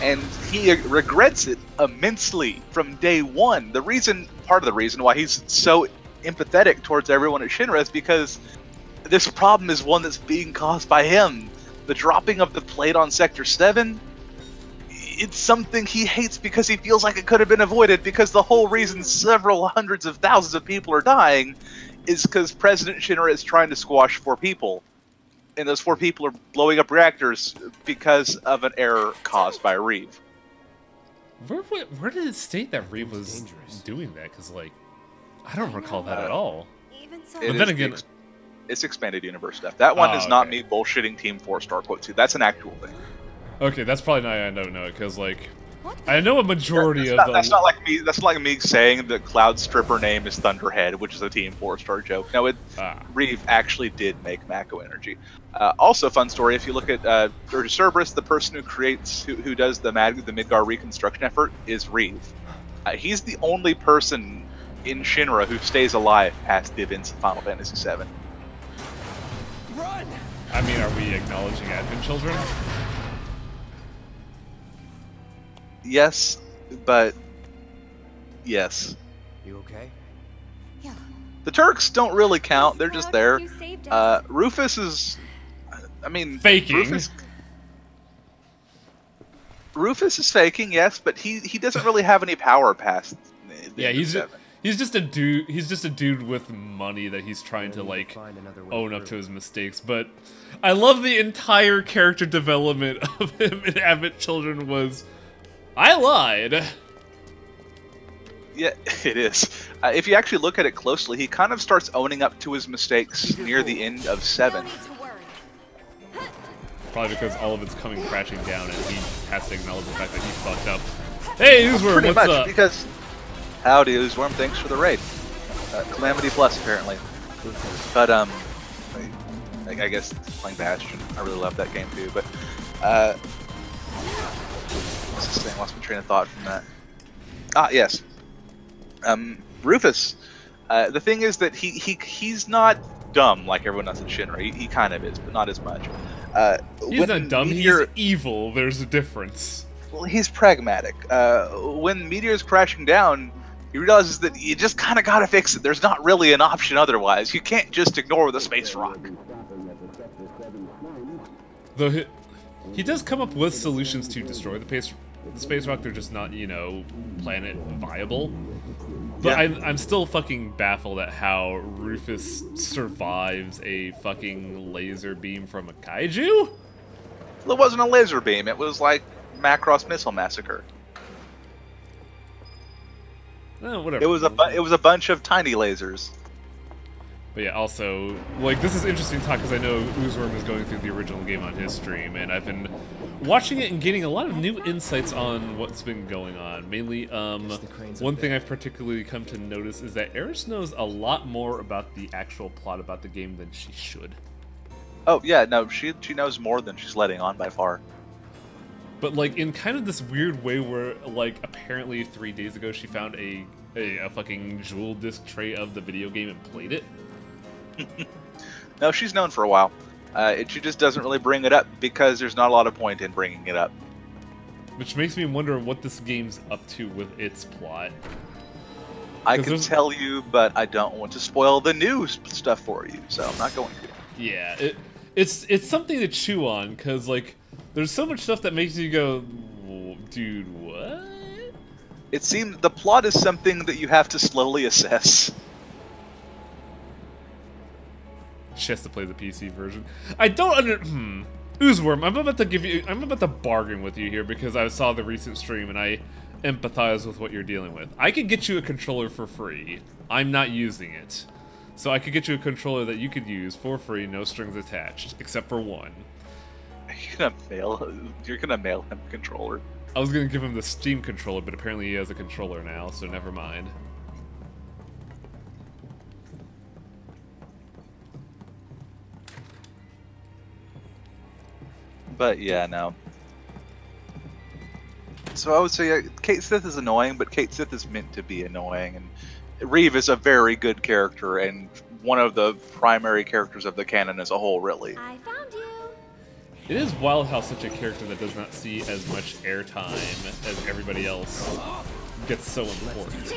And he regrets it immensely from day one. Part of the reason why he's so empathetic towards everyone at Shinra is because this problem is one that's being caused by him. The dropping of the plate on Sector 7, it's something he hates because he feels like it could have been avoided, because the whole reason several hundreds of thousands of people are dying is because President Shinra is trying to squash 4 people. And those 4 people are blowing up reactors because of an error caused by Reeve. Where did it state that Reeve was doing that? Because, like, I don't recall that at all. But then again... It's expanded universe stuff. That one is not me bullshitting Team 4 Star Quote 2. That's an actual thing. Okay, that's probably not I don't know it, because, like... I know a majority of That's not like me. That's not like me saying that Cloud's stripper name is Thunderhead, which is a Team 4 Star joke. No, Reeve actually did make Mako Energy. Also, fun story. If you look at Cerberus, the person who does the Midgar reconstruction effort is Reeve. He's the only person in Shinra who stays alive past the events of Final Fantasy VII. Run! I mean, are we acknowledging advent children? Yes, but yes. You okay? Yeah. The Turks don't really count. They're just there. Rufus is... I mean... Faking. Rufus is faking, yes, but he doesn't really have any power past. Yeah, he's just a dude. He's just a dude with money that he's trying to like own up to his mistakes. But I love the entire character development of him in Abbott Children was, I lied. Yeah, it is. If you actually look at it closely, he kind of starts owning up to his mistakes near the end of 7. Probably because all of it's coming crashing down, and he has to acknowledge the fact that he fucked up. Hey, Newsworm, Pretty what's much, up? because howdy, Newsworm. Thanks for the raid. Calamity Plus, apparently. But I guess playing Bastion, I really love that game too. But what's this thing? Lost my train of thought from that. Ah, yes. Rufus. The thing is that he's not dumb like everyone else in Shinra. He kind of is, but not as much. He's not dumb, he's evil. There's a difference. Well, he's pragmatic. When Meteor's crashing down, he realizes that you just kind of gotta fix it. There's not really an option otherwise. You can't just ignore the space rock. Though he does come up with solutions to destroy the space rock. They're just not, planet viable. But yeah. I'm still fucking baffled at how Rufus survives a fucking laser beam from a kaiju? It wasn't a laser beam. It was like Macross Missile Massacre. Whatever. It was a bunch of tiny lasers. But yeah, also, like, this is interesting talk because I know Oozworm is going through the original game on his stream, and I've been watching it and getting a lot of new insights on what's been going on. Mainly, one thing I've particularly come to notice is that Eris knows a lot more about the actual plot about the game than she should. Oh, yeah, no, she knows more than she's letting on by far. But, like, in kind of this weird way where, like, apparently 3 days ago she found a fucking jewel disc tray of the video game and played it. No, she's known for a while. She just doesn't really bring it up because there's not a lot of point in bringing it up. Which makes me wonder what this game's up to with its plot. I can tell you, but I don't want to spoil the new stuff for you, so I'm not going to. Yeah, it's something to chew on, because, like, there's so much stuff that makes you go, dude, what? It seems the plot is something that you have to slowly assess. She has to play the PC version. I don't Oozworm, I'm about to bargain with you here because I saw the recent stream and I empathize with what you're dealing with. I could get you a controller for free. I'm not using it. So I could get you a controller that you could use for free, no strings attached, except for one. You're gonna mail him a controller. I was gonna give him the Steam controller, but apparently he has a controller now, so never mind. But yeah, no. So I would say Kate Sith is annoying, but Kate Sith is meant to be annoying, and Reeve is a very good character and one of the primary characters of the canon as a whole, really. I found you. It is wild how such a character that does not see as much airtime as everybody else gets so important.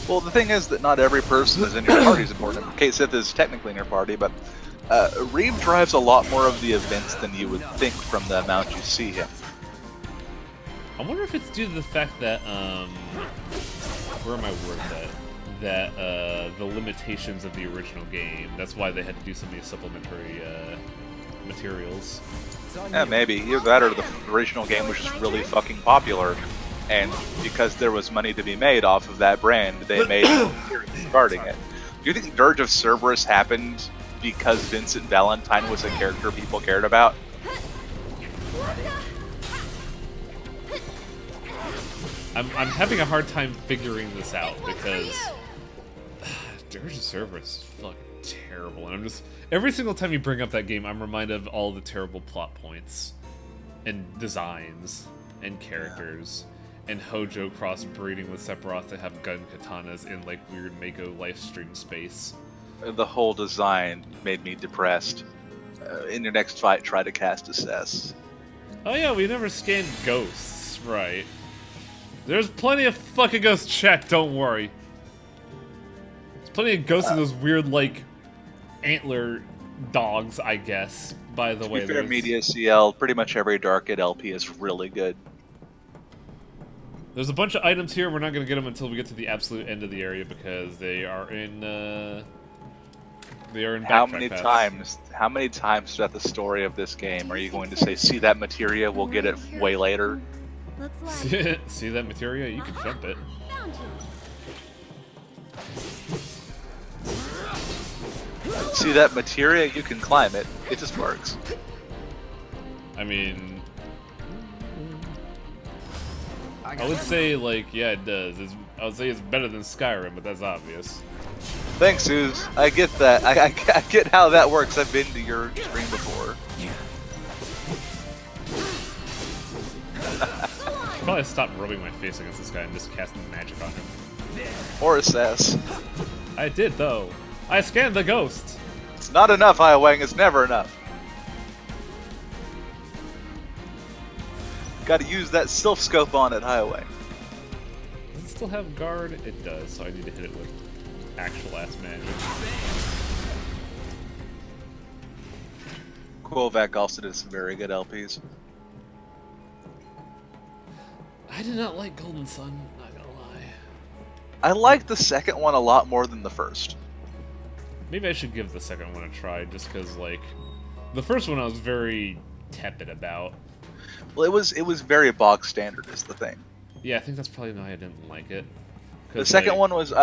Well, the thing is that not every person is in your party is important. Kate Sith is technically in your party, but Reeve drives a lot more of the events than you would think from the amount you see him. I wonder if it's due to the fact that, where are my words at? That, the limitations of the original game, that's why they had to do some of these supplementary, materials. Yeah, maybe. Either that or the original game was just really fucking popular, and because there was money to be made off of that brand, they made materials regarding it. Do you think Dirge of Cerberus happened because Vincent Valentine was a character people cared about? I'm having a hard time figuring this out because Dirge of Cerberus is fucking terrible, and I'm just every single time you bring up that game, I'm reminded of all the terrible plot points and designs and characters and Hojo crossbreeding with Sephiroth to have gun katanas in like weird Mako livestream space. The whole design made me depressed. In your next fight, try to cast Assess. Oh yeah, we never scanned ghosts, right? There's plenty of fucking ghosts, chat, don't worry. There's plenty of ghosts in those weird, like, antler dogs, I guess. By the To way, be fair, there's- Media CL, pretty much every Dark Kid LP is really good. There's a bunch of items here. We're not going to get them until we get to the absolute end of the area because they are in How backtrack many paths. times? How many times throughout the story of this game are you going to say, "See that materia? We'll get it way later"? Looks like See that materia? You can jump it. found you. See that materia? You can climb it. It just works. I mean, I would say like, yeah, it does. I would say it's better than Skyrim, but that's obvious. Thanks, Suze. I get that. I get how that works. I've been to your stream before. Probably stop rubbing my face against this guy and just cast magic on him. Or assess. I did though. I scanned the ghost. It's not enough, Iowang. It's never enough. Got to use that Sylph Scope on it, Iowang. Does it still have guard? It does, so I need to hit it with actual ass magic. Quovac also did some very good LPs. I did not like Golden Sun, not gonna lie. I like the second one a lot more than the first. Maybe I should give the second one a try, just because, like, the first one I was very tepid about. Well, it was very bog standard, is the thing. Yeah, I think that's probably why I didn't like it. The second one was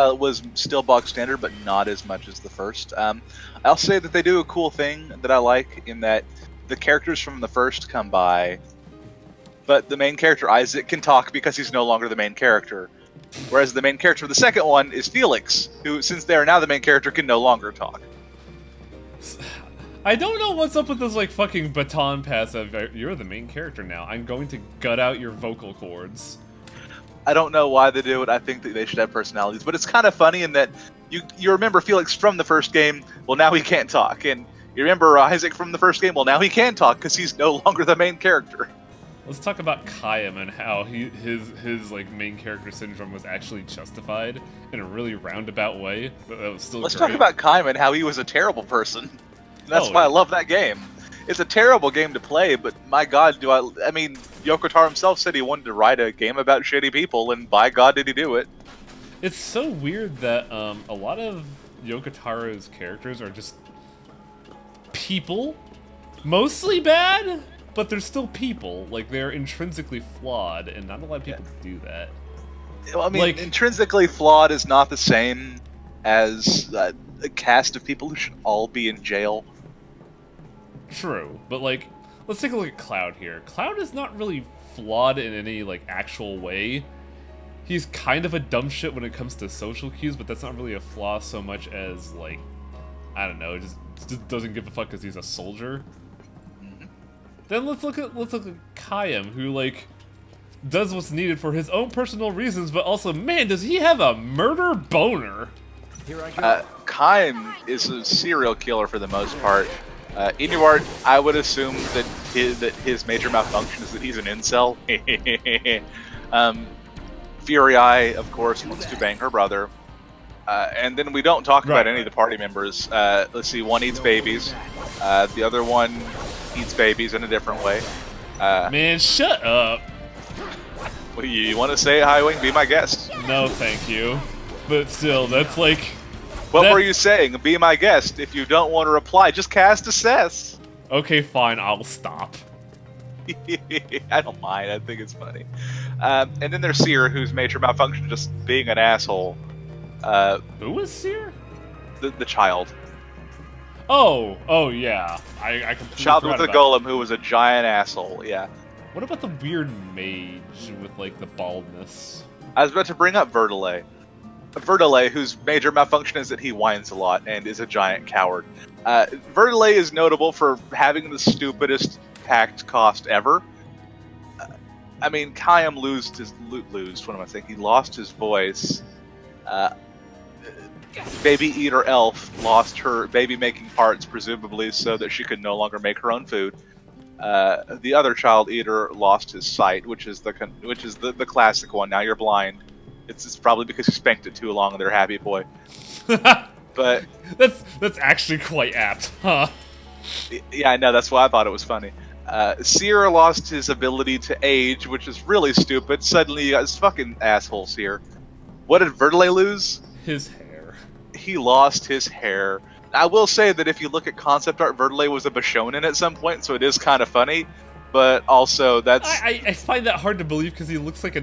still bog standard, but not as much as the first. I'll say that they do a cool thing that I like in that the characters from the first come by, but the main character Isaac can talk because he's no longer the main character. Whereas the main character of the second one is Felix, who, since they are now the main character, can no longer talk. I don't know what's up with this, like, fucking baton pass of, you're the main character now. I'm going to gut out your vocal cords. I don't know why they do it. I think that they should have personalities. But it's kind of funny in that you remember Felix from the first game, well, now he can't talk. And you remember Isaac from the first game, well, now he can talk because he's no longer the main character. Let's talk about Kayam and how his like main character syndrome was actually justified in a really roundabout way, but that was still Let's great. talk about Kaiman, how he was a terrible person. That's Oh, why I yeah. love that game. It's a terrible game to play, but my god, I mean, Yoko Taro himself said he wanted to write a game about shitty people, and by god did he do it. It's so weird that a lot of Yoko Taro's characters are just people, mostly bad, but they're still people. Like, they're intrinsically flawed, and not a lot of people do that. Well, I mean, Like- intrinsically flawed is not the same as a cast of people who should all be in jail. True, but like, let's take a look at Cloud here. Cloud is not really flawed in any like actual way. He's kind of a dumb shit when it comes to social cues, but that's not really a flaw so much as like, I don't know, just doesn't give a fuck because he's a soldier. Then let's look at Kayam, who like does what's needed for his own personal reasons, but also, man, does he have a murder boner? Here I go. Kaim is a serial killer for the most part. Inuart, I would assume that his major malfunction is that he's an incel. Fury Eye, of course, wants to bang her brother. And then we don't talk about any of the party members. Let's see, one eats babies. The other one eats babies in a different way. Man, shut up. What, you want to say, Highwing? Be my guest. No, thank you. But still, that's like... What were you saying? Be my guest. If you don't want to reply, just cast assess. Okay, fine, I'll stop. I don't mind. I think it's funny. And then there's Seer, whose major malfunction is just being an asshole. Who was Seer? The child. Oh, yeah. I completely Child forgot with a about golem who was a giant asshole, yeah. What about the weird mage with, like, the baldness? I was about to bring up Vertile. Vertile, whose major malfunction is that he whines a lot and is a giant coward. Vertile is notable for having the stupidest pact cost ever. I mean, Kayam what am I saying? He lost his voice. Baby Eater Elf lost her baby-making parts, presumably so that she could no longer make her own food. The other child eater lost his sight, which is the classic one. Now you're blind. It's probably because you spanked it too long and they're happy boy. But that's actually quite apt, huh? Yeah, I know. That's why I thought it was funny. Seer lost his ability to age, which is really stupid. Suddenly, you got this fucking asshole Seer. What did Verdelay lose? His hair. He lost his hair. I will say that if you look at concept art, Verdelay was a Bishonen at some point, so it is kind of funny. But also, that's I find that hard to believe because he looks like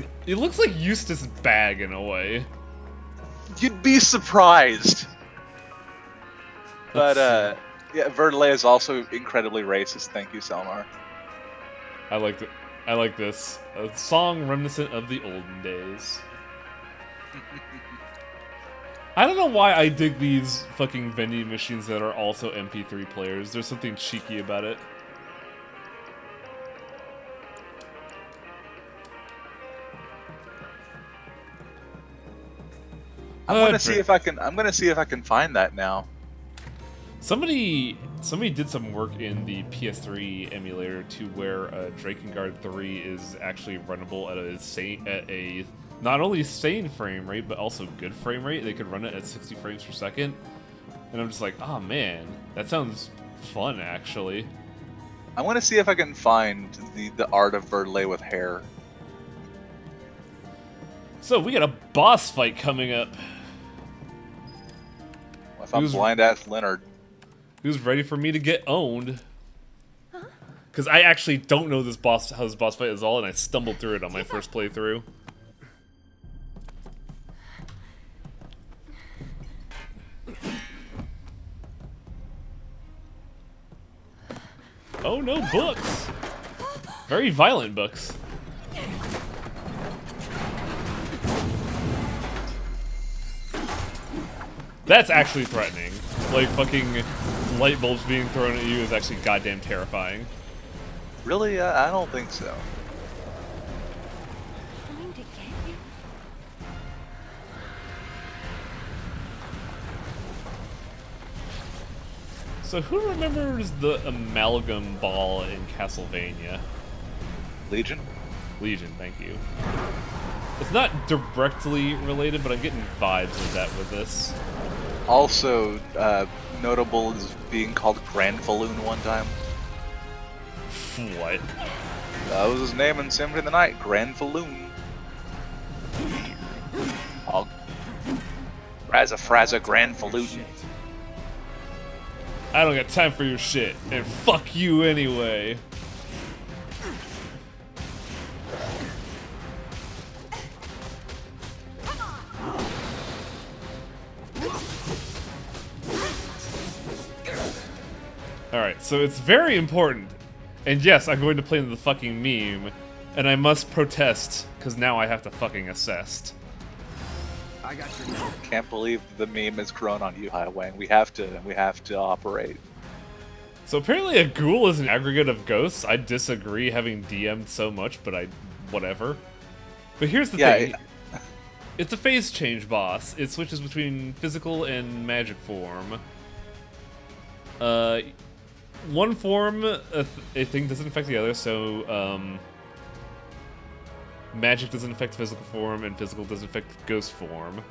Eustace Bag in a way. You'd be surprised. But yeah, Verdelay is also incredibly racist. Thank you, Selmar. I like this. A song reminiscent of the olden days. I don't know why I dig these fucking vending machines that are also MP3 players. There's something cheeky about it. I'm gonna see if I can find that now. Somebody did some work in the PS3 emulator to where Drakengard 3 is actually runnable at a not only sane frame rate but also good frame rate. They could run it at 60 frames per second, and I'm just like, oh man, that sounds fun actually. I want to see if I can find the art of Verdelay with hair. So we got a boss fight coming up. If I'm blind ass Leonard. Who's ready for me to get owned? Because I actually don't know how this boss fight is all, and I stumbled through it on my first playthrough. Oh no, books! Very violent books. That's actually threatening. Like, fucking light bulbs being thrown at you is actually goddamn terrifying. Really? I don't think so. Coming to get you? So who remembers the amalgam ball in Castlevania? Legion? Legion, thank you. It's not directly related, but I'm getting vibes of that with this. Also, notable as being called Grand Falloon one time. What? That was his name in Symphony of the Night, Grand Falloon. Razza Grand Falloon. I don't got time for your shit, and fuck you anyway. Alright, so it's very important. And yes, I'm going to play the fucking meme, and I must protest, because now I have to fucking assess. I got your note. Can't believe the meme is grown on you, Highway. We have to operate. So apparently a ghoul is an aggregate of ghosts. I disagree having DM'd so much, but whatever. But here's the thing. It's a phase change boss. It switches between physical and magic form. One form, a thing doesn't affect the other, so magic doesn't affect physical form, and physical doesn't affect ghost form.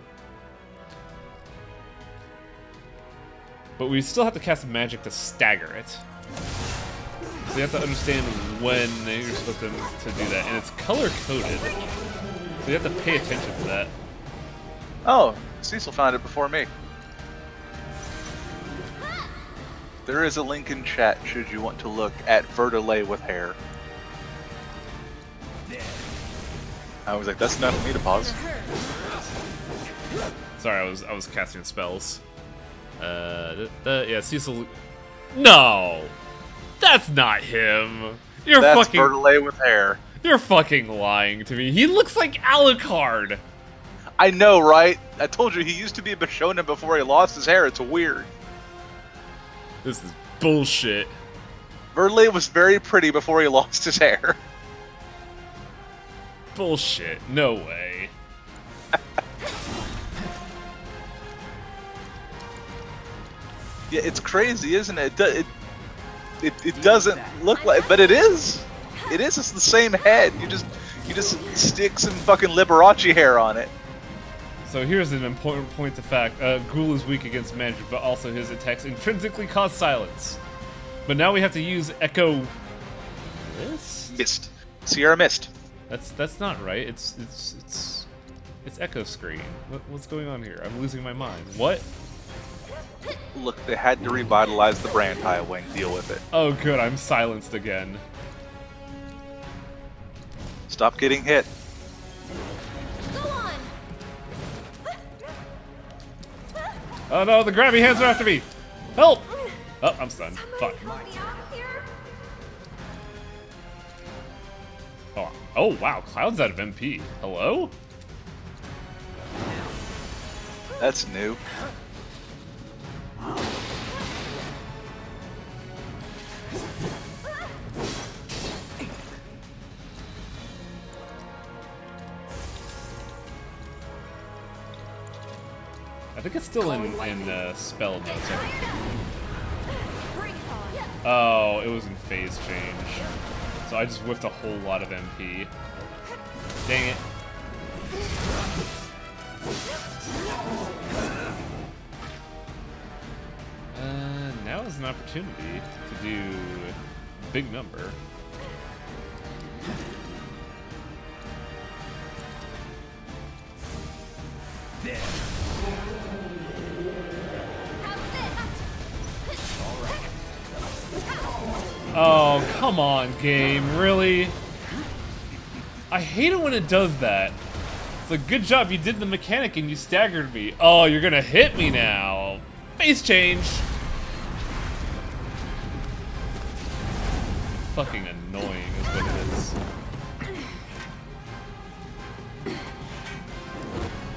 But we still have to cast magic to stagger it. So you have to understand when you're supposed to do that, and it's color-coded. So you have to pay attention to that. Oh, Cecil found it before me. There is a link in chat should you want to look at Verdelay with hair. I was like, that's enough for me to pause. Sorry, I was casting spells. Yeah, Cecil. No, that's not him. That's fucking Verdelay with hair. You're fucking lying to me. He looks like Alucard. I know, right? I told you he used to be a Bishonen before he lost his hair. It's weird. This is bullshit. Verdelay was very pretty before he lost his hair. Bullshit. No way. Yeah, it's crazy, isn't it? It doesn't look like, but it is. It is. It's the same head. You just stick some fucking Liberace hair on it. So here's an important point of fact. Ghoul is weak against magic, but also his attacks intrinsically cause silence. But now we have to use Echo Mist. Sierra Mist. That's not right. It's Echo Screen. What's going on here? I'm losing my mind. What? Look, they had to revitalize the brand tie wing. Deal with it. Oh, good. I'm silenced again. Stop getting hit. Go on. Oh no, the grabby hands are after me! Help! Oh, I'm stunned. Fuck. Oh wow, Cloud's out of MP. Hello? That's new. I think it's still in spell mode. Oh, it was in phase change. So I just whiffed a whole lot of MP. Dang it. Now is an opportunity to do big number. Oh, come on, game. Really? I hate it when it does that. It's like, good job, you did the mechanic and you staggered me. Oh, you're gonna hit me now. Face change. Fucking annoying is what it is.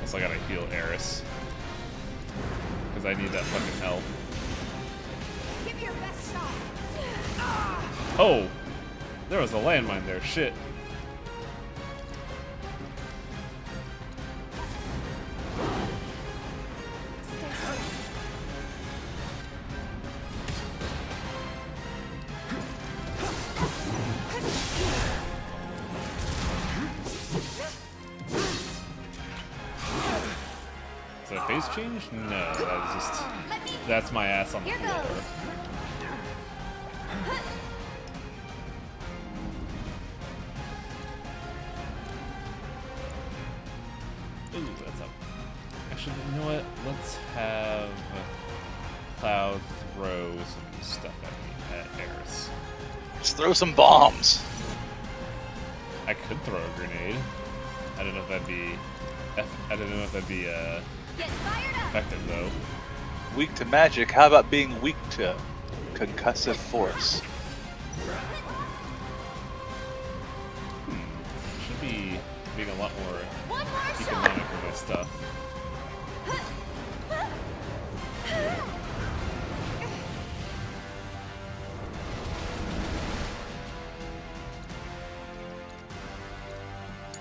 Also, I gotta heal Eris. Because I need that fucking help. Give your best shot. Oh! There was a landmine there, shit. Is that a face change? No, that was just... That's my ass on the floor. Ooh, that's up. Actually, you know what? Let's have Cloud throw some stuff at Eris. Let's throw some bombs. I could throw a grenade. I don't know if that'd be. I don't know if that'd be effective though. Weak to magic. How about being weak to concussive force? Should be being a lot more economic with my stuff.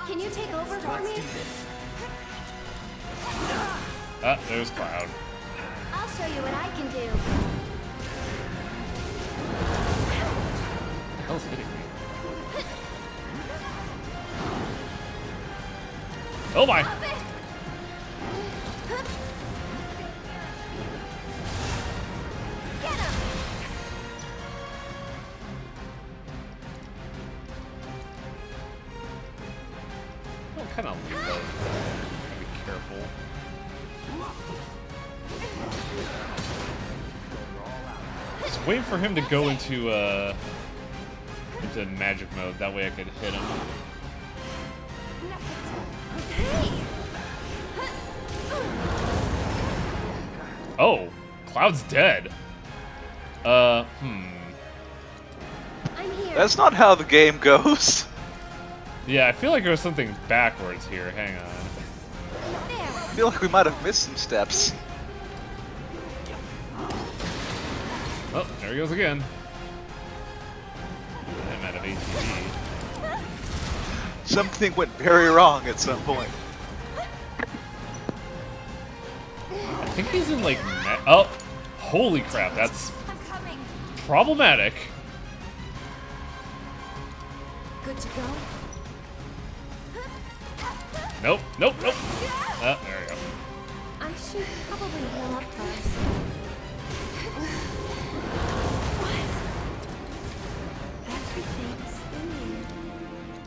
Can you take over for me? Ah, there's Cloud. I'll show you what I can do. What the hell's hitting me? Oh my! Oh, kind of low. Gotta be careful. Just wait for him to go into magic mode. That way I could hit him. Oh, Cloud's dead. I'm here. That's not how the game goes. Yeah, I feel like there was something backwards here. Hang on. I feel like we might have missed some steps. Oh, there he goes again. I'm out of ATV. Something went very wrong at some point. I think he's in like oh, holy crap, that's problematic. Good to go? Nope, nope, nope. Ah, there we go. I should probably heal up first.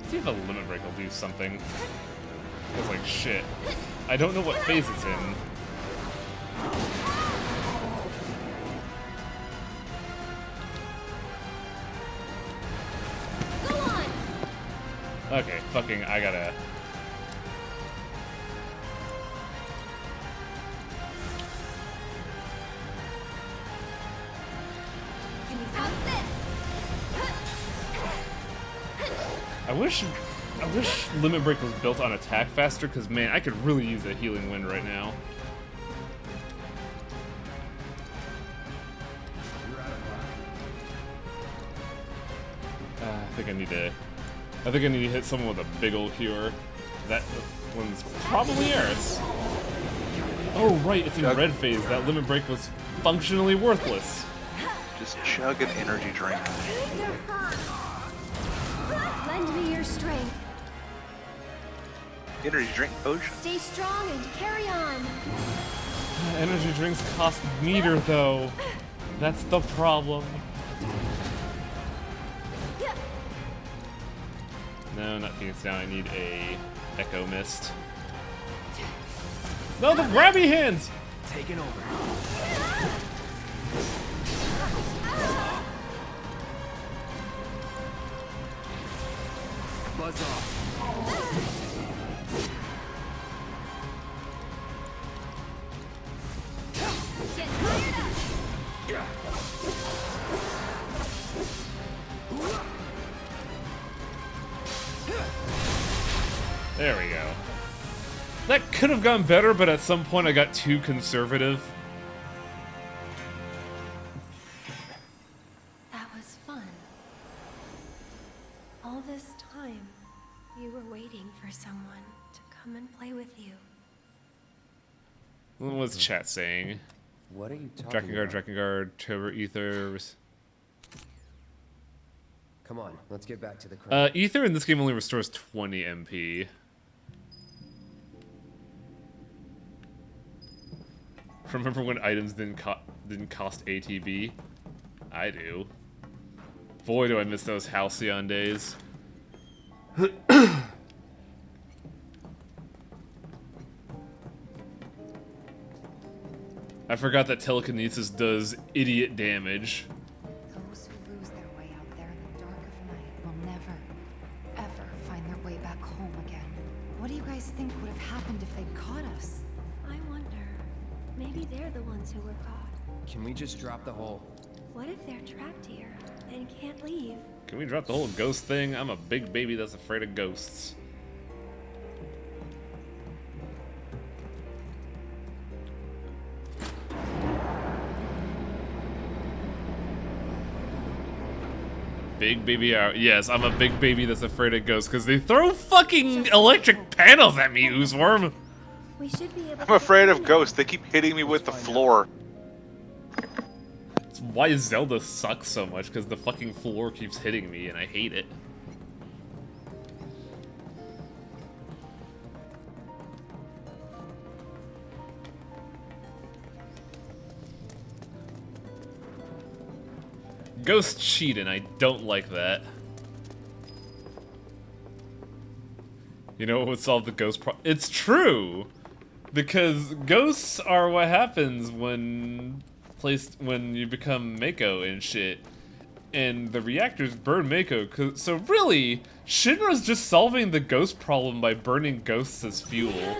See if a limit break will do something. Because, like, shit. I don't know what phase it's in. Go on. Okay, fucking, I gotta... How's this? I wish Limit Break was built on attack faster, because, man, I could really use a healing wind right now. I think I need to hit someone with a big ol' cure. That one's probably Eris. Oh, right, it's in red phase. That Limit Break was functionally worthless. Just chug an energy drink. Lend me your strength. Energy drink potion. Stay strong and carry on. Energy drinks cost meter, though. That's the problem. No, not Phoenix Down. I need a Echo Mist. No, the grabby hands! Taking over. Buzz off. Get fired up. There we go. That could have gone better, but at some point I got too conservative. That was fun. All this time, you were waiting for someone to come and play with you. What was chat saying? What are you talking Drakengard, Drakengard, Trevor, Ether. Come on, let's get back to the crown. Ether in this game only restores 20 MP. Remember when items didn't cost ATB? I do. Boy, do I miss those Halcyon days. I forgot that telekinesis does idiot damage. Those who lose their way out there in the dark of night will never, ever find their way back home again. What do you guys think would have happened if they'd caught us? I wonder. Maybe they're the ones who were caught. Can we just drop the whole... What if they're trapped here and can't leave? Can we drop the whole ghost thing? I'm a big baby that's afraid of ghosts. Big baby out. Yes, I'm a big baby that's afraid of ghosts because they throw fucking electric panels at me, Oozeworm. We should be able I'm afraid of ghosts. They keep hitting me with the floor. It's why Zelda sucks so much, because the fucking floor keeps hitting me and I hate it. Ghosts cheat and I don't like that. You know what would solve the ghost problem? It's true! Because ghosts are what happens when you become Mako and shit. And the reactors burn Mako. So really, Shinra's just solving the ghost problem by burning ghosts as fuel.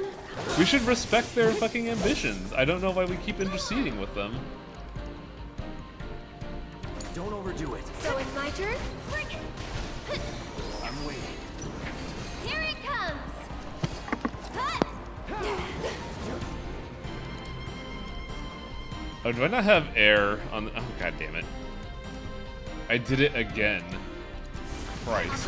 We should respect their fucking ambitions. I don't know why we keep interceding with them. Don't overdo it. So it's my turn? Bring it! I'm waiting. Here it comes! Oh, do I not have air on the... Oh, god damn it. I did it again. Christ.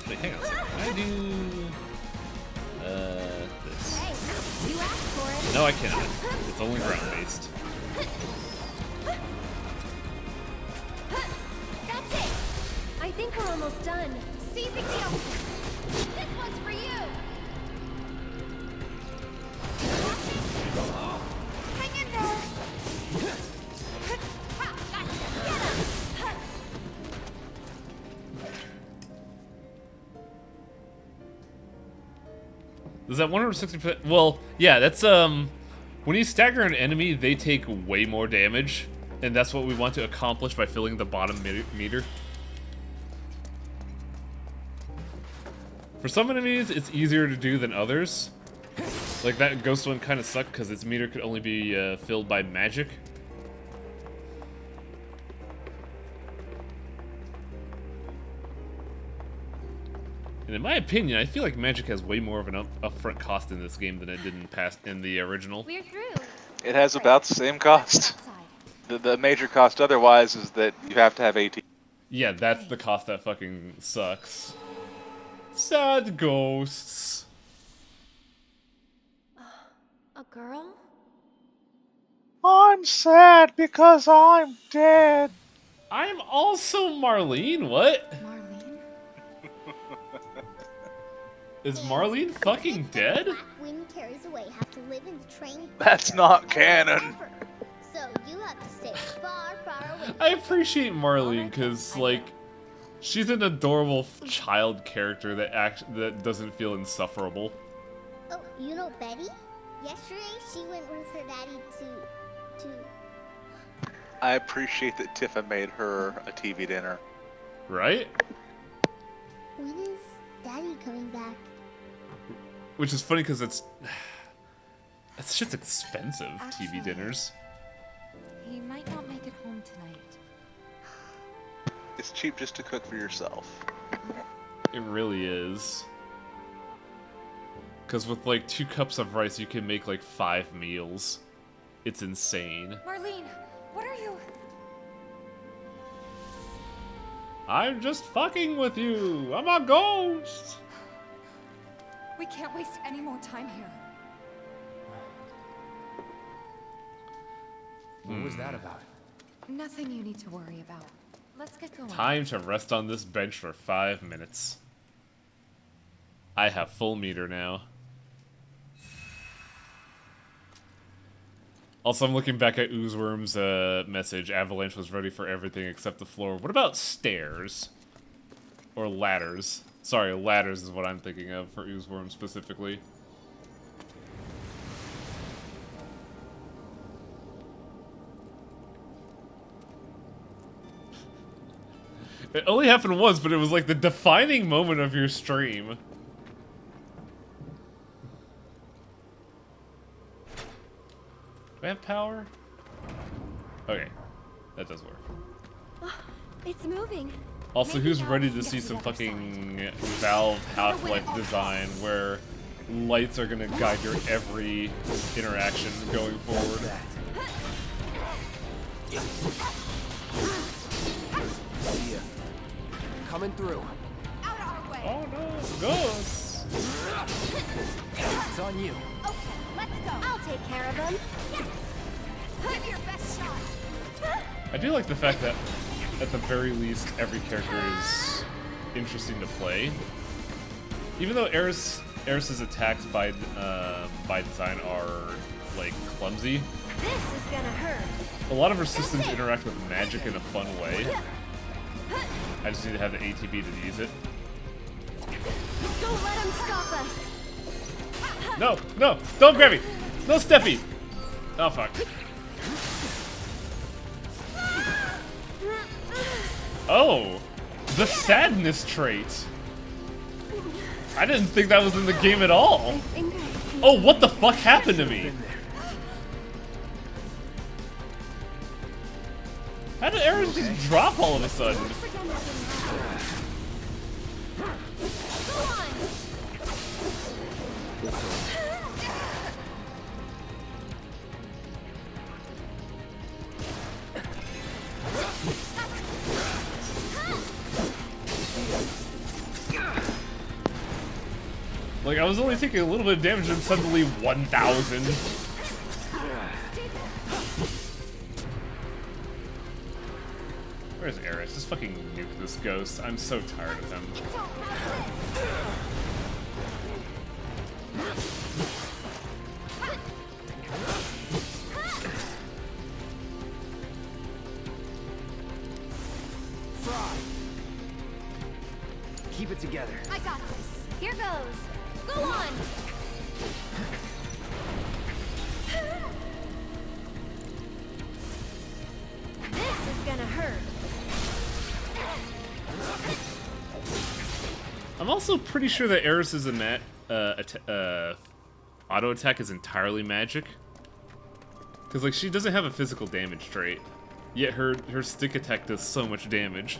Wait, hang on a second. Can I do... this? Hey, you asked for it. No, I cannot. It's only ground-based. That's it! I think we're almost done. Seizing the open. This one's for you! Hang in there! Does that 160%? Well, yeah, that's when you stagger an enemy, they take way more damage, and that's what we want to accomplish by filling the bottom meter. For some enemies, it's easier to do than others. Like that ghost one kind of sucked because its meter could only be filled by magic. And in my opinion, I feel like magic has way more of an upfront cost in this game than it did in the original. We're through. It has about the same cost. The major cost otherwise is that you have to have AT. Yeah, that's the cost that fucking sucks. Sad ghosts. A girl? I'm sad because I'm dead. I'm also Marlene, what? Marlene? Is Marlene fucking dead? Wind carries away have to live in the train. That's not canon. So you have to stay far, far away. I appreciate Marlene because, like, she's an adorable child character that doesn't feel insufferable. Oh, you know Betty? Yesterday she went with her daddy to. I appreciate that Tifa made her a TV dinner. Right? When is Daddy coming back? Which is funny because it's shit's expensive, Actually, TV dinners. He might not make it home tonight. It's cheap just to cook for yourself. It really is. Because with like 2 cups of rice, you can make like 5 meals. It's insane. Marlene, what are you? I'm just fucking with you. I'm a ghost. We can't waste any more time here. What was that about? Nothing you need to worry about. Let's get going. Time to rest on this bench for 5 minutes. I have full meter now. Also, I'm looking back at Oozeworm's message. Avalanche was ready for everything except the floor. What about stairs? Or ladders? Sorry, ladders is what I'm thinking of for Oozeworm specifically. It only happened once, but it was like the defining moment of your stream. Do I have power? Okay, that does work. It's moving. Also, who's ready to see some fucking Valve Half-Life design where lights are gonna guide your every interaction going forward? Yeah. Coming through. Oh no, ghosts! It's on you. Okay, let's go. I'll take care of him. Yes. Put your best shot. I do like the fact that, at the very least, every character is interesting to play. Even though Eris's attacks by design are, like, clumsy, This is gonna hurt. a lot of her systems interact with magic in a fun way. I just need to have the ATB to use it. Don't let him stop us. No, no, don't grab me! No Steffi! Oh fuck. Oh, the sadness trait. I didn't think that was in the game at all. Oh, what the fuck happened to me? How did Eris just drop all of a sudden? Like, I was only taking a little bit of damage and suddenly 1,000. Where's Eris? Just fucking nuke this ghost. I'm so tired of him. Fry. Keep it together. I got this. Here goes. Go on. This is gonna hurt. I'm also pretty sure that Eris's auto attack is entirely magic. Because, like, she doesn't have a physical damage trait. Yet her stick attack does so much damage.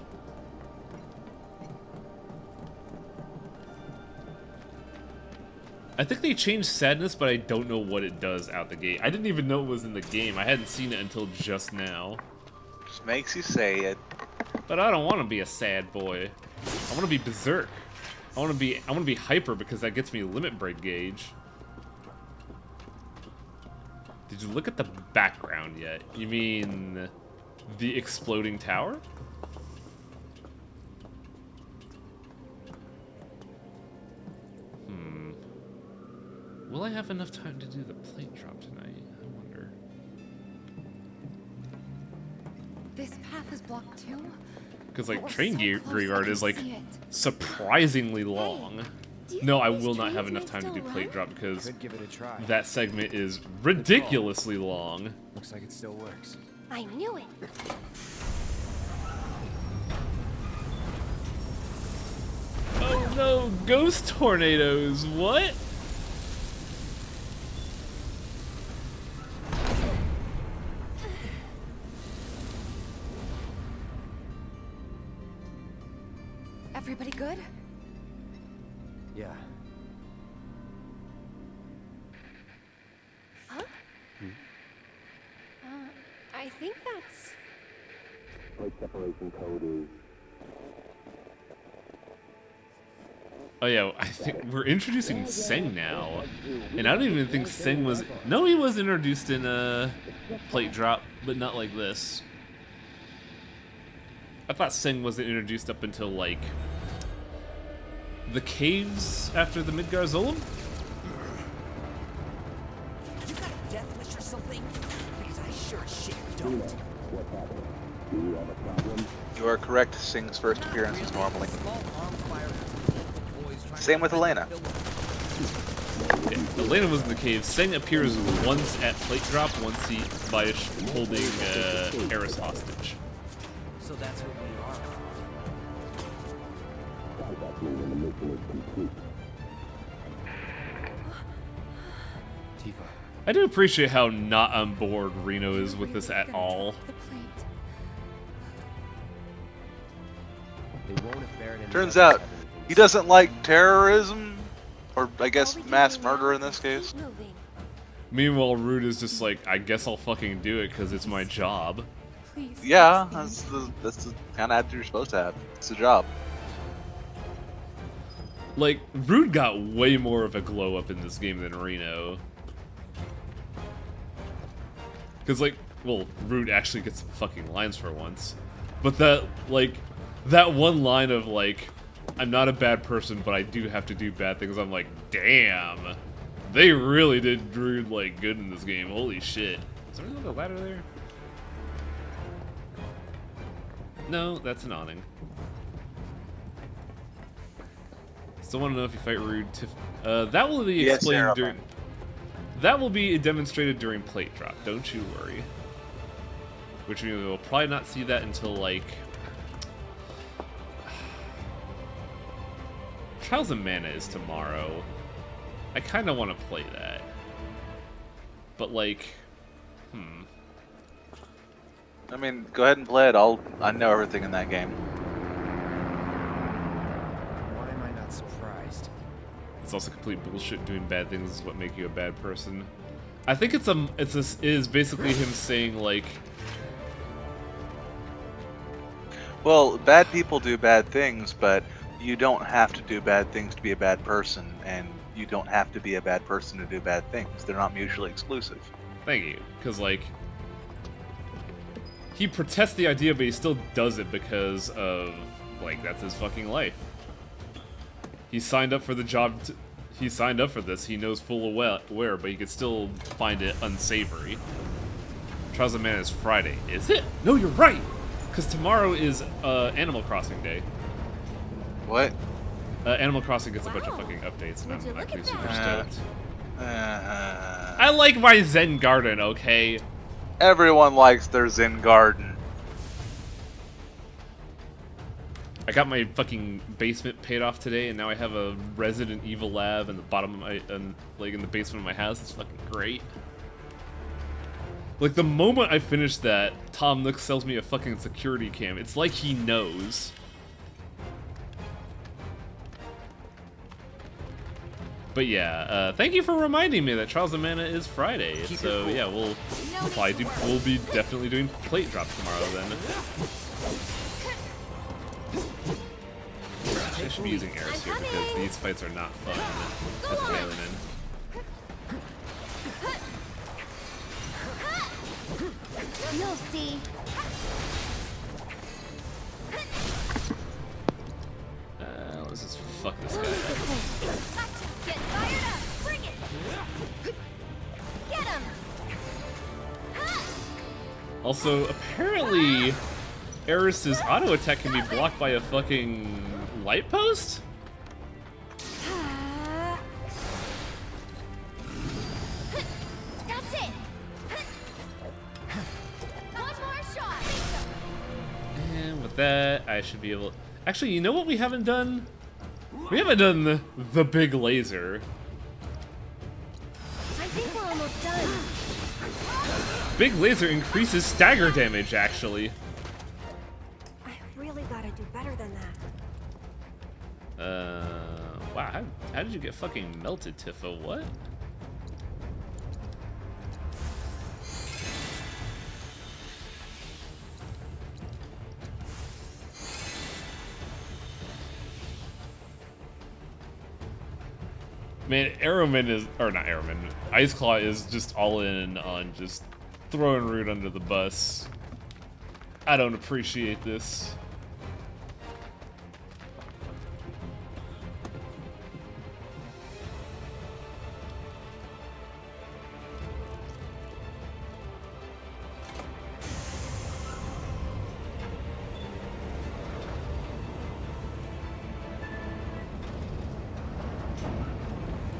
I think they changed sadness, but I don't know what it does out the gate. I didn't even know it was in the game. I hadn't seen it until just now. Just makes you say it. But I don't want to be a sad boy. I want to be berserk. I want to be hyper because that gets me limit break gauge. Did you look at the background yet? You mean the exploding tower? Will I have enough time to do the plate drop tonight? I wonder. This path is blocked too? Because, like, But we're train so close, graveyard I is, can like, see it. surprisingly long. No, I will not have enough time to do run? plate drop because Could give it a try. that segment is ridiculously long. Looks like it still works. I knew it. Oh no, ghost tornadoes, what? Everybody good? Yeah. Huh? I think that's... Plate separation code is... Oh yeah, I think we're introducing Seng now. And I don't even think Seng was... No, he was introduced in plate drop, but not like this. I thought Seng wasn't introduced up until, like, the caves after the Midgar Zolom? You got a death wish or something? Because I sure as shit don't. You are correct. Sing's first appearance is normally. Same with Elena. Yeah, Elena was in the cave. Seng appears once at plate drop, once by holding Eris hostage. So that's what we are. Tifa. I do appreciate how not on board Reno is with this at all. They won't if Baron Turns out he doesn't like terrorism, or I guess mass murder in this case. Meanwhile, Rude is just like, I guess I'll fucking do it because it's my job. Yeah, that's the kind of attitude you're supposed to have. It's a job. Like, Rude got way more of a glow up in this game than Reno. Because, like, well, Rude actually gets some fucking lines for once. But that, like, that one line of, like, I'm not a bad person, but I do have to do bad things, I'm like, damn. They really did Rude, like, good in this game. Holy shit. Is there another ladder there? No, that's an awning. Still want to know if you fight Rude. That will be explained during. That will be demonstrated during plate drop. Don't you worry. Which means we'll probably not see that until like Trials of Mana is tomorrow. I kind of want to play that, but like, I mean, go ahead and play it. I know everything in that game. Why am I not surprised? It's also complete bullshit. Doing bad things is what make you a bad person. I think it is basically him saying like, well, bad people do bad things, but you don't have to do bad things to be a bad person, and you don't have to be a bad person to do bad things. They're not mutually exclusive. Thank you, because like, he protests the idea, but he still does it because of, like, that's his fucking life. He signed up for the job, he signed up for this, he knows full well where, but he could still find it unsavory. Trials of Mana is Friday. Is it? No, you're right! Because tomorrow is Animal Crossing Day. What? Animal Crossing gets a bunch of fucking updates, and I'm actually super stoked. I like my Zen garden, okay? Everyone likes their Zen garden. I got my fucking basement paid off today, and now I have a Resident Evil lab in the bottom of my, like in the basement of my house. It's fucking great. Like the moment I finish that, Tom Nook sells me a fucking security cam. It's like he knows. But yeah, thank you for reminding me that Trials of Mana is Friday. So yeah, we'll be definitely doing plate drops tomorrow then. I should be using arrows here because these fights are not fun as a Mailenin. You'll see. Let's just fuck this guy. Get fired up. Bring it. Get him. Also, apparently, Eris's auto attack can be blocked by a fucking light post? That's it. One more shot. And with that, I should be able... Actually, you know what we haven't done? We haven't done the big laser. I think we're almost done. Big laser increases stagger damage, actually. I really gotta do better than that. Wow, how did you get fucking melted, Tifa? What? Man, Arrowman is, or not Arrowman, Ice Claw is just all in on just throwing Root under the bus. I don't appreciate this.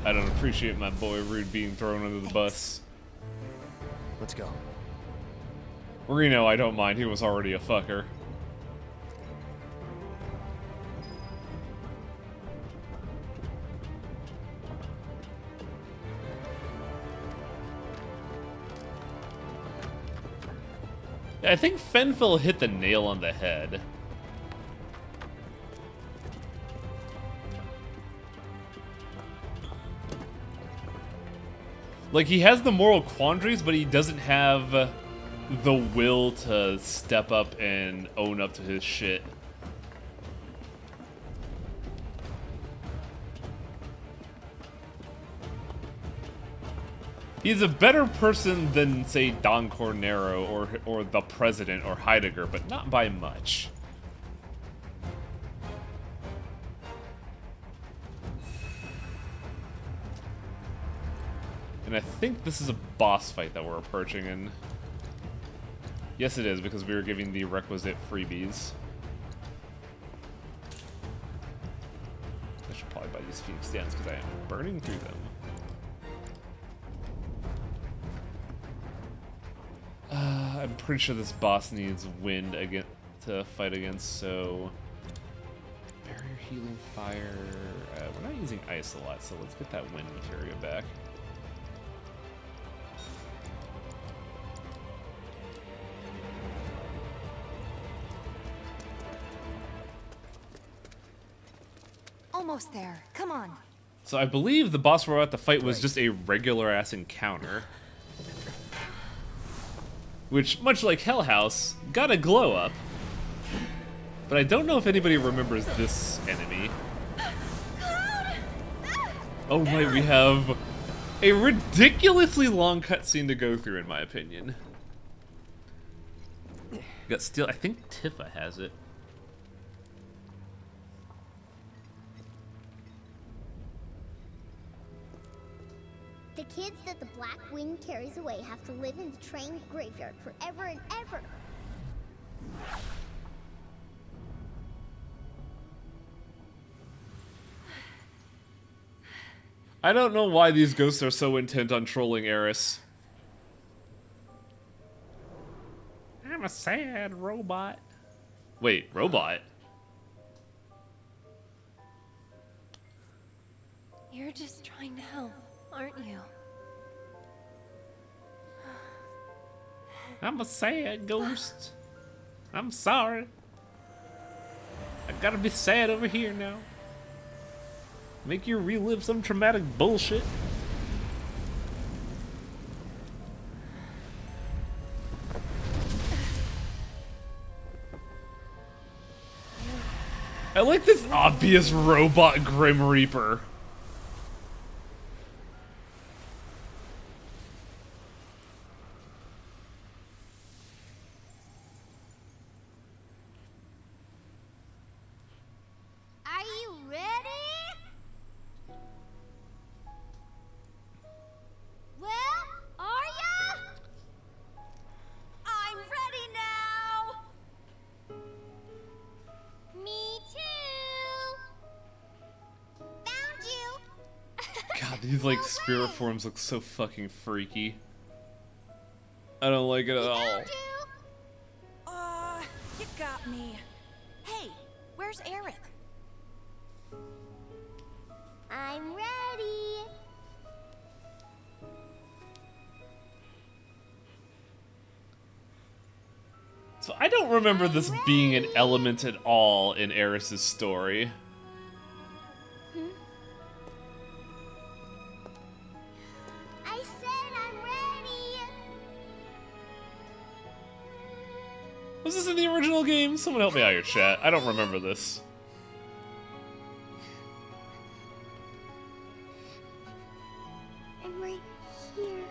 I don't appreciate my boy Rude being thrown under the bus. Let's go. Reno, I don't mind. He was already a fucker. I think Fenfil hit the nail on the head. Like, he has the moral quandaries, but he doesn't have the will to step up and own up to his shit. He's a better person than, say, Don Cornero or the President or Heidegger, but not by much. And I think this is a boss fight that we're approaching, and yes it is, because we were giving the requisite freebies. I should probably buy these Phoenix Downs because I am burning through them. I'm pretty sure this boss needs wind to fight against, so... Barrier, healing, fire... we're not using ice a lot, so let's get that wind materia back. Almost there. Come on. So I believe the boss we're about to fight was just a regular-ass encounter. Which, much like Hell House, got a glow-up. But I don't know if anybody remembers this enemy. Oh my, we have a ridiculously long cutscene to go through, in my opinion. We got Steel. I think Tifa has it. The kids that the Black Wind carries away have to live in the train graveyard forever and ever. I don't know why these ghosts are so intent on trolling Eris. I'm a sad robot. Wait, robot? You're just trying to help, aren't you? I'm a sad ghost. I'm sorry. I gotta be sad over here now. Make you relive some traumatic bullshit. I like this obvious robot Grim Reaper. Are you ready? Well, are ya? I'm ready now. Me too. Found you. God, these like spirit forms look so fucking freaky. I don't like it at all. You got me. Hey, where's Aerith? I'm ready. So I don't remember this being an element at all in Eris's story. I said I'm ready. Was this in the original game? Someone help me out here, chat. I don't remember this. I'm right here.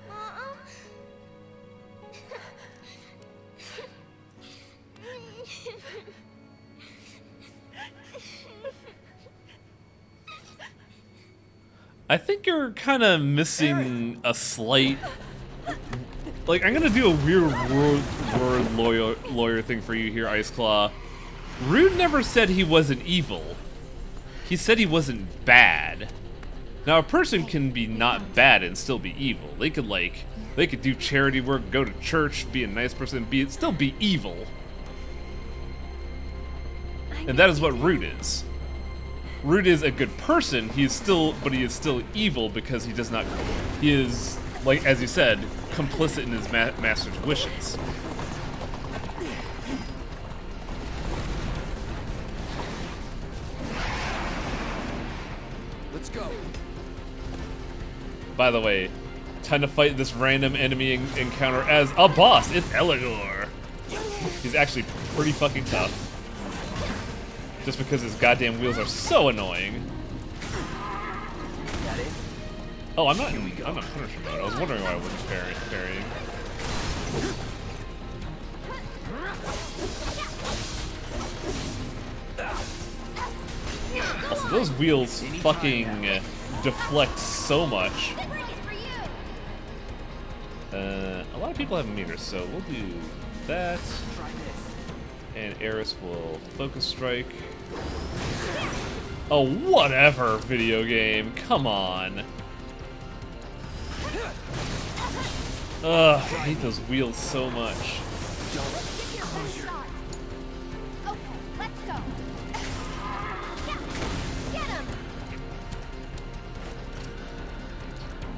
Mom? I think you're kind of missing a slight... Like, I'm gonna do a weird word lawyer thing for you here, Ice Claw. Rude never said he wasn't evil. He said he wasn't bad. Now, a person can be not bad and still be evil. They could do charity work, go to church, be a nice person, still be evil. And that is what Rude is. Rude is a good person, but he is still evil because he is, like, as you said, complicit in his master's wishes. Let's go. By the way, time to fight this random enemy encounter as a boss. It's Eligor. He's actually pretty fucking tough. Just because his goddamn wheels are so annoying. Oh, I'm not Punisher mode. I was wondering why I wasn't parrying. Also, those wheels fucking deflect so much. A lot of people have meters, so we'll do that. And Eris will focus strike. Oh, whatever, video game. Come on. Ugh, I hate those wheels so much. Okay, let's go. Get him.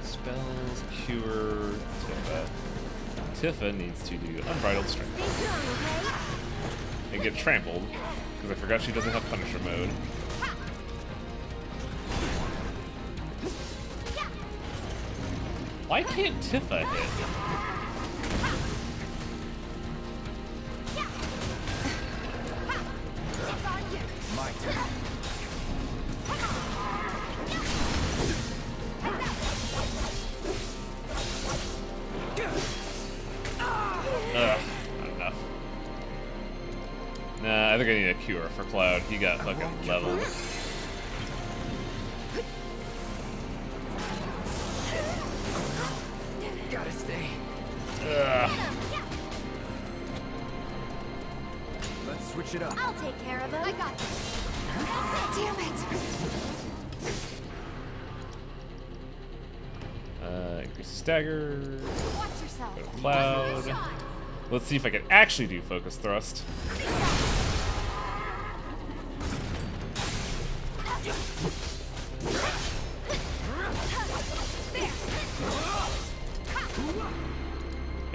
Spells, cure, Tifa. Tifa needs to do unbridled strength. And get trampled, because I forgot she doesn't have Punisher mode. Why can't Tifa hit? My turn. Ugh, not enough. Nah, I think I need a cure for Cloud. He got fucking leveled. Gotta stay Switch it up. I'll take care of him. I got this. Damn it! Increase the stagger. Watch yourself. Go to cloud. Let's see if I can actually do focus thrust.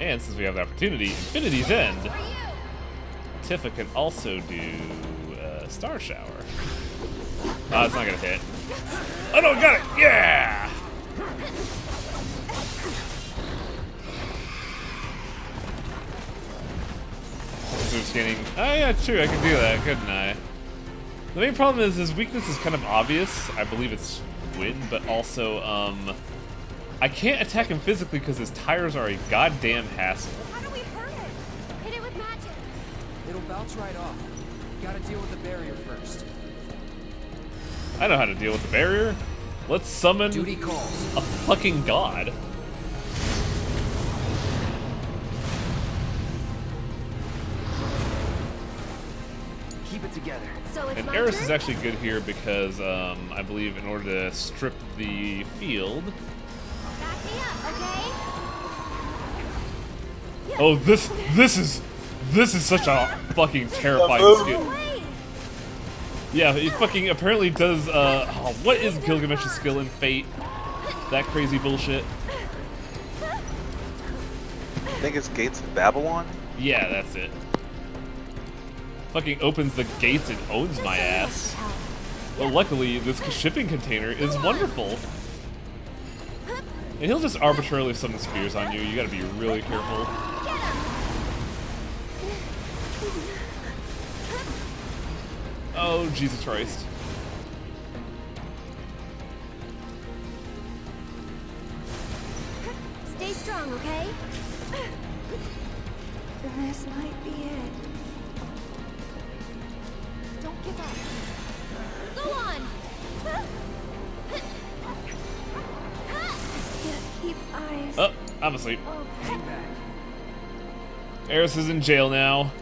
And since we have the opportunity, Infinity's End, Tifa can also do Star Shower. Oh, it's not gonna hit. Oh no, got it! Yeah! So it's getting. Oh yeah, true. I can do that, couldn't I? The main problem is his weakness is kind of obvious. I believe it's wind, but also I can't attack him physically because his tires are a goddamn hassle. How do we hurt it? Hit it with magic. It'll bounce right off. Gotta deal with the barrier first. I know how to deal with the barrier. Let's summon Duty calls. a fucking god. Keep it together. So it's And my Eris turn? is actually good here because I believe in order to strip the field. Back me up, okay? Oh, this is such a fucking terrifying skill. Yeah, he fucking apparently does. Oh, what is Gilgamesh's skill in Fate? That crazy bullshit. I think it's Gates of Babylon. Yeah, that's it. Fucking opens the gates and owns my ass. Well, luckily, this shipping container is wonderful. And he'll just arbitrarily summon spears on you. You gotta be really careful. Oh, Jesus Christ. Stay strong, okay? This might be it. Don't give up. Go on! Can't keep eyes. Oh, I'm asleep. Hang back. Eris is in jail now.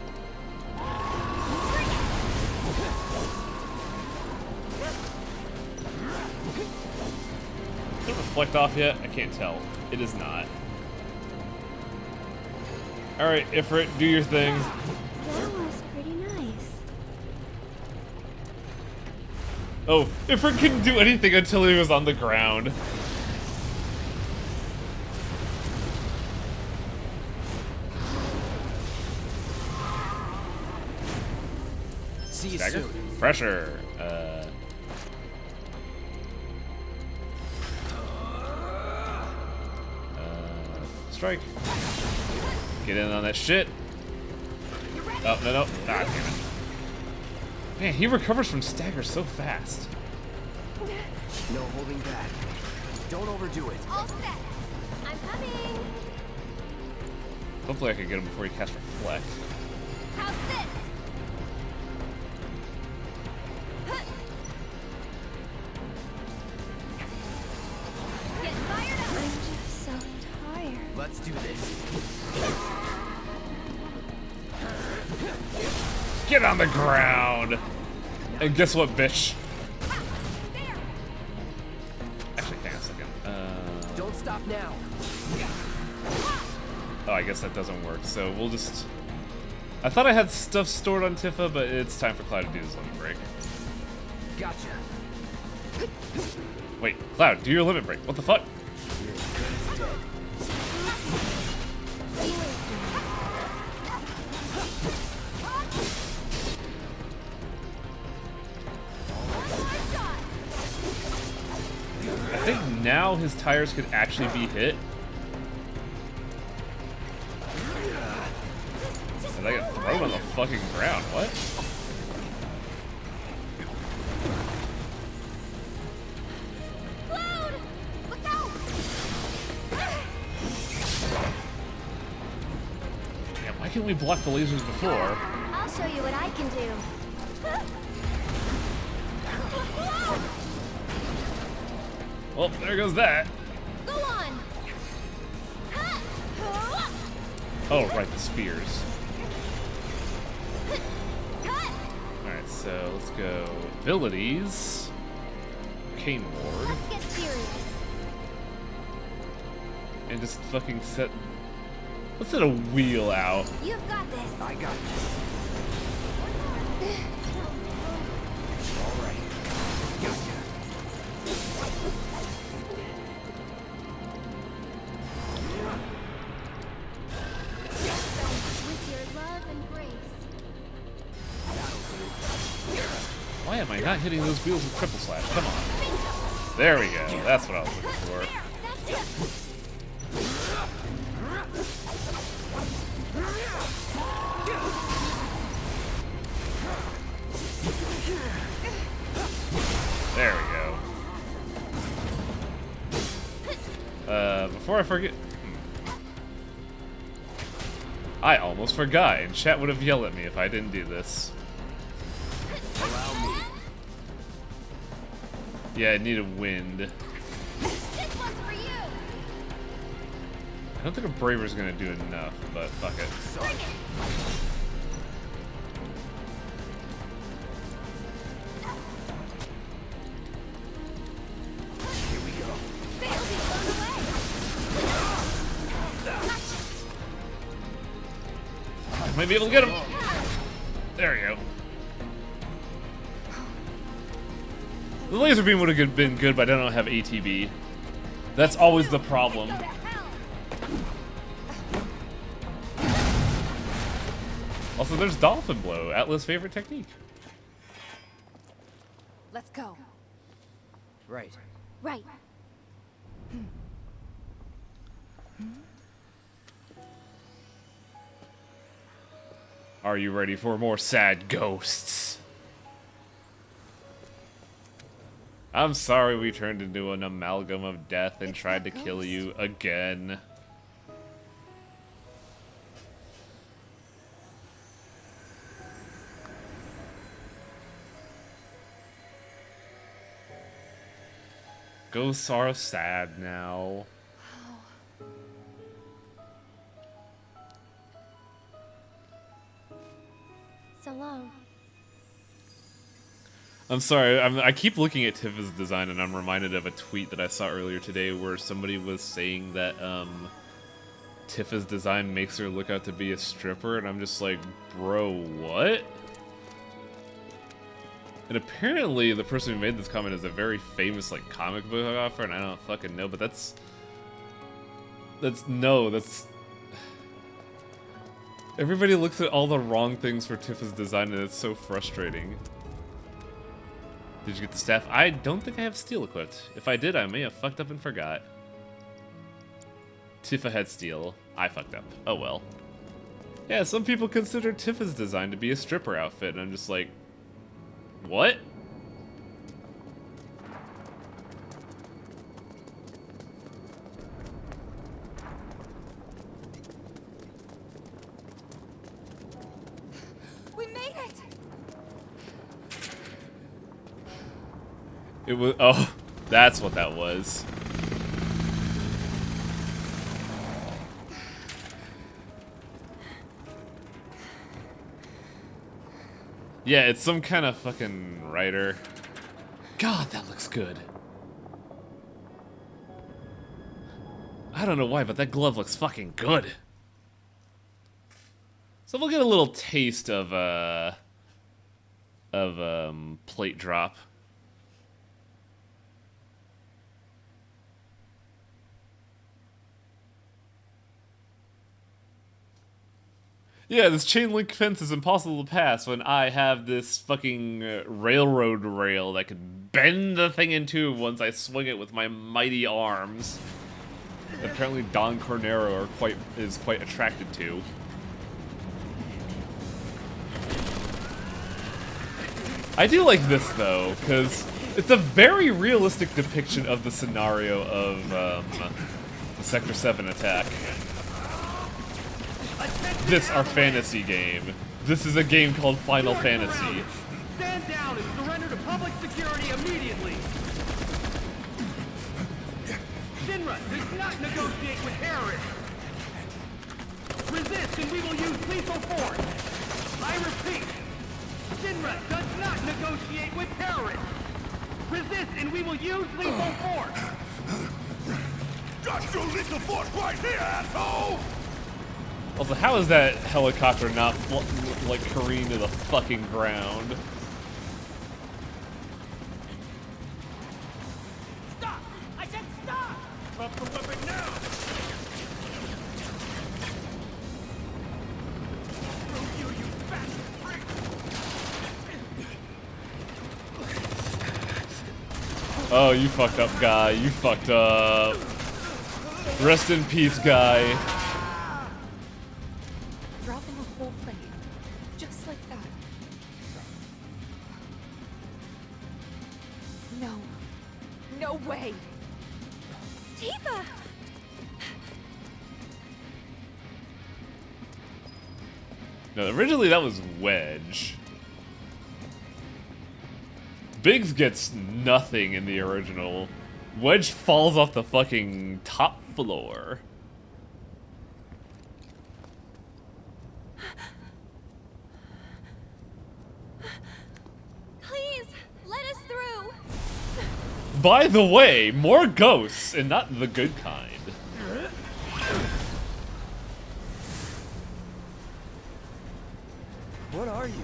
Did it reflect off yet? I can't tell. It is not. Alright, Ifrit, do your thing. That was pretty nice. Oh, Ifrit couldn't do anything until he was on the ground. See you Stagger? soon. Pressure. Strike. Get in on that shit. Oh, no, no. Ah, damn it. Man, he recovers from stagger so fast. No holding back. Don't overdo it. All set. I'm coming. Hopefully I can get him before he casts Reflect. How's this? Get fired up. I'm just so tired. Let's do this. Get on the ground! And guess what, bitch? Actually, hang on a second. Don't stop now. Oh, I guess that doesn't work, so we'll just... I thought I had stuff stored on Tifa, but it's time for Cloud to do his limit break. Gotcha. Wait, Cloud, do your limit break. What the fuck? I think now his tires could actually be hit. And I got thrown on the fucking ground. What? Cloud! Look out! Damn, why can't we block the lasers before? I'll show you what I can do. Well, there goes that. Go on! Oh, right, the spears. Cut! so let's go abilities. Arcane Ward. Let's get serious. And just fucking set. Let's set a wheel out. You've got this. I got this. All right. Gotcha. With your love and grace. Why am I not hitting those wheels with triple slash? Come on. There we go. That's what I was looking for. There we go. Before I forget... I almost forgot, and chat would have yelled at me if I didn't do this. Allow me. Yeah, I need a wind. This one's for you. I don't think a Braver's gonna do enough, but fuck it. Bring it. Here we go. They'll be blown away. I might be able to get him. There we go. The laser beam would have been good, but I don't have ATB. That's always the problem. Also, there's Dolphin Blow, Atlas' favorite technique. Let's go. Right. Right. Are you ready for more sad ghosts? I'm sorry we turned into an amalgam of death and tried to kill you again. Ghosts are sad now. So long. I'm sorry, I keep looking at Tifa's design and I'm reminded of a tweet that I saw earlier today where somebody was saying that Tifa's design makes her look out to be a stripper, and I'm just like, bro, what? And apparently the person who made this comment is a very famous like comic book author, and I don't fucking know, but that's everybody looks at all the wrong things for Tifa's design and it's so frustrating. Did you get the staff? I don't think I have steel equipped. If I did, I may have fucked up and forgot. Tifa had steel. I fucked up. Oh well. Yeah, some people consider Tifa's design to be a stripper outfit, and I'm just like, what? We made it! It was, oh, that's what that was. Yeah, it's some kind of fucking writer. God, that looks good. I don't know why, but that glove looks fucking good. So we'll get a little taste of plate drop. Yeah, this chain link fence is impossible to pass when I have this fucking railroad rail that could bend the thing in two once I swing it with my mighty arms. Apparently Don Cornero is quite attracted to. I do like this though, because it's a very realistic depiction of the scenario of the Sector 7 attack. This, our fantasy game. This is a game called Final Fantasy. Stand down and surrender to public security immediately! Shinra does not negotiate with terrorists! Resist and we will use lethal force! I repeat, Shinra does not negotiate with terrorists. Resist and we will use lethal force. Got your lethal force right here, asshole! Also, how is that helicopter not like careened to the fucking ground? Stop! I said stop! Drop the weapon now! You bastard freak! Oh, you fucked up, guy. You fucked up. Rest in peace, guy. Dropping a whole plane. Just like that. No. No way. Tifa! No, originally that was Wedge. Biggs gets nothing in the original. Wedge falls off the fucking top floor. Please, let us through. By the way, more ghosts, and not the good kind. What are you?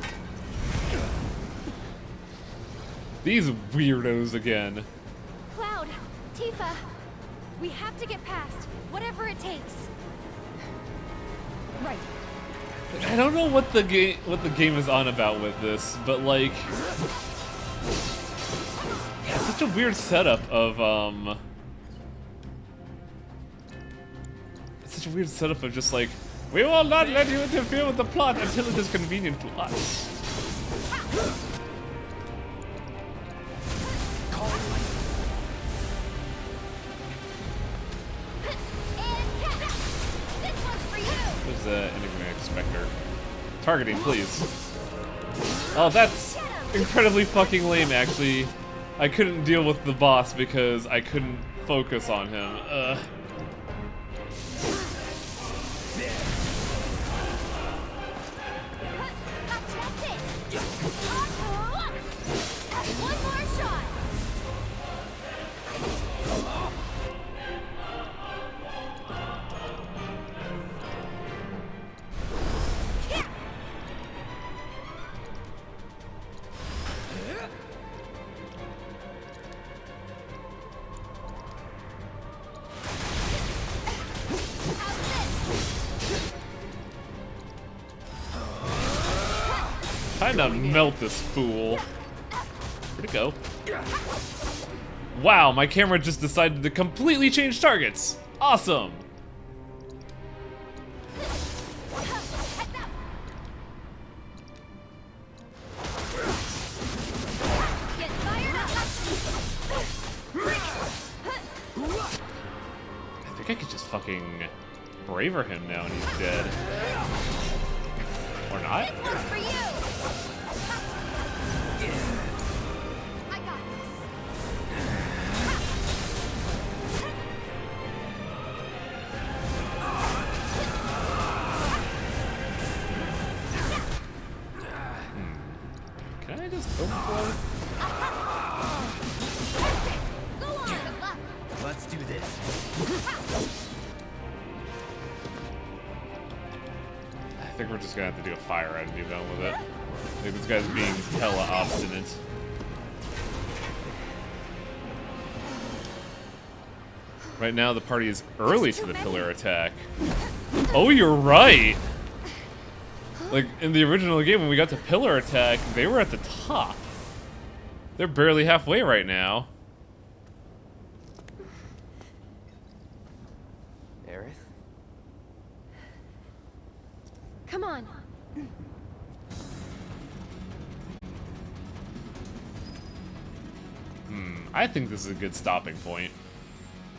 These weirdos again. Cloud, Tifa, we have to get past, whatever it takes. Right. I don't know what the game is on about with this, but like, it's such a weird setup of it's such a weird setup of just like, we will not let you interfere with the plot until it is convenient to us. There's an enigmatic specter. Targeting, please. Oh, that's incredibly fucking lame, actually. I couldn't deal with the boss because I couldn't focus on him. One more shot. Time to melt this fool. Where'd it go? Wow, my camera just decided to completely change targets. Awesome. I think I could just fucking braver him now and he's dead. Or not? This one's for you. I got this. Can I just overflow? Go on. Good luck. Let's do this. I think we're just gonna have to do a fire and be done with it. I think this guy's being hella obstinate. Right now the party is early to the pillar attack. Oh, you're right! Like, in the original game, when we got to pillar attack, they were at the top. They're barely halfway right now. Aerith? Come on. I think this is a good stopping point.